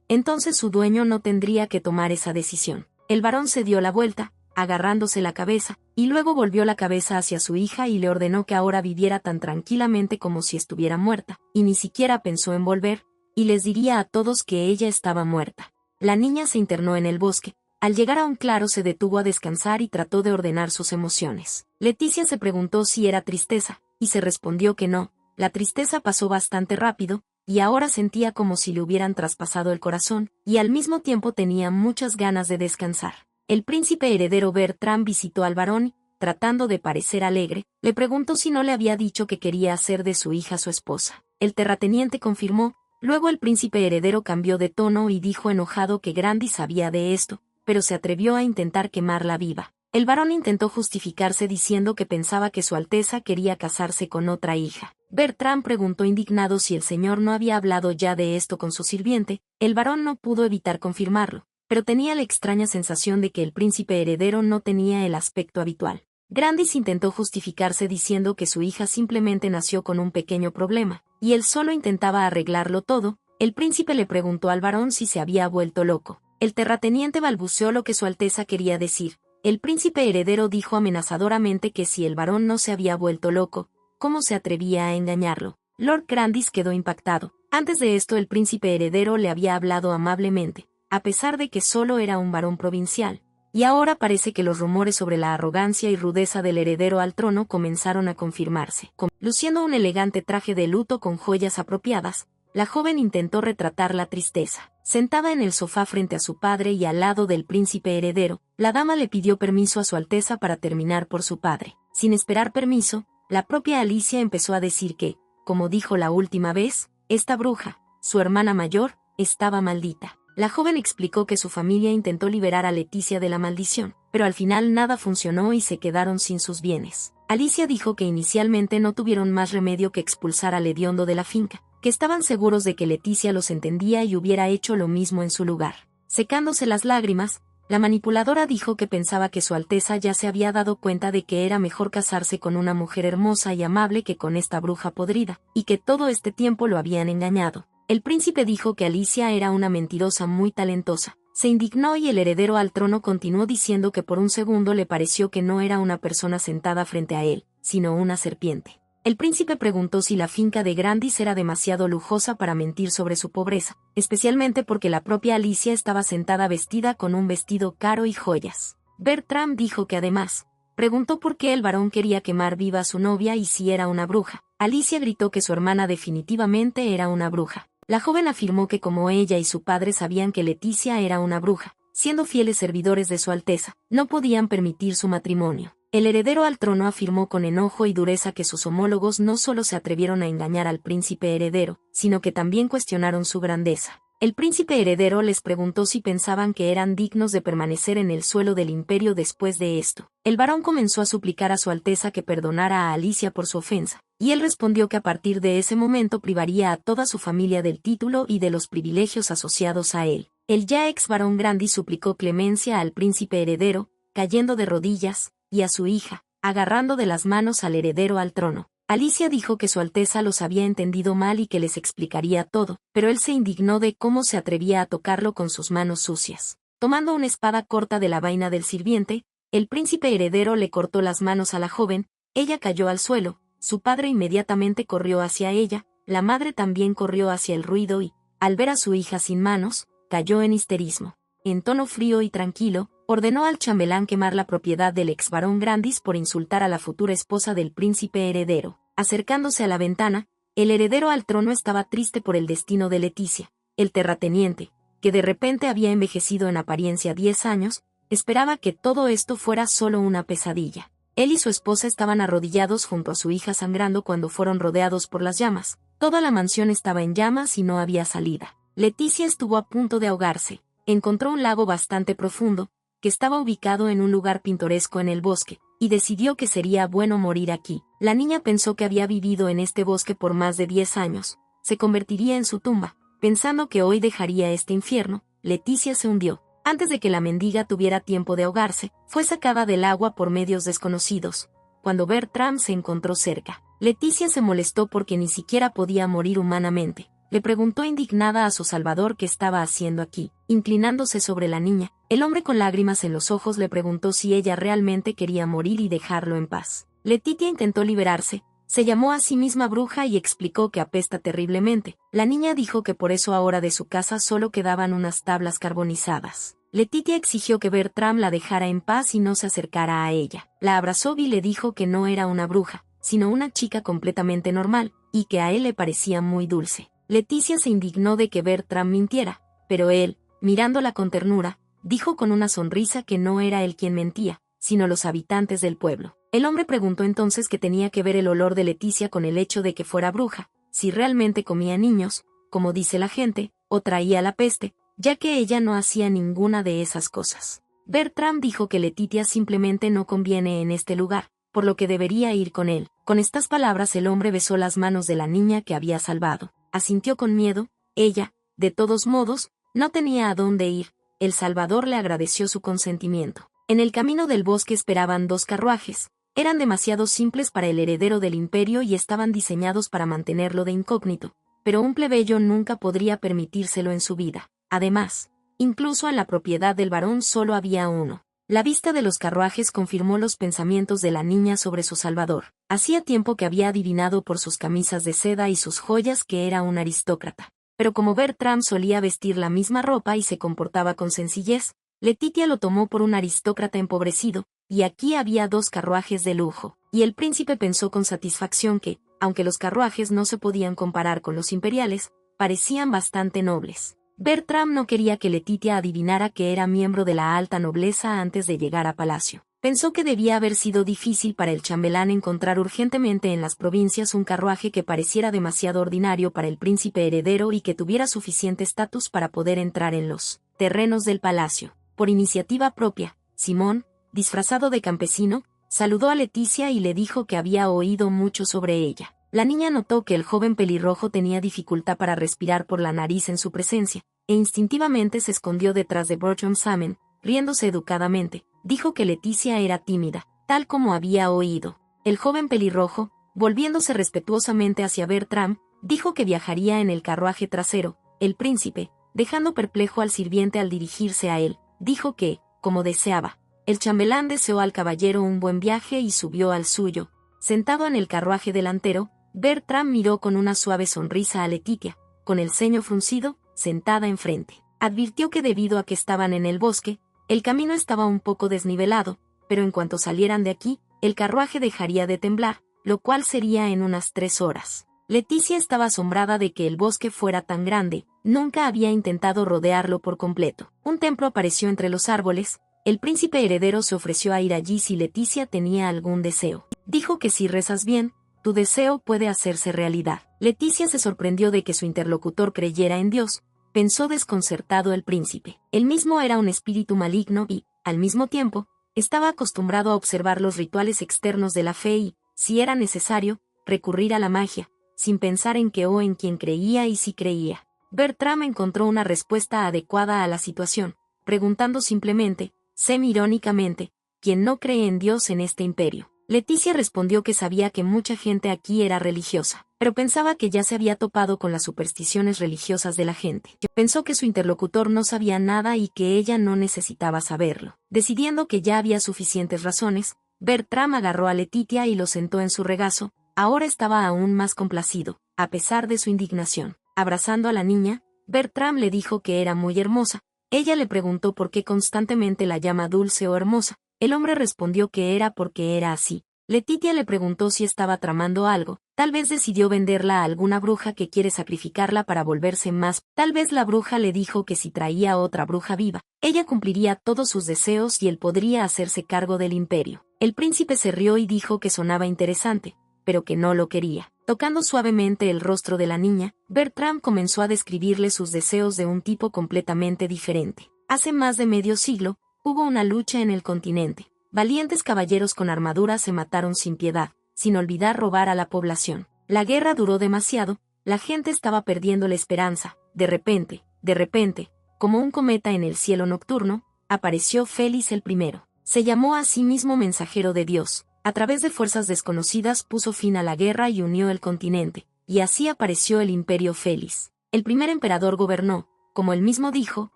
[SPEAKER 1] Entonces su dueño no tendría que tomar esa decisión. El varón se dio la vuelta, agarrándose la cabeza, y luego volvió la cabeza hacia su hija y le ordenó que ahora viviera tan tranquilamente como si estuviera muerta, y ni siquiera pensó en volver, y les diría a todos que ella estaba muerta. La niña se internó en el bosque. Al llegar a un claro se detuvo a descansar y trató de ordenar sus emociones. Leticia se preguntó si era tristeza, y se respondió que no. La tristeza pasó bastante rápido, y ahora sentía como si le hubieran traspasado el corazón, y al mismo tiempo tenía muchas ganas de descansar. El príncipe heredero Bertram visitó al varón y, tratando de parecer alegre, le preguntó si no le había dicho que quería hacer de su hija su esposa. El terrateniente confirmó. Luego el príncipe heredero cambió de tono y dijo enojado que Grandis sabía de esto, pero se atrevió a intentar quemarla viva. El varón intentó justificarse diciendo que pensaba que su Alteza quería casarse con otra hija. Bertram preguntó indignado si el señor no había hablado ya de esto con su sirviente. El varón no pudo evitar confirmarlo, pero tenía la extraña sensación de que el príncipe heredero no tenía el aspecto habitual. Grandis intentó justificarse diciendo que su hija simplemente nació con un pequeño problema, y él solo intentaba arreglarlo todo. El príncipe le preguntó al varón si se había vuelto loco. El terrateniente balbuceó lo que su Alteza quería decir. El príncipe heredero dijo amenazadoramente que si el varón no se había vuelto loco, ¿cómo se atrevía a engañarlo? Lord Grandis quedó impactado. Antes de esto el príncipe heredero le había hablado amablemente, a pesar de que solo era un varón provincial. Y ahora parece que los rumores sobre la arrogancia y rudeza del heredero al trono comenzaron a confirmarse. Luciendo un elegante traje de luto con joyas apropiadas, la joven intentó retratar la tristeza. Sentada en el sofá frente a su padre y al lado del príncipe heredero, la dama le pidió permiso a su Alteza para terminar por su padre. Sin esperar permiso, la propia Alicia empezó a decir que, como dijo la última vez, esta bruja, su hermana mayor, estaba maldita. La joven explicó que su familia intentó liberar a Leticia de la maldición, pero al final nada funcionó y se quedaron sin sus bienes. Alicia dijo que inicialmente no tuvieron más remedio que expulsar al hediondo de la finca, que estaban seguros de que Leticia los entendía y hubiera hecho lo mismo en su lugar. Secándose las lágrimas, la manipuladora dijo que pensaba que su Alteza ya se había dado cuenta de que era mejor casarse con una mujer hermosa y amable que con esta bruja podrida, y que todo este tiempo lo habían engañado. El príncipe dijo que Alicia era una mentirosa muy talentosa. Se indignó y el heredero al trono continuó diciendo que por un segundo le pareció que no era una persona sentada frente a él, sino una serpiente. El príncipe preguntó si la finca de Grandis era demasiado lujosa para mentir sobre su pobreza, especialmente porque la propia Alicia estaba sentada vestida con un vestido caro y joyas. Bertram dijo que además, preguntó por qué el varón quería quemar viva a su novia y si era una bruja. Alicia gritó que su hermana definitivamente era una bruja. La joven afirmó que como ella y su padre sabían que Leticia era una bruja, siendo fieles servidores de su Alteza, no podían permitir su matrimonio. El heredero al trono afirmó con enojo y dureza que sus homólogos no solo se atrevieron a engañar al príncipe heredero, sino que también cuestionaron su grandeza. El príncipe heredero les preguntó si pensaban que eran dignos de permanecer en el suelo del imperio después de esto. El varón comenzó a suplicar a su Alteza que perdonara a Alicia por su ofensa, y él respondió que a partir de ese momento privaría a toda su familia del título y de los privilegios asociados a él. El ya ex varón Grandi suplicó clemencia al príncipe heredero, cayendo de rodillas, y a su hija, agarrando de las manos al heredero al trono. Alicia dijo que su Alteza los había entendido mal y que les explicaría todo, pero él se indignó de cómo se atrevía a tocarlo con sus manos sucias. Tomando una espada corta de la vaina del sirviente, el príncipe heredero le cortó las manos a la joven, ella cayó al suelo, su padre inmediatamente corrió hacia ella, la madre también corrió hacia el ruido y, al ver a su hija sin manos, cayó en histerismo. En tono frío y tranquilo, ordenó al chambelán quemar la propiedad del ex varón Grandis por insultar a la futura esposa del príncipe heredero. Acercándose a la ventana, el heredero al trono estaba triste por el destino de Leticia. El terrateniente, que de repente había envejecido en apariencia 10 años, esperaba que todo esto fuera solo una pesadilla. Él y su esposa estaban arrodillados junto a su hija sangrando cuando fueron rodeados por las llamas. Toda la mansión estaba en llamas y no había salida. Leticia estuvo a punto de ahogarse. Encontró un lago bastante profundo, que estaba ubicado en un lugar pintoresco en el bosque, y decidió que sería bueno morir aquí. La niña pensó que había vivido en este bosque por más de 10 años, se convertiría en su tumba. Pensando que hoy dejaría este infierno, Leticia se hundió. Antes de que la mendiga tuviera tiempo de ahogarse, fue sacada del agua por medios desconocidos. Cuando Bertram se encontró cerca, Leticia se molestó porque ni siquiera podía morir humanamente. Le preguntó indignada a su salvador qué estaba haciendo aquí. Inclinándose sobre la niña, el hombre con lágrimas en los ojos le preguntó si ella realmente quería morir y dejarlo en paz. Letitia intentó liberarse, se llamó a sí misma bruja y explicó que apesta terriblemente. La niña dijo que por eso ahora de su casa solo quedaban unas tablas carbonizadas. Letitia exigió que Bertram la dejara en paz y no se acercara a ella. La abrazó y le dijo que no era una bruja, sino una chica completamente normal, y que a él le parecía muy dulce. Leticia se indignó de que Bertram mintiera, pero él, mirándola con ternura, dijo con una sonrisa que no era él quien mentía, sino los habitantes del pueblo. El hombre preguntó entonces qué tenía que ver el olor de Leticia con el hecho de que fuera bruja, si realmente comía niños, como dice la gente, o traía la peste, ya que ella no hacía ninguna de esas cosas. Bertram dijo que Letitia simplemente no conviene en este lugar, por lo que debería ir con él. Con estas palabras el hombre besó las manos de la niña que había salvado. Asintió con miedo. Ella, de todos modos, no tenía a dónde ir. El Salvador le agradeció su consentimiento. En el camino del bosque esperaban 2 carruajes. Eran demasiado simples para el heredero del imperio y estaban diseñados para mantenerlo de incógnito, pero un plebeyo nunca podría permitírselo en su vida. Además, incluso en la propiedad del varón solo había uno. La vista de los carruajes confirmó los pensamientos de la niña sobre su salvador. Hacía tiempo que había adivinado por sus camisas de seda y sus joyas que era un aristócrata. Pero como Bertram solía vestir la misma ropa y se comportaba con sencillez, Letitia lo tomó por un aristócrata empobrecido, y aquí había 2 carruajes de lujo. Y el príncipe pensó con satisfacción que, aunque los carruajes no se podían comparar con los imperiales, parecían bastante nobles. Bertram no quería que Letitia adivinara que era miembro de la alta nobleza antes de llegar a palacio. Pensó que debía haber sido difícil para el chambelán encontrar urgentemente en las provincias un carruaje que pareciera demasiado ordinario para el príncipe heredero y que tuviera suficiente estatus para poder entrar en los terrenos del palacio. Por iniciativa propia, Simón, disfrazado de campesino, saludó a Leticia y le dijo que había oído mucho sobre ella. La niña notó que el joven pelirrojo tenía dificultad para respirar por la nariz en su presencia, e instintivamente se escondió detrás de Bertram Salmon, riéndose educadamente. Dijo que Leticia era tímida, tal como había oído. El joven pelirrojo, volviéndose respetuosamente hacia Bertram, dijo que viajaría en el carruaje trasero. El príncipe, dejando perplejo al sirviente al dirigirse a él, dijo que, como deseaba. El chambelán deseó al caballero un buen viaje y subió al suyo. Sentado en el carruaje delantero, Bertram miró con una suave sonrisa a Letitia, con el ceño fruncido, sentada enfrente. Advirtió que debido a que estaban en el bosque, el camino estaba un poco desnivelado, pero en cuanto salieran de aquí, el carruaje dejaría de temblar, lo cual sería en unas 3 horas. Leticia estaba asombrada de que el bosque fuera tan grande, nunca había intentado rodearlo por completo. Un templo apareció entre los árboles, el príncipe heredero se ofreció a ir allí si Leticia tenía algún deseo. Dijo que si rezas bien, tu deseo puede hacerse realidad. Leticia se sorprendió de que su interlocutor creyera en Dios, pensó desconcertado el príncipe. Él mismo era un espíritu maligno y, al mismo tiempo, estaba acostumbrado a observar los rituales externos de la fe y, si era necesario, recurrir a la magia, sin pensar en qué o en quién creía y si creía. Bertram encontró una respuesta adecuada a la situación, preguntando simplemente, semi-irónicamente, ¿quién no cree en Dios en este imperio? Leticia respondió que sabía que mucha gente aquí era religiosa, pero pensaba que ya se había topado con las supersticiones religiosas de la gente. Pensó que su interlocutor no sabía nada y que ella no necesitaba saberlo. Decidiendo que ya había suficientes razones, Bertram agarró a Letitia y lo sentó en su regazo. Ahora estaba aún más complacido, a pesar de su indignación. Abrazando a la niña, Bertram le dijo que era muy hermosa. Ella le preguntó por qué constantemente la llama dulce o hermosa. El hombre respondió que era porque era así. Letitia le preguntó si estaba tramando algo. Tal vez decidió venderla a alguna bruja que quiere sacrificarla para volverse más. Tal vez la bruja le dijo que si traía otra bruja viva, ella cumpliría todos sus deseos y él podría hacerse cargo del imperio. El príncipe se rió y dijo que sonaba interesante, pero que no lo quería. Tocando suavemente el rostro de la niña, Bertram comenzó a describirle sus deseos de un tipo completamente diferente. Hace más de medio siglo, hubo una lucha en el continente. Valientes caballeros con armaduras se mataron sin piedad, sin olvidar robar a la población. La guerra duró demasiado, la gente estaba perdiendo la esperanza. De repente, como un cometa en el cielo nocturno, apareció Félix el primero. Se llamó a sí mismo mensajero de Dios. A través de fuerzas desconocidas puso fin a la guerra y unió el continente, y así apareció el Imperio Félix. El primer emperador gobernó, como él mismo dijo,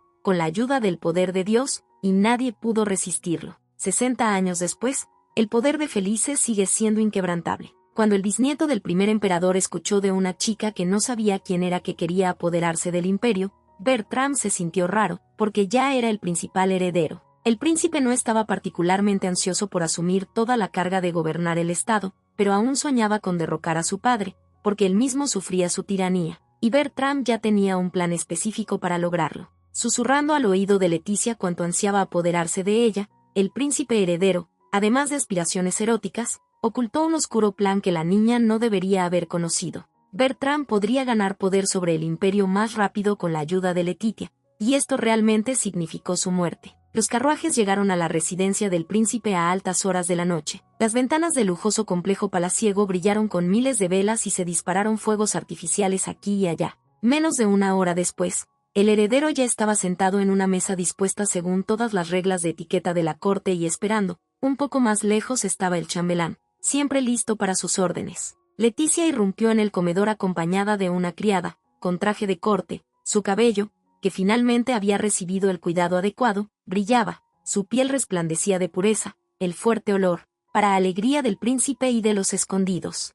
[SPEAKER 1] con la ayuda del poder de Dios, y nadie pudo resistirlo. 60 años después, el poder de Felices sigue siendo inquebrantable. Cuando el bisnieto del primer emperador escuchó de una chica que no sabía quién era que quería apoderarse del imperio, Bertram se sintió raro, porque ya era el principal heredero. El príncipe no estaba particularmente ansioso por asumir toda la carga de gobernar el estado, pero aún soñaba con derrocar a su padre, porque él mismo sufría su tiranía, y Bertram ya tenía un plan específico para lograrlo. Susurrando al oído de Leticia cuánto ansiaba apoderarse de ella, el príncipe heredero, además de aspiraciones eróticas, ocultó un oscuro plan que la niña no debería haber conocido. Bertram podría ganar poder sobre el imperio más rápido con la ayuda de Letitia, y esto realmente significó su muerte. Los carruajes llegaron a la residencia del príncipe a altas horas de la noche. Las ventanas del lujoso complejo palaciego brillaron con miles de velas y se dispararon fuegos artificiales aquí y allá. Menos de una hora después, el heredero ya estaba sentado en una mesa dispuesta según todas las reglas de etiqueta de la corte y esperando. Un poco más lejos estaba el chambelán, siempre listo para sus órdenes. Leticia irrumpió en el comedor acompañada de una criada, con traje de corte. Su cabello, que finalmente había recibido el cuidado adecuado, brillaba, su piel resplandecía de pureza, el fuerte olor, para alegría del príncipe y de los escondidos.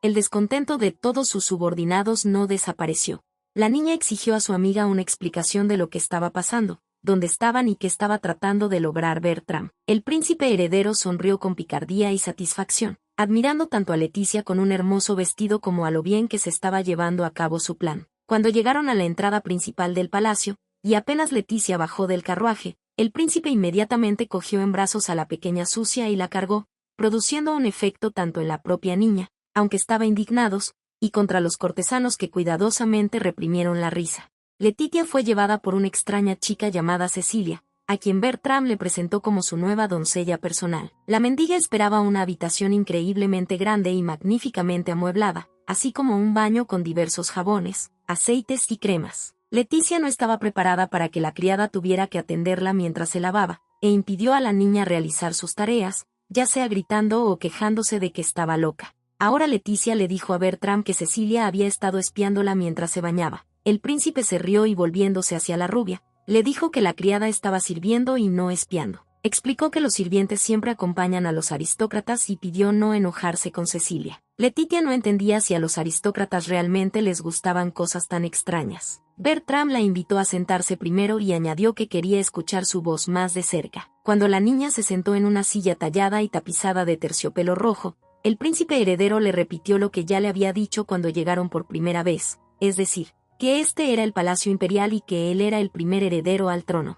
[SPEAKER 1] El descontento de todos sus subordinados no desapareció. La niña exigió a su amiga una explicación de lo que estaba pasando, dónde estaban y qué estaba tratando de lograr Bertram. El príncipe heredero sonrió con picardía y satisfacción, admirando tanto a Leticia con un hermoso vestido como a lo bien que se estaba llevando a cabo su plan. Cuando llegaron a la entrada principal del palacio, y apenas Leticia bajó del carruaje, el príncipe inmediatamente cogió en brazos a la pequeña sucia y la cargó, produciendo un efecto tanto en la propia niña, aunque estaba indignados, y contra los cortesanos que cuidadosamente reprimieron la risa. Letitia fue llevada por una extraña chica llamada Cecilia, a quien Bertram le presentó como su nueva doncella personal. La mendiga esperaba una habitación increíblemente grande y magníficamente amueblada, así como un baño con diversos jabones, aceites y cremas. Leticia no estaba preparada para que la criada tuviera que atenderla mientras se lavaba, e impidió a la niña realizar sus tareas, ya sea gritando o quejándose de que estaba loca. Ahora Leticia le dijo a Bertram que Cecilia había estado espiándola mientras se bañaba. El príncipe se rió y volviéndose hacia la rubia, le dijo que la criada estaba sirviendo y no espiando. Explicó que los sirvientes siempre acompañan a los aristócratas y pidió no enojarse con Cecilia. Letitia no entendía si a los aristócratas realmente les gustaban cosas tan extrañas. Bertram la invitó a sentarse primero y añadió que quería escuchar su voz más de cerca. Cuando la niña se sentó en una silla tallada y tapizada de terciopelo rojo, el príncipe heredero le repitió lo que ya le había dicho cuando llegaron por primera vez, es decir, que este era el palacio imperial y que él era el primer heredero al trono.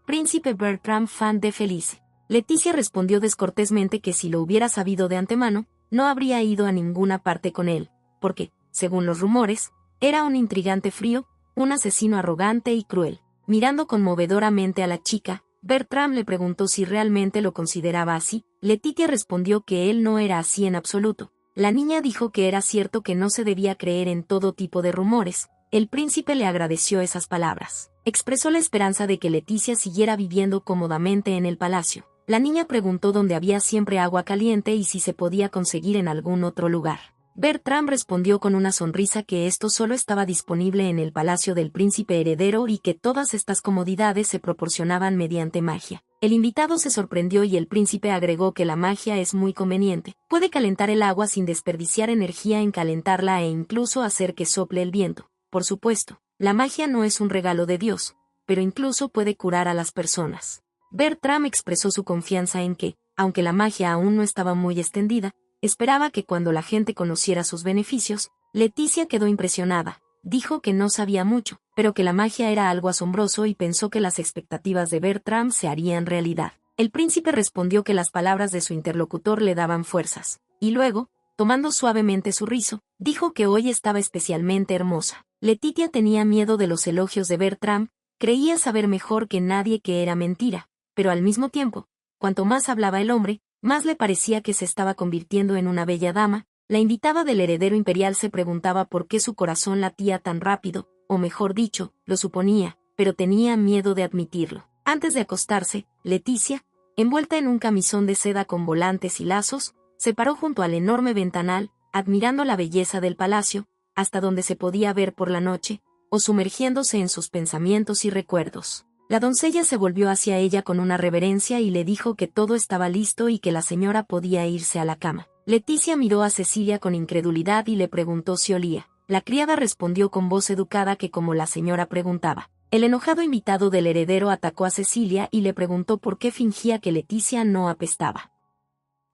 [SPEAKER 1] Príncipe Bertram fan de Felice. Leticia respondió descortésmente que si lo hubiera sabido de antemano, no habría ido a ninguna parte con él, porque, según los rumores, era un intrigante frío, un asesino arrogante y cruel. Mirando conmovedoramente a la chica, Bertram le preguntó si realmente lo consideraba así. Letitia respondió que él no era así en absoluto. La niña dijo que era cierto que no se debía creer en todo tipo de rumores. El príncipe le agradeció esas palabras. Expresó la esperanza de que Leticia siguiera viviendo cómodamente en el palacio. La niña preguntó dónde había siempre agua caliente y si se podía conseguir en algún otro lugar. Bertram respondió con una sonrisa que esto solo estaba disponible en el palacio del príncipe heredero y que todas estas comodidades se proporcionaban mediante magia. El invitado se sorprendió y el príncipe agregó que la magia es muy conveniente. Puede calentar el agua sin desperdiciar energía en calentarla e incluso hacer que sople el viento. Por supuesto, la magia no es un regalo de Dios, pero incluso puede curar a las personas. Bertram expresó su confianza en que, aunque la magia aún no estaba muy extendida, esperaba que cuando la gente conociera sus beneficios. Leticia quedó impresionada. Dijo que no sabía mucho, pero que la magia era algo asombroso y pensó que las expectativas de Bertram se harían realidad. El príncipe respondió que las palabras de su interlocutor le daban fuerzas, y luego, tomando suavemente su rizo, dijo que hoy estaba especialmente hermosa. Letitia tenía miedo de los elogios de Bertram, creía saber mejor que nadie que era mentira, pero al mismo tiempo, cuanto más hablaba el hombre, más le parecía que se estaba convirtiendo en una bella dama. La invitada del heredero imperial se preguntaba por qué su corazón latía tan rápido, o mejor dicho, lo suponía, pero tenía miedo de admitirlo. Antes de acostarse, Leticia, envuelta en un camisón de seda con volantes y lazos, se paró junto al enorme ventanal, admirando la belleza del palacio, hasta donde se podía ver por la noche, o sumergiéndose en sus pensamientos y recuerdos. La doncella se volvió hacia ella con una reverencia y le dijo que todo estaba listo y que la señora podía irse a la cama. Leticia miró a Cecilia con incredulidad y le preguntó si olía. La criada respondió con voz educada que como la señora preguntaba. El enojado invitado del heredero atacó a Cecilia y le preguntó por qué fingía que Leticia no apestaba.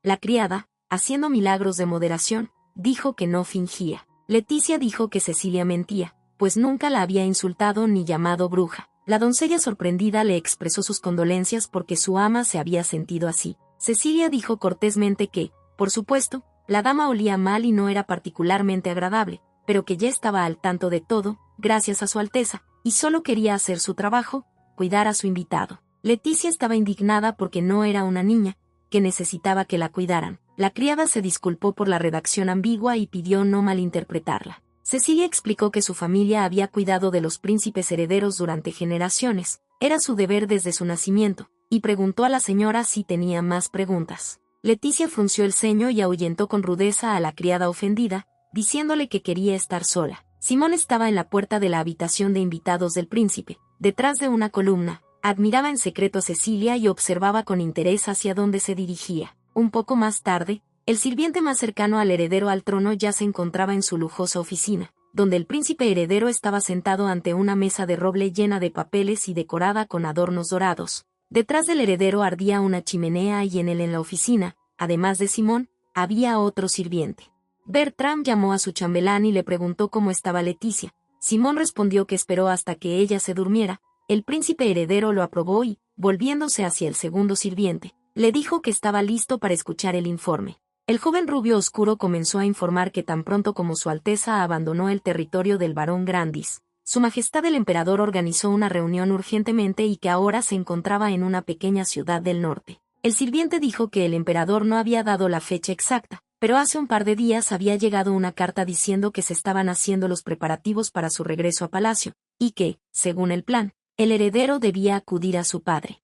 [SPEAKER 1] La criada, haciendo milagros de moderación, dijo que no fingía. Leticia dijo que Cecilia mentía, pues nunca la había insultado ni llamado bruja. La doncella sorprendida le expresó sus condolencias porque su ama se había sentido así. Cecilia dijo cortésmente que, por supuesto, la dama olía mal y no era particularmente agradable, pero que ya estaba al tanto de todo, gracias a su Alteza, y solo quería hacer su trabajo, cuidar a su invitado. Leticia estaba indignada porque no era una niña, que necesitaba que la cuidaran. La criada se disculpó por la redacción ambigua y pidió no malinterpretarla. Cecilia explicó que su familia había cuidado de los príncipes herederos durante generaciones, era su deber desde su nacimiento, y preguntó a la señora si tenía más preguntas. Leticia frunció el ceño y ahuyentó con rudeza a la criada ofendida, diciéndole que quería estar sola. Simón estaba en la puerta de la habitación de invitados del príncipe, detrás de una columna, admiraba en secreto a Cecilia y observaba con interés hacia dónde se dirigía. Un poco más tarde, el sirviente más cercano al heredero al trono ya se encontraba en su lujosa oficina, donde el príncipe heredero estaba sentado ante una mesa de roble llena de papeles y decorada con adornos dorados. Detrás del heredero ardía una chimenea y en la oficina, además de Simón, había otro sirviente. Bertram llamó a su chambelán y le preguntó cómo estaba Leticia. Simón respondió que esperó hasta que ella se durmiera. El príncipe heredero lo aprobó y, volviéndose hacia el segundo sirviente, le dijo que estaba listo para escuchar el informe. El joven rubio oscuro comenzó a informar que tan pronto como su Alteza abandonó el territorio del barón Grandis, Su Majestad el Emperador organizó una reunión urgentemente y que ahora se encontraba en una pequeña ciudad del norte. El sirviente dijo que el emperador no había dado la fecha exacta, pero hace un par de días había llegado una carta diciendo que se estaban haciendo los preparativos para su regreso a palacio, y que, según el plan, el heredero debía acudir a su padre.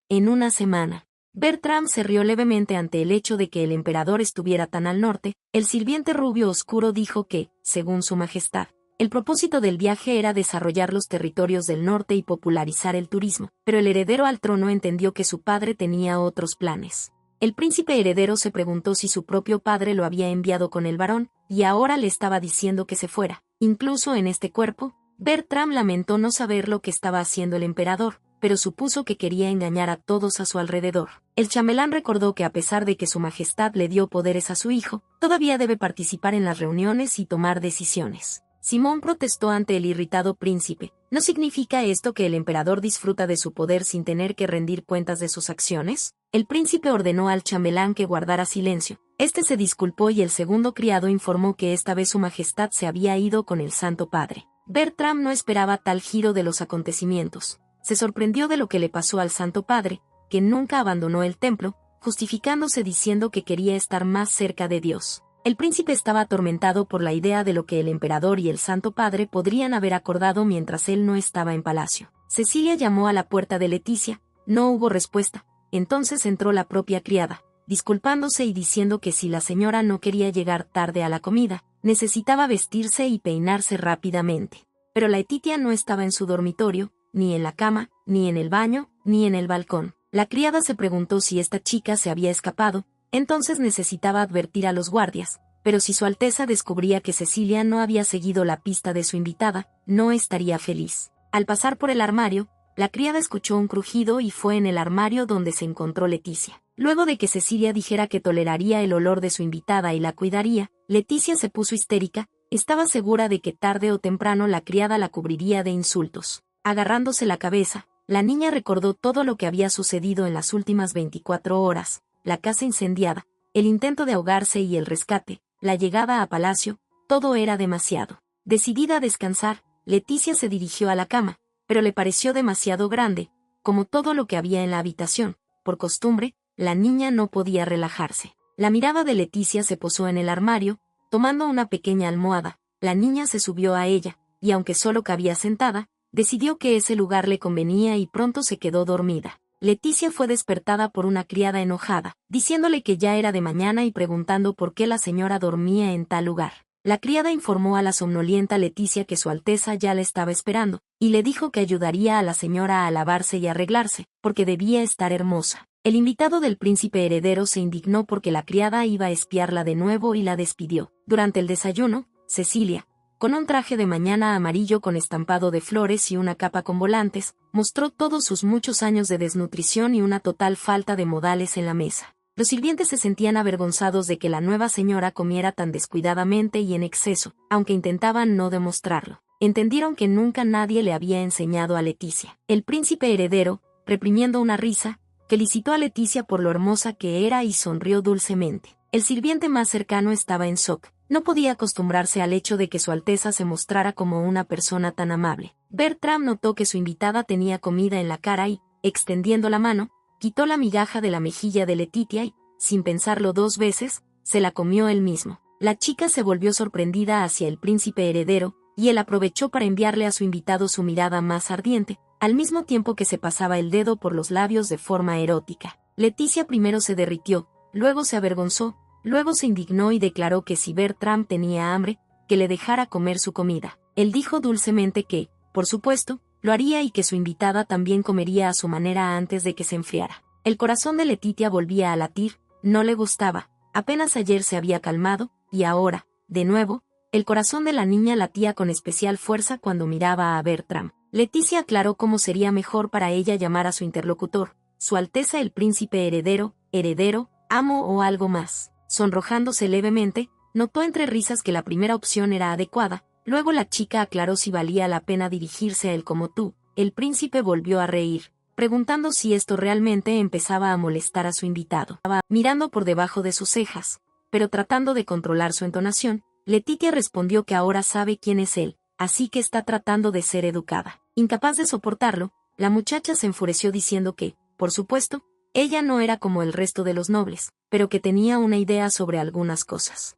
[SPEAKER 1] En una semana. Bertram se rió levemente ante el hecho de que el emperador estuviera tan al norte. El sirviente rubio oscuro dijo que, según su majestad, el propósito del viaje era desarrollar los territorios del norte y popularizar el turismo, pero el heredero al trono entendió que su padre tenía otros planes. El príncipe heredero se preguntó si su propio padre lo había enviado con el varón, y ahora le estaba diciendo que se fuera. Incluso en este cuerpo, Bertram lamentó no saber lo que estaba haciendo el emperador, pero supuso que quería engañar a todos a su alrededor. El chambelán recordó que a pesar de que su majestad le dio poderes a su hijo, todavía debe participar en las reuniones y tomar decisiones. Simón protestó ante el irritado príncipe. ¿No significa esto que el emperador disfruta de su poder sin tener que rendir cuentas de sus acciones? El príncipe ordenó al chambelán que guardara silencio. Este se disculpó y el segundo criado informó que esta vez su majestad se había ido con el Santo Padre. Bertram no esperaba tal giro de los acontecimientos. Se sorprendió de lo que le pasó al Santo Padre, que nunca abandonó el templo, justificándose diciendo que quería estar más cerca de Dios. El príncipe estaba atormentado por la idea de lo que el emperador y el Santo Padre podrían haber acordado mientras él no estaba en palacio. Cecilia llamó a la puerta de Leticia, no hubo respuesta, entonces entró la propia criada, disculpándose y diciendo que si la señora no quería llegar tarde a la comida, necesitaba vestirse y peinarse rápidamente. Pero la Letitia no estaba en su dormitorio, ni en la cama, ni en el baño, ni en el balcón. La criada se preguntó si esta chica se había escapado, entonces necesitaba advertir a los guardias, pero si Su Alteza descubría que Cecilia no había seguido la pista de su invitada, no estaría feliz. Al pasar por el armario, la criada escuchó un crujido y fue en el armario donde se encontró Leticia. Luego de que Cecilia dijera que toleraría el olor de su invitada y la cuidaría, Leticia se puso histérica, estaba segura de que tarde o temprano la criada la cubriría de insultos. Agarrándose la cabeza, la niña recordó todo lo que había sucedido en las últimas 24 horas, la casa incendiada, el intento de ahogarse y el rescate, la llegada a palacio, todo era demasiado. Decidida a descansar, Leticia se dirigió a la cama, pero le pareció demasiado grande, como todo lo que había en la habitación. Por costumbre, la niña no podía relajarse. La mirada de Leticia se posó en el armario, tomando una pequeña almohada. La niña se subió a ella, y aunque solo cabía sentada, decidió que ese lugar le convenía y pronto se quedó dormida. Leticia fue despertada por una criada enojada, diciéndole que ya era de mañana y preguntando por qué la señora dormía en tal lugar. La criada informó a la somnolienta Leticia que Su Alteza ya la estaba esperando, y le dijo que ayudaría a la señora a lavarse y arreglarse, porque debía estar hermosa. El invitado del príncipe heredero se indignó porque la criada iba a espiarla de nuevo y la despidió. Durante el desayuno, Cecilia, con un traje de mañana amarillo con estampado de flores y una capa con volantes, mostró todos sus muchos años de desnutrición y una total falta de modales en la mesa. Los sirvientes se sentían avergonzados de que la nueva señora comiera tan descuidadamente y en exceso, aunque intentaban no demostrarlo. Entendieron que nunca nadie le había enseñado a Leticia. El príncipe heredero, reprimiendo una risa, felicitó a Leticia por lo hermosa que era y sonrió dulcemente. El sirviente más cercano estaba en shock. No podía acostumbrarse al hecho de que Su Alteza se mostrara como una persona tan amable. Bertram notó que su invitada tenía comida en la cara y, extendiendo la mano, quitó la migaja de la mejilla de Letitia y, sin pensarlo dos veces, se la comió él mismo. La chica se volvió sorprendida hacia el príncipe heredero, y él aprovechó para enviarle a su invitado su mirada más ardiente, al mismo tiempo que se pasaba el dedo por los labios de forma erótica. Leticia primero se derritió, luego se avergonzó, luego se indignó y declaró que si Bertram tenía hambre, que le dejara comer su comida. Él dijo dulcemente que, por supuesto, lo haría y que su invitada también comería a su manera antes de que se enfriara. El corazón de Letitia volvía a latir, no le gustaba, apenas ayer se había calmado, y ahora, de nuevo, el corazón de la niña latía con especial fuerza cuando miraba a Bertram. Leticia aclaró cómo sería mejor para ella llamar a su interlocutor, Su Alteza el príncipe heredero, amo o algo más. Sonrojándose levemente, notó entre risas que la primera opción era adecuada, luego la chica aclaró si valía la pena dirigirse a él como tú. El príncipe volvió a reír, preguntando si esto realmente empezaba a molestar a su invitado. Estaba mirando por debajo de sus cejas, pero tratando de controlar su entonación, Letitia respondió que ahora sabe quién es él, así que está tratando de ser educada. Incapaz de soportarlo, la muchacha se enfureció diciendo que, por supuesto, ella no era como el resto de los nobles, pero que tenía una idea sobre algunas cosas.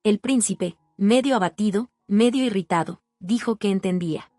[SPEAKER 1] El príncipe, medio abatido, medio irritado, dijo que entendía.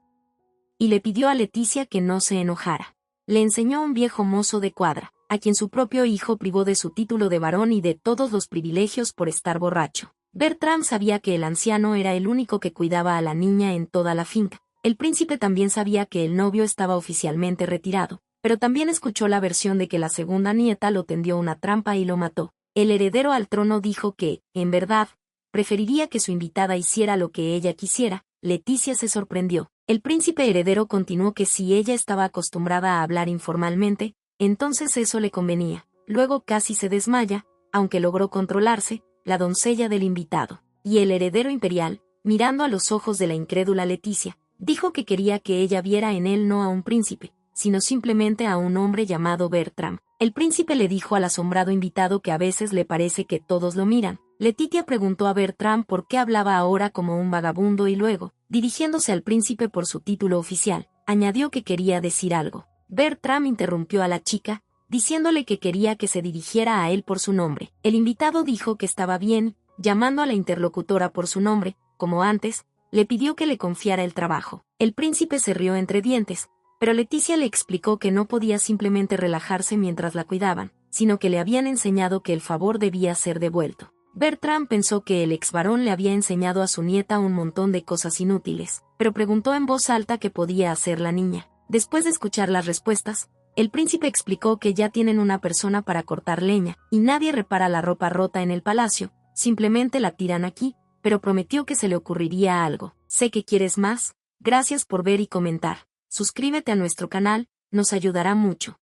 [SPEAKER 1] Y le pidió a Leticia que no se enojara. Le enseñó a un viejo mozo de cuadra, a quien su propio hijo privó de su título de varón y de todos los privilegios por estar borracho. Bertram sabía que el anciano era el único que cuidaba a la niña en toda la finca. El príncipe también sabía que el novio estaba oficialmente retirado, pero también escuchó la versión de que la segunda nieta lo tendió una trampa y lo mató. El heredero al trono dijo que, en verdad, preferiría que su invitada hiciera lo que ella quisiera. Leticia se sorprendió. El príncipe heredero continuó que si ella estaba acostumbrada a hablar informalmente, entonces eso le convenía. Luego casi se desmaya, aunque logró controlarse, la doncella del invitado. Y el heredero imperial, mirando a los ojos de la incrédula Leticia, dijo que quería que ella viera en él no a un príncipe, sino simplemente a un hombre llamado Bertram. El príncipe le dijo al asombrado invitado que a veces le parece que todos lo miran. Letitia preguntó a Bertram por qué hablaba ahora como un vagabundo y luego, Dirigiéndose al príncipe por su título oficial, añadió que quería decir algo. Bertram interrumpió a la chica, diciéndole que quería que se dirigiera a él por su nombre. El invitado dijo que estaba bien, llamando a la interlocutora por su nombre, como antes, le pidió que le confiara el trabajo. El príncipe se rió entre dientes, pero Leticia le explicó que no podía simplemente relajarse mientras la cuidaban, sino que le habían enseñado que el favor debía ser devuelto. Bertram pensó que el ex varón le había enseñado a su nieta un montón de cosas inútiles, pero preguntó en voz alta qué podía hacer la niña. Después de escuchar las respuestas, el príncipe explicó que ya tienen una persona para cortar leña, y nadie repara la ropa rota en el palacio, simplemente la tiran aquí, pero prometió que se le ocurriría algo. Sé que quieres más. Gracias por ver y comentar. Suscríbete a nuestro canal, nos ayudará mucho.